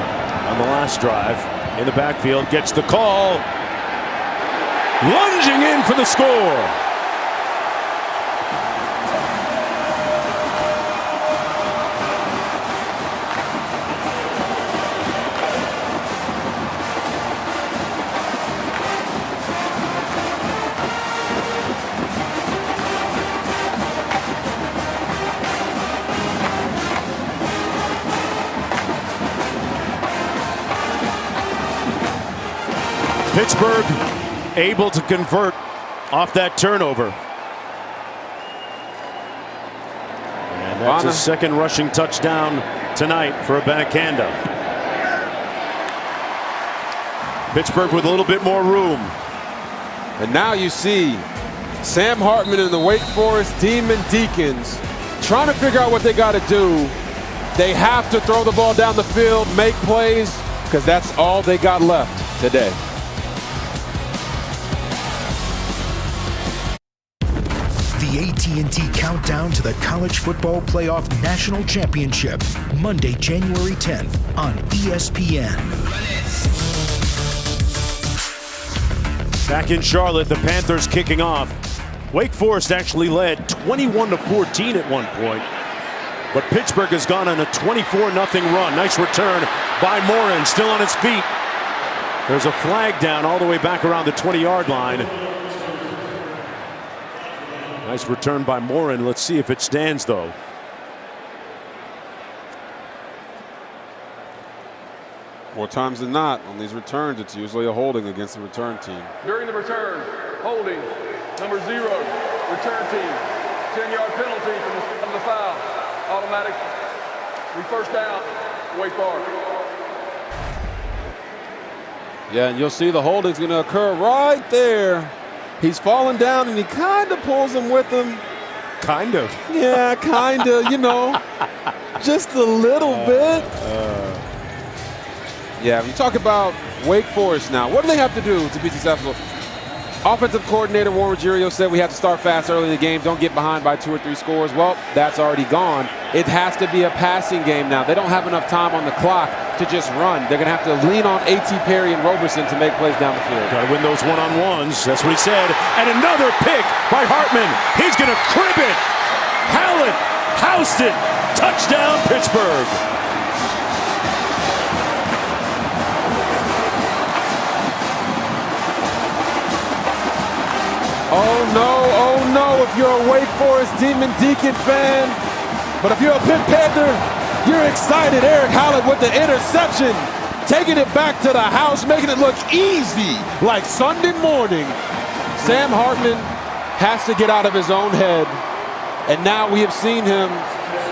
on the last drive, in the backfield, gets the call. Lunging in for the score. Pittsburgh able to convert off that turnover. And that's his 2nd rushing touchdown tonight for Abanikanda. Pittsburgh with a little bit more room. And now you see Sam Hartman and the Wake Forest Demon Deacons trying to figure out what they got to do. They have to throw the ball down the field, make plays, because that's all they got left today. The AT&T Countdown to the College Football Playoff National Championship, Monday, January 10th on ESPN. Back in Charlotte, the Panthers kicking off. Wake Forest actually led 21-14 at one point, but Pittsburgh has gone on a 24-0 run. Nice return by Morin, still on his feet. There's a flag down all the way back around the 20-yard line. Nice return by Morin. Let's see if it stands, though. More times than not, on these returns, it's usually a holding against the return team. During the return, holding, number 0, return team, 10-yard penalty from the foul. Automatic, first down, Wake Forest. Yeah, and you'll see the holding's going to occur right there. He's falling down, and he kind of pulls him with him. Kind of. Yeah, kind of, you know, just a little bit. Yeah, when you talk about Wake Forest now, what do they have to do to be successful? Offensive coordinator Warren Ruggiero said we have to start fast early in the game. Don't get behind by 2 or 3 scores. Well, that's already gone. It has to be a passing game now. They don't have enough time on the clock to just run. They're going to have to lean on A.T. Perry and Roberson to make plays down the field. Got to win those one-on-ones. That's what he said. And another pick by Hartman. He's going to crib it. Hallett, Houston, touchdown Pittsburgh. Oh no, if you're a Wake Forest Demon Deacon fan, But if you're a Pitt Panther, you're excited. Eric Hallett with the interception, taking it back to the house, making it look easy, like Sunday morning. Sam Hartman has to get out of his own head, and now we have seen him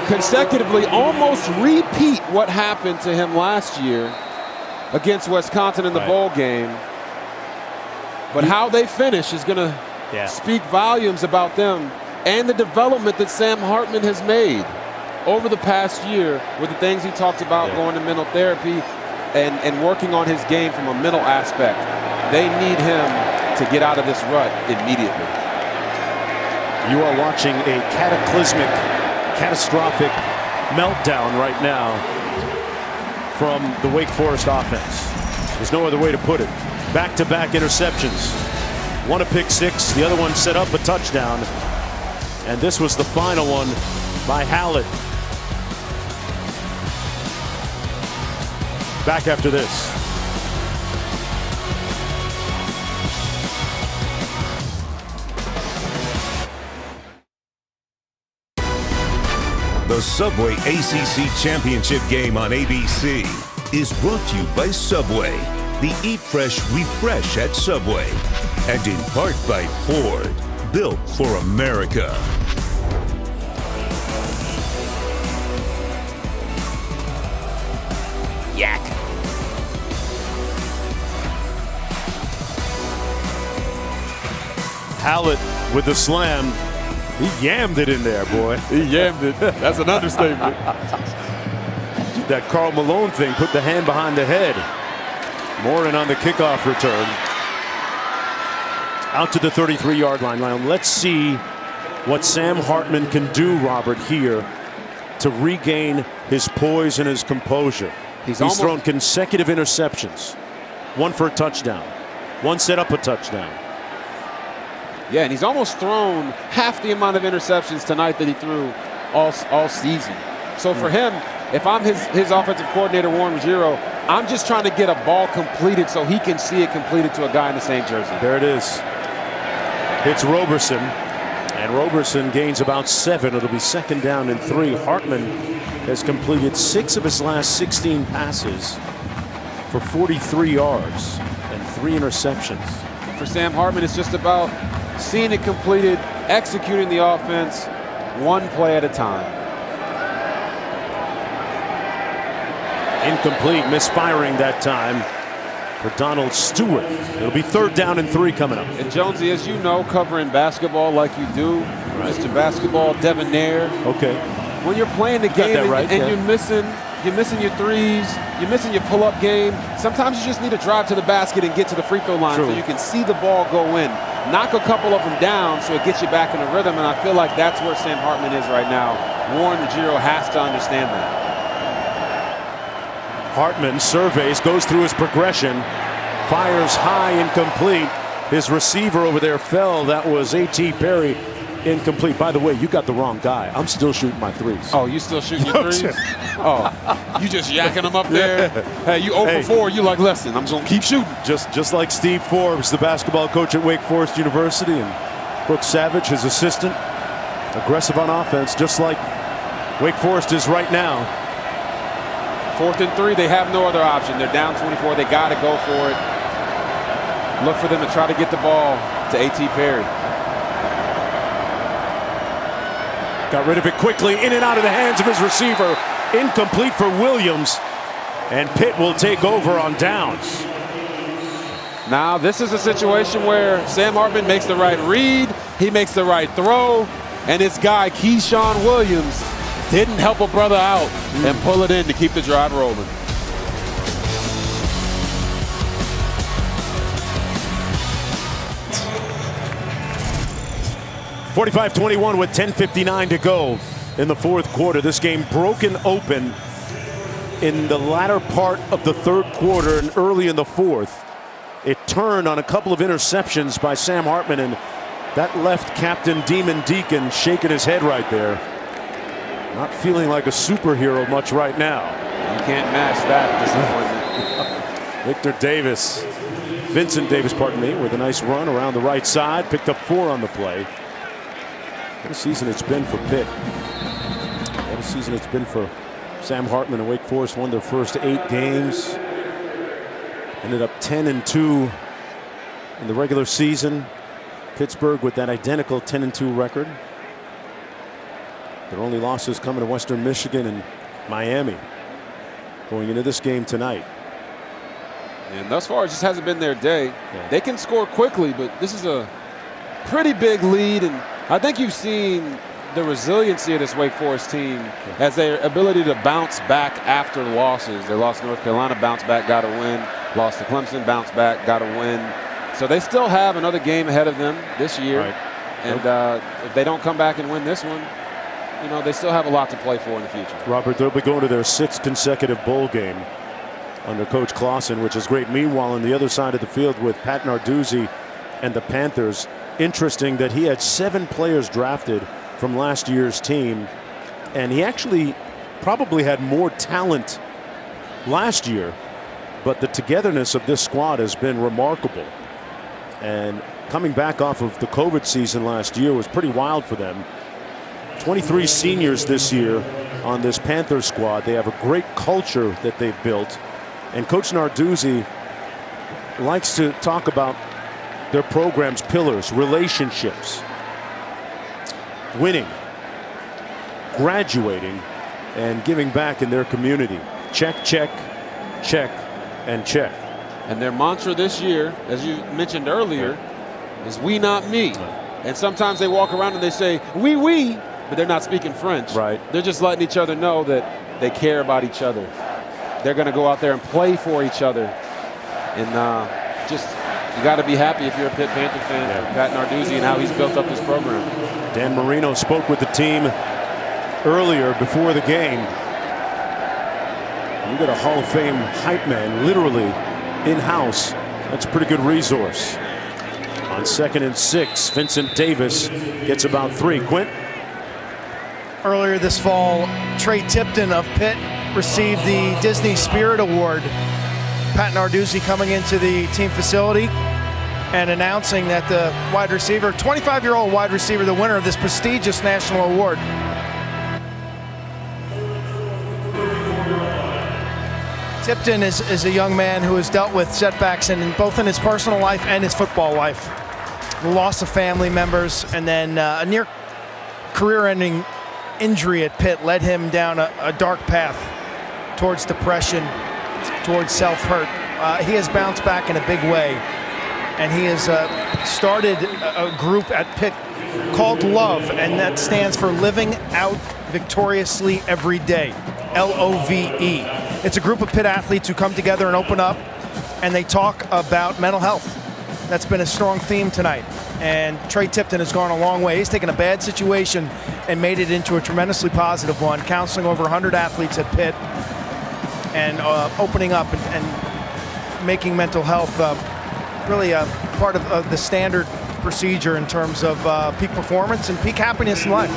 consecutively almost repeat what happened to him last year against Wisconsin in the bowl game. But how they finish is going to speak volumes about them and the development that Sam Hartman has made over the past year with the things he talked about, going to mental therapy and working on his game from a mental aspect. They need him to get out of this rut immediately. You are watching a catastrophic meltdown right now from the Wake Forest offense. There's no other way to put it. Back-to-back interceptions. One a pick six, the other one set up a touchdown. And this was the final one by Hallett. Back after this. The Subway ACC Championship game on ABC is brought to you by Subway. The Eat Fresh, Refresh at Subway. And in part by Ford, built for America. Yak. Hallett with the slam. He yammed it in there, boy. He yammed it. That's an understatement. That Karl Malone thing, put the hand behind the head. Morin on the kickoff return. Out to the 33-yard line. Now let's see what Sam Hartman can do, Robert, here to regain his poise and his composure. He's thrown consecutive interceptions. One for a touchdown. One set up a touchdown. Yeah, and he's almost thrown half the amount of interceptions tonight that he threw all season. So for him, if I'm his offensive coordinator, Warren Ruggiero, I'm just trying to get a ball completed so he can see it completed to a guy in the same jersey. There it is. It's Roberson, and Roberson gains about 7. It'll be 2nd down and 3. Hartman has completed 6 of his last 16 passes for 43 yards and 3 interceptions. For Sam Hartman, it's just about seeing it completed, executing the offense one play at a time. Incomplete, misfiring that time for Donald Stewart. It'll be 3rd down and 3 coming up. And Jonesy, as you know, covering basketball like you do, Mr. Basketball Devonair. Okay. When you're playing the game and you're missing your threes, you're missing your pull-up game, sometimes you just need to drive to the basket and get to the free throw line so you can see the ball go in. Knock a couple of them down so it gets you back in the rhythm, and I feel like that's where Sam Hartman is right now. Warren Ruggiero has to understand that. Hartman surveys, goes through his progression, fires high, incomplete. His receiver over there fell. That was A.T. Perry, incomplete. By the way, you got the wrong guy. I'm still shooting my threes. Oh, you still shooting your threes? Oh, you just yakking them up there? Hey, you 0 for 4. You like, listen, I'm just going to keep shooting. Just like Steve Forbes, the basketball coach at Wake Forest University, and Brooks Savage, his assistant. Aggressive on offense, just like Wake Forest is right now. 4th and 3, they have no other option. They're down 24. They got to go for it. Look for them to try to get the ball to A.T. Perry. Got rid of it quickly, in and out of the hands of his receiver. Incomplete for Williams. And Pitt will take over on downs. Now, this is a situation where Sam Hartman makes the right read. He makes the right throw. And his guy, Keyshawn Williams, didn't help a brother out and pull it in to keep the drive rolling. (45-21) with 10:59 to go in the 4th quarter. This game broken open in the latter part of the 3rd quarter and early in the 4th. It turned on a couple of interceptions by Sam Hartman, and that left Captain Demon Deacon shaking his head right there. Not feeling like a superhero much right now. You can't match that disappointment. Vincent Davis, pardon me, with a nice run around the right side. Picked up 4 on the play. What a season it's been for Pitt. this season it's been for Sam Hartman and Wake Forest. Won their first 8 games. Ended up 10-2 in the regular season. Pittsburgh with that identical 10-2 record. Their only losses coming to Western Michigan and Miami going into this game tonight. And thus far, it just hasn't been their day. Yeah. They can score quickly, but this is a pretty big lead. And I think you've seen the resiliency of this Wake Forest team as their ability to bounce back after losses. They lost to North Carolina, bounced back, got a win. Lost to Clemson, bounced back, got a win. So they still have another game ahead of them this year. Right. And if they don't come back and win this one, you know, they still have a lot to play for in the future. Robert, they'll be going to their 6th consecutive bowl game under Coach Clausen, which is great. Meanwhile, on the other side of the field with Pat Narduzzi and the Panthers, interesting that he had 7 players drafted from last year's team, and he actually probably had more talent last year, but the togetherness of this squad has been remarkable. And coming back off of the COVID season last year was pretty wild for them. 23 seniors this year on this Panthers squad. They have a great culture that they've built. And Coach Narduzzi likes to talk about their program's pillars: relationships, winning, graduating, and giving back in their community. Check, check, check, and check. And their mantra this year, as you mentioned earlier, is "we, not me." And sometimes they walk around and they say we, but they're not speaking French. Right. They're just letting each other know that they care about each other. They're going to go out there and play for each other. And just, you got to be happy if you're a Pitt Panther fan for Pat Narduzzi and how he's built up this program. Dan Marino spoke with the team earlier before the game. You got a Hall of Fame hype man literally in-house. That's a pretty good resource. On 2nd and 6, Vincent Davis gets about 3. Quint? Earlier this fall, Trey Tipton of Pitt received the Disney Spirit Award. Pat Narduzzi coming into the team facility and announcing that the wide receiver, 25-year-old wide receiver, the winner of this prestigious national award. Tipton is a young man who has dealt with setbacks both in his personal life and his football life. The loss of family members, and then a near career-ending injury at Pitt led him down a dark path towards depression, towards self-hurt. He has bounced back in a big way, and he has started a group at Pitt called LOVE, and that stands for Living Out Victoriously Every Day, LOVE. It's a group of Pitt athletes who come together and open up, and they talk about mental health. That's been a strong theme tonight. And Trey Tipton has gone a long way. He's taken a bad situation and made it into a tremendously positive one, counseling over 100 athletes at Pitt and opening up and making mental health really a part of the standard procedure in terms of peak performance and peak happiness in life.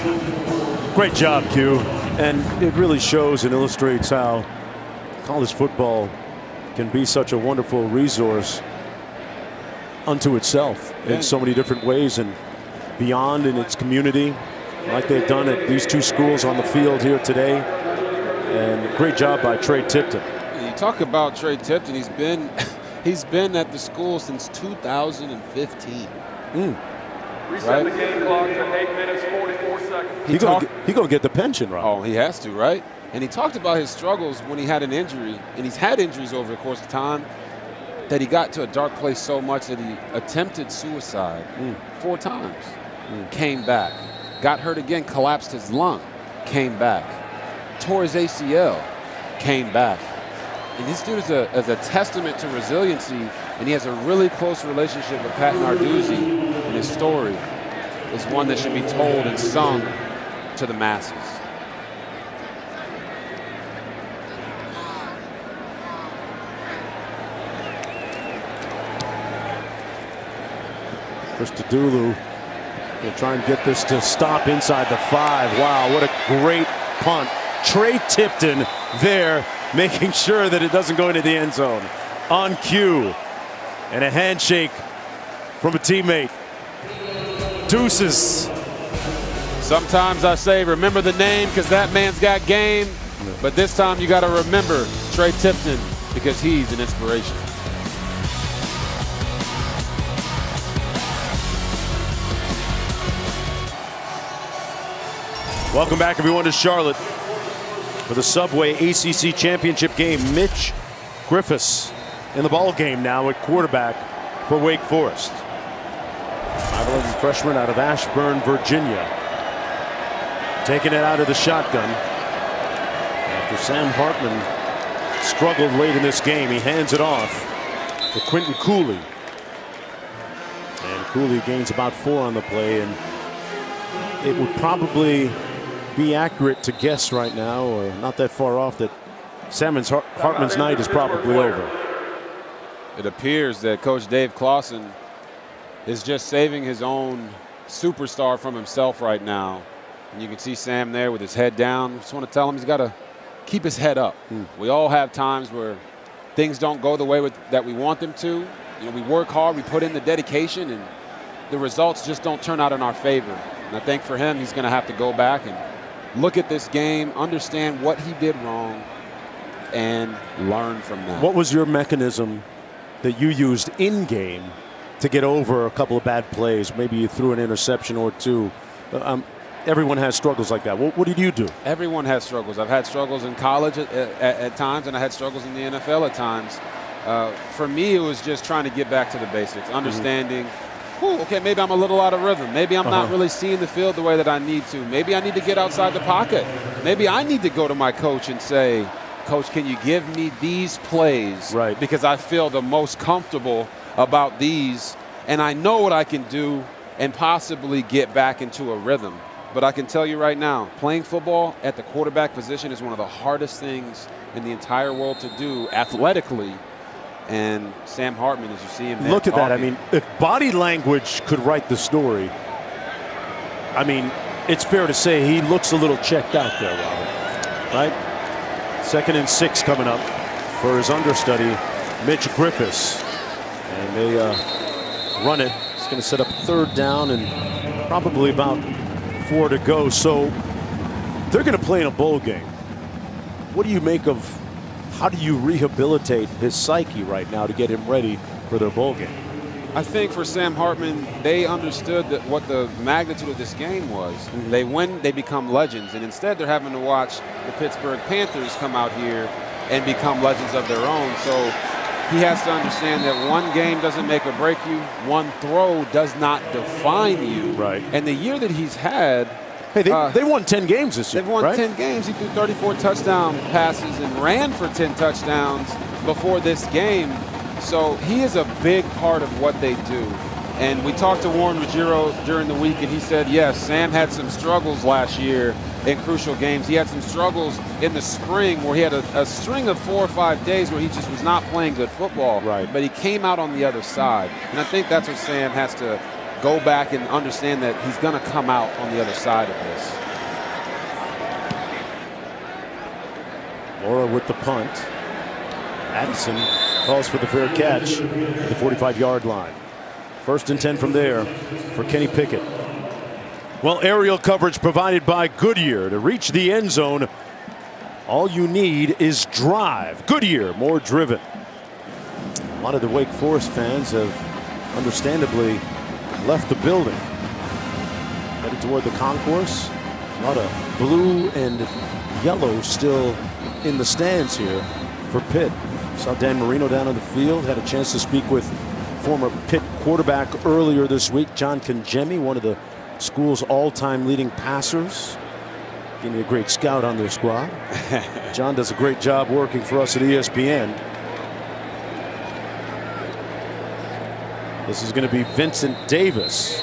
Great job, Q. And it really shows and illustrates how college football can be such a wonderful resource unto itself in so many different ways and beyond in its community, like they've done at these 2 schools on the field here today. And great job by Trey Tipton. You talk about Trey Tipton, he's been at the school since 2015. Reset the game clock to 8 minutes, 44 seconds. He gonna get the pension, right? Oh, he has to, right? And he talked about his struggles when he had an injury, and he's had injuries over the course of time, that he got to a dark place so much that he attempted suicide 4 times, came back, got hurt again, collapsed his lung, came back, tore his ACL, came back. And this dude is a testament to resiliency, and he has a really close relationship with Pat Narduzzi, and his story is one that should be told and sung to the masses. Christodoulou will try and get this to stop inside the 5. Wow, what a great punt. Trey Tipton there, making sure that it doesn't go into the end zone. On cue. And a handshake from a teammate. Deuces. Sometimes I say, remember the name because that man's got game. But this time you got to remember Trey Tipton because he's an inspiration. Welcome back, everyone, to Charlotte for the Subway ACC Championship game. Mitch Griffiths in the ball game now at quarterback for Wake Forest. 5'11" freshman out of Ashburn, Virginia. Taking it out of the shotgun. After Sam Hartman struggled late in this game, he hands it off to Quentin Cooley. And Cooley gains about 4 on the play, and it would probably be accurate to guess right now, or not that far off, that Hartman's night is probably over. It appears that Coach Dave Clawson is just saving his own superstar from himself right now. And you can see Sam there with his head down. Just want to tell him he's got to keep his head up. We all have times where things don't go the way that we want them to. You know, we work hard, we put in the dedication, and the results just don't turn out in our favor. And I think for him, he's going to have to go back and look at this game, understand what he did wrong, and learn from that. What was your mechanism that you used in game to get over a couple of bad plays? Maybe you threw an interception or two. Everyone has struggles like that. What did you do? Everyone has struggles. I've had struggles in college at times, and I had struggles in the NFL at times. For me, it was just trying to get back to the basics, understanding, okay, maybe I'm a little out of rhythm. Maybe I'm not really seeing the field the way that I need to. Maybe I need to get outside the pocket. Maybe I need to go to my coach and say, Coach, can you give me these plays? Right. Because I feel the most comfortable about these, and I know what I can do and possibly get back into a rhythm. But I can tell you right now, playing football at the quarterback position is one of the hardest things in the entire world to do athletically. And Sam Hartman, as you see him there, look at that. I mean, if body language could write the story, I mean, it's fair to say he looks a little checked out there, Robert. Right? 2nd and 6 coming up for his understudy, Mitch Griffiths. And they run it. It's going to set up 3rd down and probably about 4 to go. So they're going to play in a bowl game. What do you make of how do you rehabilitate his psyche right now to get him ready for their bowl game? I think for Sam Hartman, they understood that what the magnitude of this game was. They win, they become legends, and instead they're having to watch the Pittsburg Panthers come out here and become legends of their own. So he has to understand that one game doesn't make or break you. One throw does not define you. Right. And the year that he's had, hey, they won 10 games this year. They've won right? 10 games. He threw 34 touchdown passes and ran for 10 touchdowns before this game. So he is a big part of what they do. And we talked to Warren Ruggiero during the week, and he said, yes, Sam had some struggles last year in crucial games. He had some struggles in the spring where he had a string of 4 or 5 days where he just was not playing good football. Right. But he came out on the other side. And I think that's what Sam has to go back and understand, that he's going to come out on the other side of this. Laura with the punt. Addison calls for the fair catch at the 45-yard line. 1st and 10 from there for Kenny Pickett. Well, aerial coverage provided by Goodyear. To reach the end zone, all you need is drive. Goodyear, more driven. A lot of the Wake Forest fans have understandably left the building. Headed toward the concourse. A lot of blue and yellow still in the stands here for Pitt. Saw Dan Marino down on the field. Had a chance to speak with former Pitt quarterback earlier this week, John Congemi, one of the school's all-time leading passers. Gave me a great scout on their squad. John does a great job working for us at ESPN. This is going to be Vincent Davis.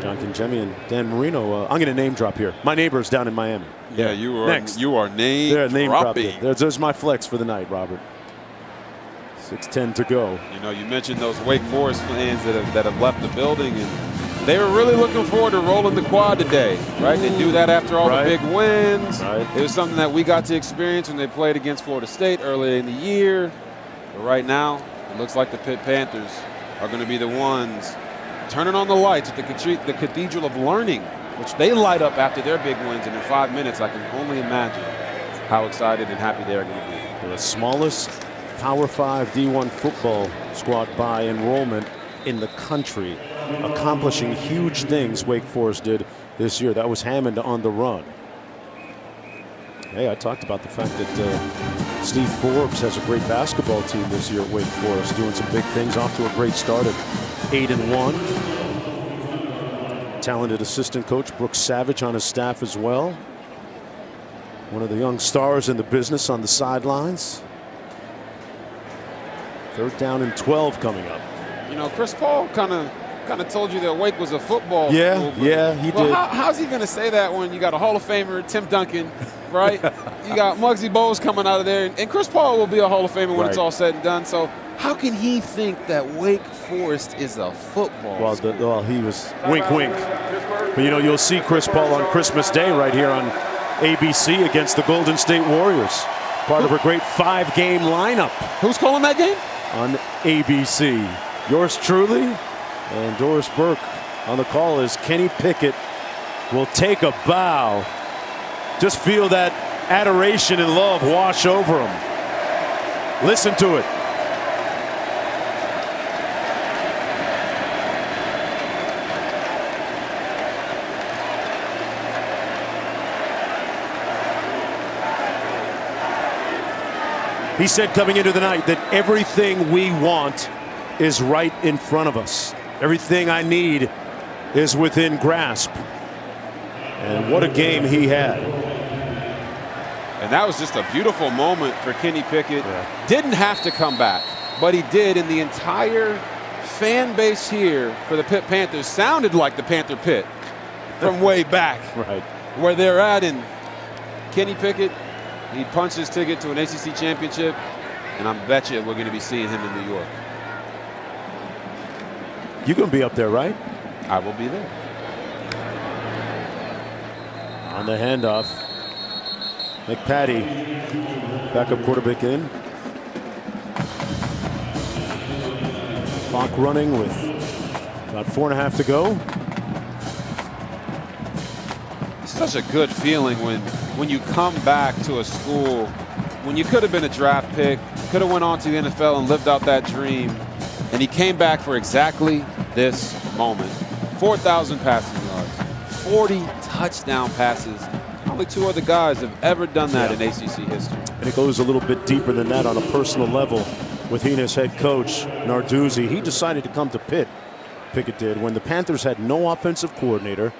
John Congemi and Dan Marino. I'm going to name drop here. My neighbor's down in Miami. Yeah, you are name dropping. There's my flex for the night, Robert. 6:10 to go. You know, you mentioned those Wake Forest fans that have left the building, and they were really looking forward to rolling the quad today, right? They do that after all the big wins. Right. It was something that we got to experience when they played against Florida State earlier in the year. But right now, it looks like the Pitt Panthers are going to be the ones turning on the lights at the Cathedral of Learning, which they light up after their big wins. And in 5 minutes, I can only imagine how excited and happy they're going to be. They're the smallest Power 5 D1 football squad by enrollment in the country, accomplishing huge things Wake Forest did this year. That was Hammond on the run. Hey, I talked about the fact that Steve Forbes has a great basketball team this year at Wake Forest, doing some big things, off to a great start at 8-1. Talented assistant coach Brooks Savage on his staff as well. One of the young stars in the business on the sidelines. 3rd down and 12 coming up. You know, Chris Paul kind of told you that Wake was a football school. Yeah, he did. How's he going to say that when you got a Hall of Famer, Tim Duncan, right? You got Muggsy Bogues coming out of there, and Chris Paul will be a Hall of Famer when it's all said and done. So how can he think that Wake Forest is a football school? Well, he was wink, wink. But, you know, you'll see Chris Paul on Christmas Day right here on ABC against the Golden State Warriors. Part of a great 5-game lineup. Who's calling that game? On ABC. Yours truly and Doris Burke on the call as Kenny Pickett will take a bow. Just feel that adoration and love wash over him. Listen to it. He said coming into the night that everything we want is right in front of us. Everything I need is within grasp. And what a game he had. And that was just a beautiful moment for Kenny Pickett. Didn't have to come back, but he did. And the entire fan base here for the Pitt Panthers sounded like the Panther Pit from way back. Right. Where they're at. And Kenny Pickett, he punched his ticket to an ACC championship, and I bet you we're going to be seeing him in New York. You're going to be up there, right? I will be there. On the handoff, McPatty, backup quarterback in. Clock running with about 4.5 to go. It's such a good feeling when you come back to a school, when you could have been a draft pick, could have went on to the NFL and lived out that dream, and he came back for exactly this moment. 4,000 passing yards, 40 touchdown passes. Only 2 other guys have ever done that in ACC history. And it goes a little bit deeper than that on a personal level with Heena's head coach, Narduzzi. He decided to come to Pitt, Pickett did, when the Panthers had no offensive coordinator,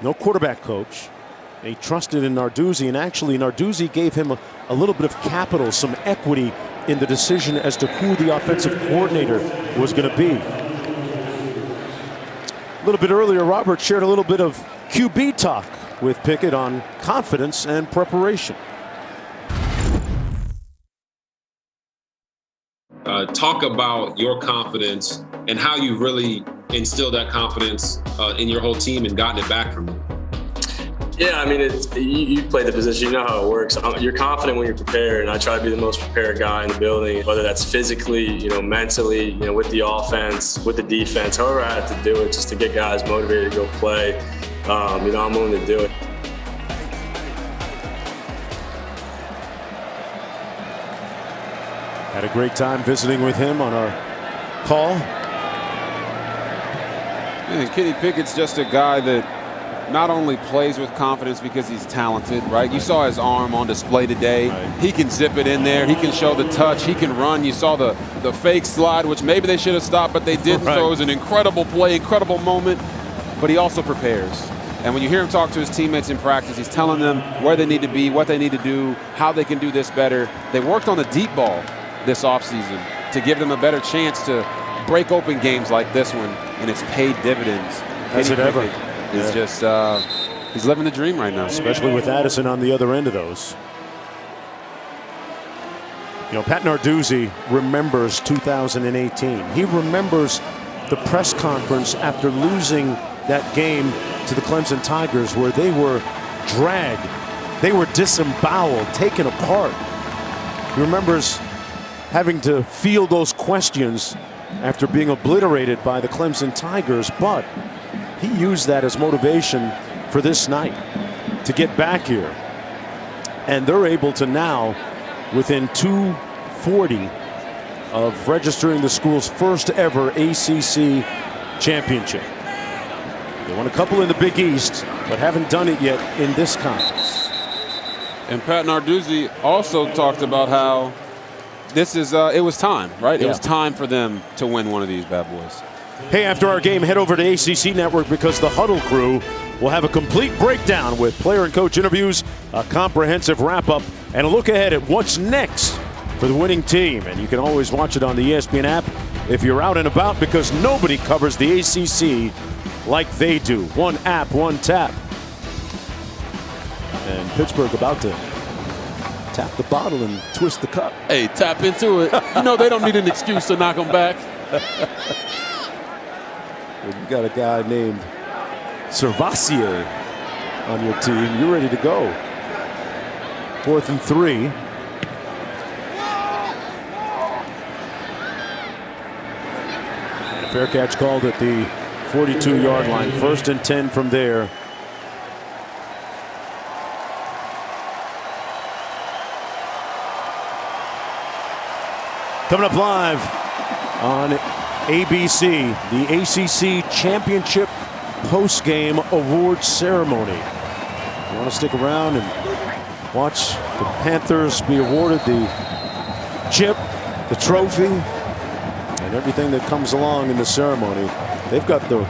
no quarterback coach. He trusted in Narduzzi, and actually Narduzzi gave him a little bit of capital, some equity in the decision as to who the offensive coordinator was going to be. A little bit earlier, Robert shared a little bit of QB talk with Pickett on confidence and preparation. Talk about your confidence and how you really instilled that confidence in your whole team and gotten it back from them. Yeah, I mean, you play the position, you know how it works. You're confident when you're prepared, and I try to be the most prepared guy in the building, whether that's physically, mentally, with the offense, with the defense, however I have to do it just to get guys motivated to go play. I'm willing to do it. Had a great time visiting with him on our call. And Kenny Pickett's just a guy that not only plays with confidence because he's talented, right? You saw his arm on display today. Right. He can zip it in there. He can show the touch. He can run. You saw the fake slide, which maybe they should have stopped, but they didn't. Right. So it was an incredible play, incredible moment. But he also prepares. And when you hear him talk to his teammates in practice, he's telling them where they need to be, what they need to do, how they can do this better. They worked on the deep ball this offseason to give them a better chance to break open games like this one, and it's paid dividends. Has it ever? He's just, he's living the dream right now. Especially with Addison on the other end of those. Pat Narduzzi remembers 2018. He remembers the press conference after losing that game to the Clemson Tigers, where they were dragged. They were disemboweled, taken apart. He remembers having to field those questions after being obliterated by the Clemson Tigers, but he used that as motivation for this night to get back here. And they're able to now, within 240 of registering the school's first ever ACC championship. They won a couple in the Big East, but haven't done it yet in this conference. And Pat Narduzzi also talked about how this is it was time, right? Yeah. It was time for them to win one of these bad boys. Hey, after our game, head over to ACC Network because the Huddle crew will have a complete breakdown with player and coach interviews, a comprehensive wrap-up, and a look ahead at what's next for the winning team. And you can always watch it on the ESPN app if you're out and about, because nobody covers the ACC like they do. One app, one tap. And Pittsburgh about to tap the bottle and twist the cup. Hey, tap into it. You know they don't need an excuse to knock them back. You got a guy named Servassier on your team. You're ready to go. 4th and 3. Fair catch called at the 42-yard line. 1st and 10 from there. Coming up live on ABC, the ACC Championship post-game awards ceremony. You want to stick around and watch the Panthers be awarded the chip, the trophy, and everything that comes along in the ceremony. They've got the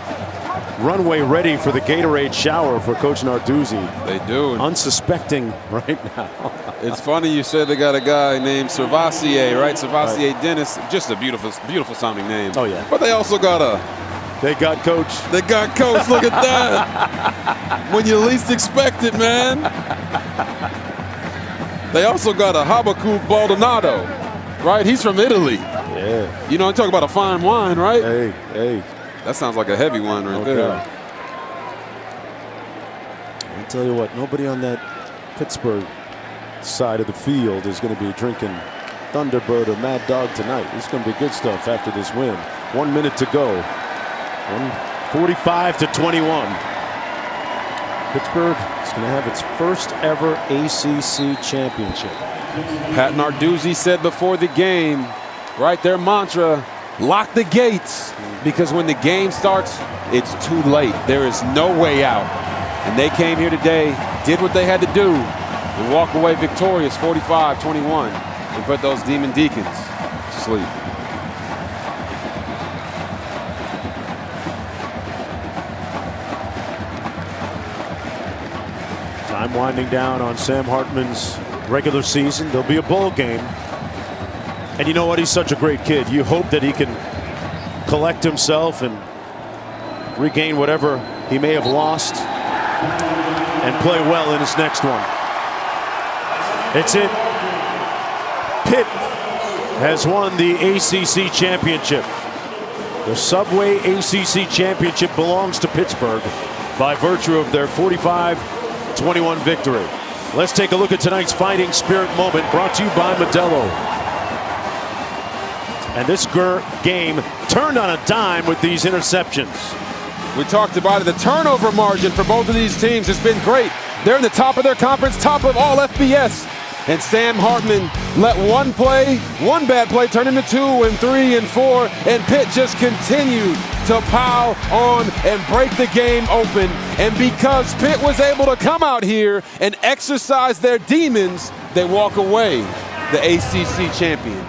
runway ready for the Gatorade shower for Coach Narduzzi. They do. Unsuspecting right now. It's funny you said they got a guy named Servassier, right? Servassier Dennis. Just a beautiful, beautiful sounding name. Oh, yeah. But they also got They got Coach. They got Coach. Look at that. When you least expect it, man. They also got a Habakkuk Baldonado, right? He's from Italy. Yeah. You know, I'm talking about a fine wine, right? Hey. That sounds like a heavy one right there. I'll tell you what, nobody on that Pittsburgh side of the field is going to be drinking Thunderbird or Mad Dog tonight. It's going to be good stuff after this win. 1 minute to go. 45-21. Pittsburgh is going to have its first ever ACC championship. Pat Narduzzi said before the game, right, their mantra, lock the gates, because when the game starts, it's too late. There is no way out. And they came here today, did what they had to do, and walk away victorious, 45-21, and put those Demon Deacons to sleep. Time winding down on Sam Hartman's regular season. There'll be a bowl game. And you know what? He's such a great kid. You hope that he can collect himself and regain whatever he may have lost and play well in his next one. It's it. Pitt has won the ACC championship. The Subway ACC championship belongs to Pittsburgh by virtue of their 45-21 victory. Let's take a look at tonight's Fighting Spirit moment, brought to you by Modelo. And this game turned on a dime with these interceptions. We talked about it. The turnover margin for both of these teams has been great. They're in the top of their conference, top of all FBS. And Sam Hartman let one bad play turn into 2 and 3 and 4. And Pitt just continued to pile on and break the game open. And because Pitt was able to come out here and exercise their demons, they walk away the ACC champions.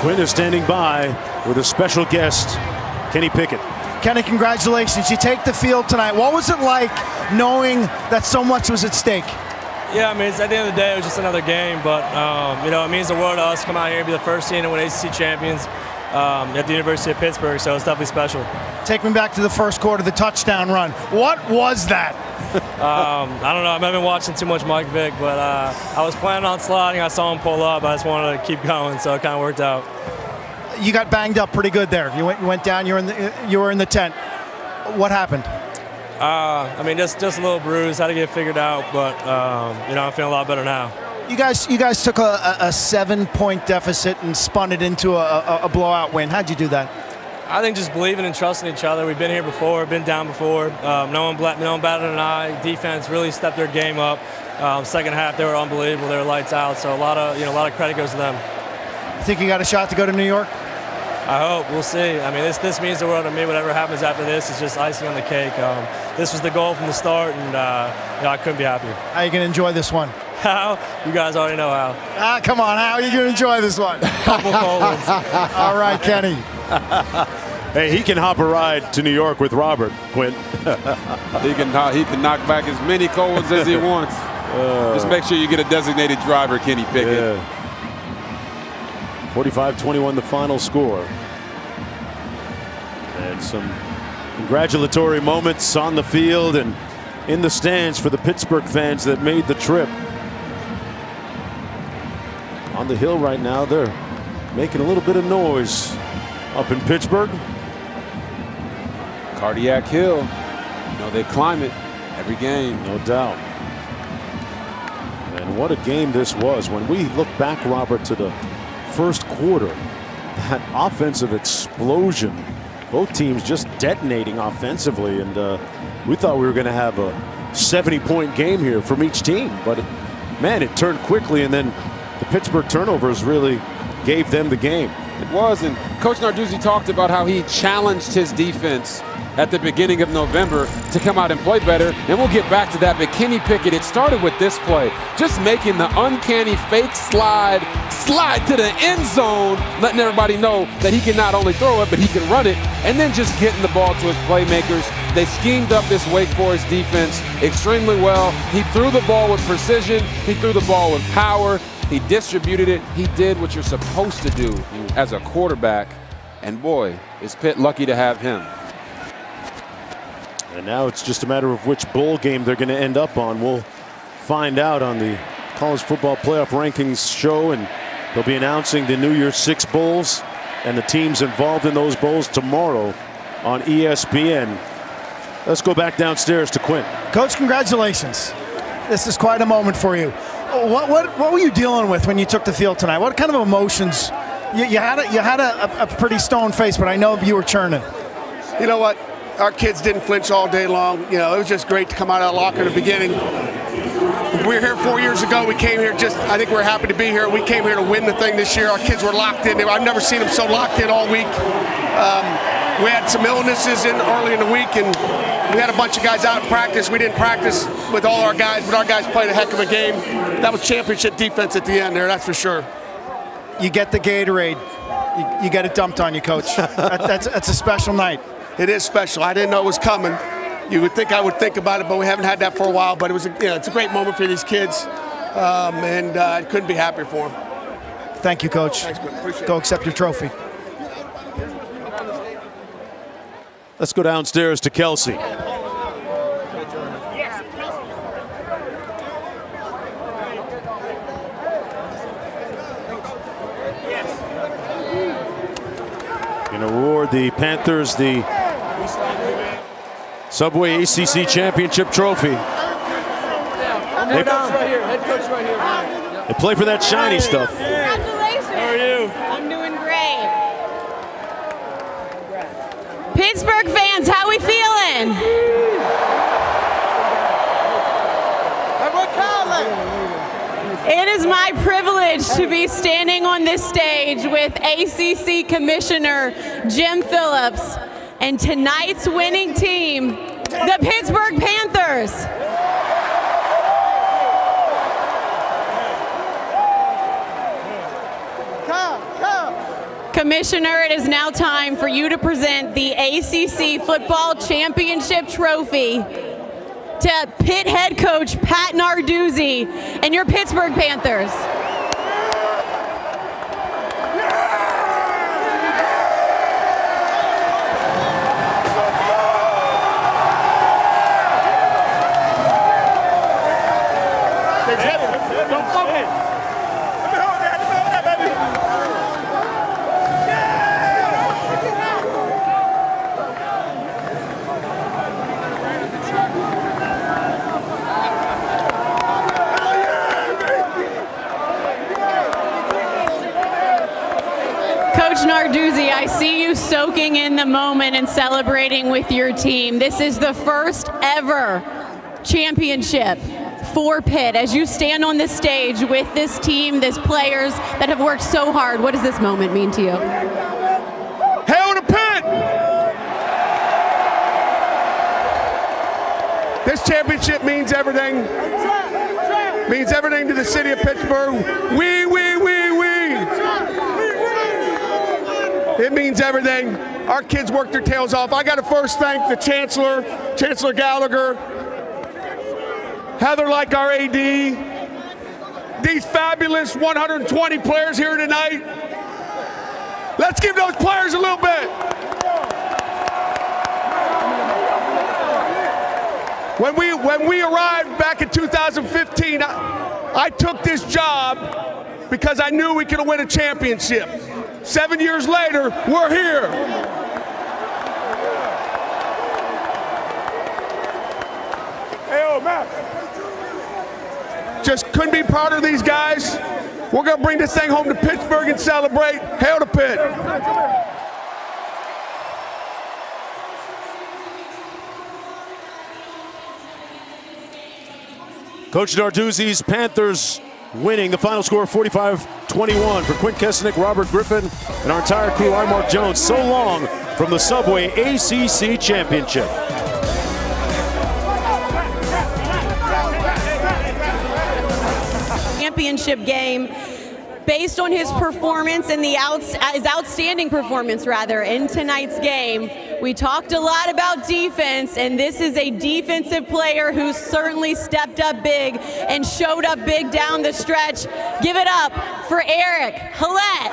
Quinn is standing by with a special guest, Kenny Pickett. Kenny, congratulations. You take the field tonight. What was it like knowing that so much was at stake? Yeah, I mean, at the end of the day, it was just another game, but, it means the world to us to come out here and be the first team to win ACC champions at the University of Pittsburgh, so it's definitely special. Take me back to the first quarter, the touchdown run. What was that? I don't know. I've been watching too much Mike Vick, but I was planning on sliding. I saw him pull up. I just wanted to keep going, so it kind of worked out. You got banged up pretty good there. You went down. You were in the tent. What happened? Just a little bruise. Had to get it figured out, but I'm feeling a lot better now. You guys took a 7-point deficit and spun it into a blowout win. How'd you do that? I think just believing and trusting each other. We've been here before, been down before. No one batted an eye. Defense really stepped their game up. Second half, they were unbelievable. They were lights out. So a lot of credit goes to them. You think you got a shot to go to New York? I hope. We'll see. I mean, this means the world to me. Whatever happens after this is just icing on the cake. This was the goal from the start, and I couldn't be happier. How are you going to enjoy this one? How? You guys already know how. Come on, how are you going to enjoy this one? Couple cold ones. All right, Kenny. Hey, he can hop a ride to New York with Robert, Quint. he can knock back as many cold ones as he wants. Just make sure you get a designated driver, Kenny Pickett. Yeah. 45-21 the final score. And some congratulatory moments on the field and in the stands for the Pittsburgh fans that made the trip. On the hill right now, they're making a little bit of noise up in Pittsburgh. Cardiac Hill. They climb it every game. No doubt. And what a game this was. When we look back, Robert, to the first quarter, that offensive explosion, both teams just detonating offensively, and we thought we were going to have a 70-point game here from each team, but man, it turned quickly, and then the Pittsburgh turnovers really gave them the game. It was, and Coach Narduzzi talked about how he challenged his defense at the beginning of November to come out and play better, and we'll get back to that. But Kenny Pickett, it started with this play, just making the uncanny fake slide to the end zone, letting everybody know that he can not only throw it, but he can run it, and then just getting the ball to his playmakers. They schemed up this Wake Forest defense extremely well. He threw the ball with precision. He threw the ball with power. He distributed it. He did what you're supposed to do as a quarterback. And boy, is Pitt lucky to have him. And now it's just a matter of which bowl game they're going to end up on. We'll find out on the College Football Playoff Rankings show, and they'll be announcing the New Year's 6 bowls and the teams involved in those bowls tomorrow on ESPN. Let's go back downstairs to Quint. Coach, congratulations. This is quite a moment for you. What were you dealing with when you took the field tonight? What kind of emotions? You had a pretty stone face, but I know you were churning. You know what? Our kids didn't flinch all day long. It was just great to come out of that locker in the beginning. We were here 4 years ago. We came here I think we're happy to be here. We came here to win the thing this year. Our kids were locked in. I've never seen them so locked in all week. We had some illnesses early in the week, and we had a bunch of guys out in practice. We didn't practice with all our guys, but our guys played a heck of a game. That was championship defense at the end there, that's for sure. You get the Gatorade. You get it dumped on you, Coach. That's a special night. It is special. I didn't know it was coming. You would think I would think about it, but we haven't had that for a while. But it was, it's a great moment for these kids, and I couldn't be happier for them. Thank you, Coach. Thanks, appreciate it. Go accept your trophy. Let's go downstairs to Kelsey. Going to award the Panthers the Subway ACC Championship trophy. Head coach right here. Head coach right here. They play for that shiny stuff. Congratulations. How are you? I'm doing great. Pittsburgh fans, how we feeling? It is my privilege to be standing on this stage with ACC Commissioner Jim Phillips and tonight's winning team, the Pittsburgh Panthers. Commissioner, it is now time for you to present the ACC Football Championship Trophy to Pitt head coach Pat Narduzzi and your Pittsburgh Panthers. Coach Narduzzi, I see you soaking in the moment and celebrating with your team. This is the first ever championship for Pitt. As you stand on this stage with this team, these players that have worked so hard, what does this moment mean to you? Hail to Pitt! This championship means everything. Means everything to the city of Pittsburgh. We. It means everything. Our kids worked their tails off. I got to first thank the Chancellor, Chancellor Gallagher, Heather, like our AD, these fabulous 120 players here tonight. Let's give those players a little bit. When we arrived back in 2015, I took this job because I knew we could win a championship. 7 years later, we're here. Hey, Matt. Just couldn't be prouder of these guys. We're going to bring this thing home to Pittsburgh and celebrate. Hail to Pitt. Coach Narduzzi's Panthers winning the final score 45-21 for Quint Kesnick, Robert Griffin, and our entire crew. I'm Mark Jones. So long from the Subway ACC Championship. Championship game based on his performance and his outstanding performance rather in tonight's game. We talked a lot about defense, and this is a defensive player who certainly stepped up big and showed up big down the stretch. Give it up for Eric Hallett.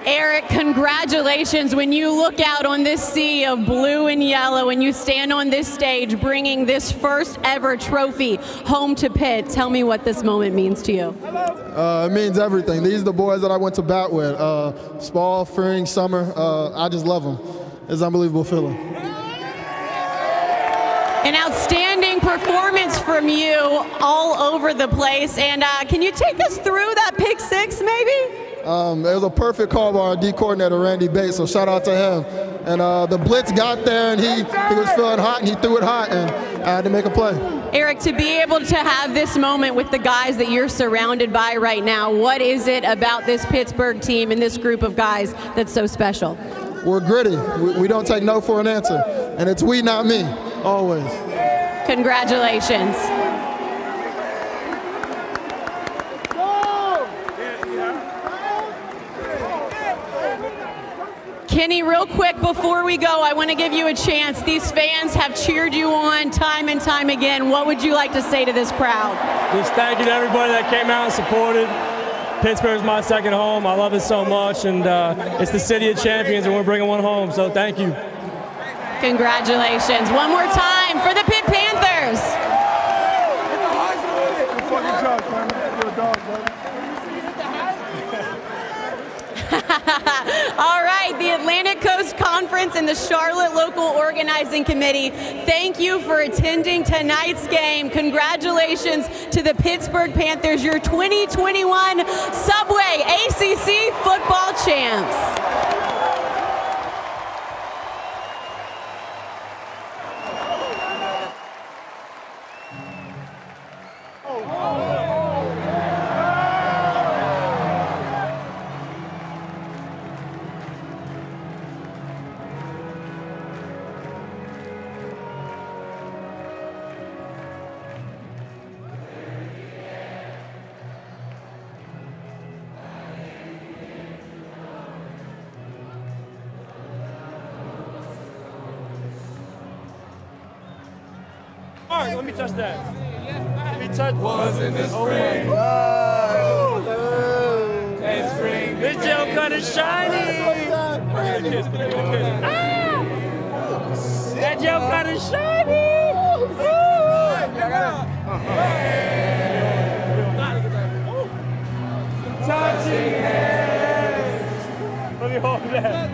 Eric, congratulations. When you look out on this sea of blue and yellow and you stand on this stage bringing this first ever trophy home to Pitt, tell me what this moment means to you. It means everything. These are the boys that I went to bat with. Spall, Fearing, Summer. I just love them. It's an unbelievable feeling. An outstanding performance from you all over the place. And can you take us through that pick six maybe? It was a perfect call by our D coordinator, Randy Bates, so shout out to him. And the blitz got there, and he was feeling hot, and he threw it hot, and I had to make a play. Eric, to be able to have this moment with the guys that you're surrounded by right now, what is it about this Pittsburgh team and this group of guys that's so special? We're gritty. We don't take no for an answer, and it's we, not me, always. Congratulations. Kenny, real quick before we go, I want to give you a chance. These fans have cheered you on time and time again. What would you like to say to this crowd? Just thank you to everybody that came out and supported. Pittsburgh's my second home. I love it so much, and it's the city of champions, and we're bringing one home, so thank you. Congratulations. One more time for the Pitt Panthers. All right, the Atlantic Coast Conference and the Charlotte Local Organizing Committee, thank you for attending tonight's game. Congratulations to the Pittsburgh Panthers, your 2021 Subway ACC football champs. Let me touch that. Let me touch. Was in the spring. And spring. This gel cut is shiny. Give me a kiss. Give me a kiss. That gel cut is shiny. Touching hands. Let me hold that.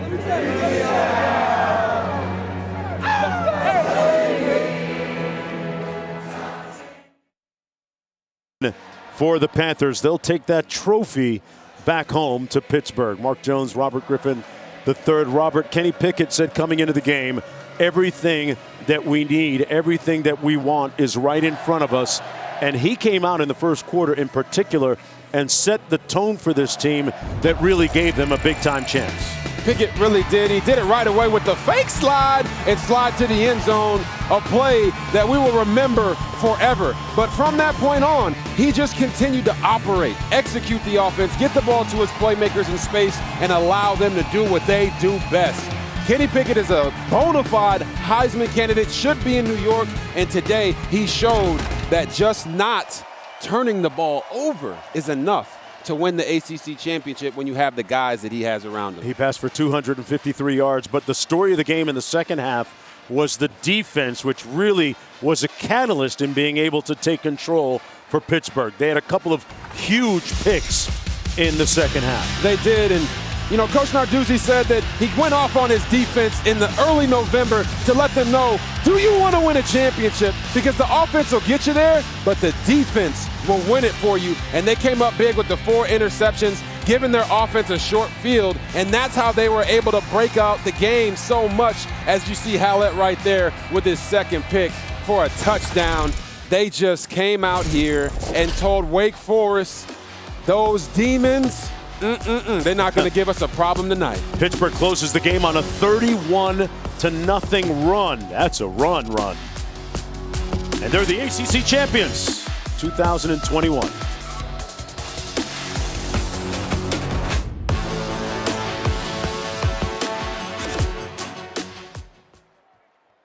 For the Panthers, they'll take that trophy back home to Pittsburgh. Mark Jones, Robert Griffin III. Robert, Kenny Pickett said coming into the game, everything that we need, everything that we want is right in front of us. And he came out in the first quarter in particular and set the tone for this team that really gave them a big-time chance. Pickett really did. He did it right away with the fake slide and slide to the end zone, a play that we will remember forever. But from that point on, he just continued to operate, execute the offense, get the ball to his playmakers in space, and allow them to do what they do best. Kenny Pickett is a bona fide Heisman candidate, should be in New York, and today he showed that just not turning the ball over is enough to win the ACC championship when you have the guys that he has around him. He passed for 253 yards, but the story of the game in the second half was the defense, which really was a catalyst in being able to take control for Pittsburgh. They had a couple of huge picks in the second half. They did, and you know, Coach Narduzzi said that he went off on his defense in the early November to let them know, do you want to win a championship? Because the offense will get you there, but the defense will win it for you. And they came up big with the 4 interceptions, giving their offense a short field, and that's how they were able to break out the game so much, as you see Hallett right there with his second pick for a touchdown. They just came out here and told Wake Forest, those demons, they're not going to give us a problem tonight. Pittsburgh closes the game on a 31-0 run. That's a run. And they're the ACC champions, 2021.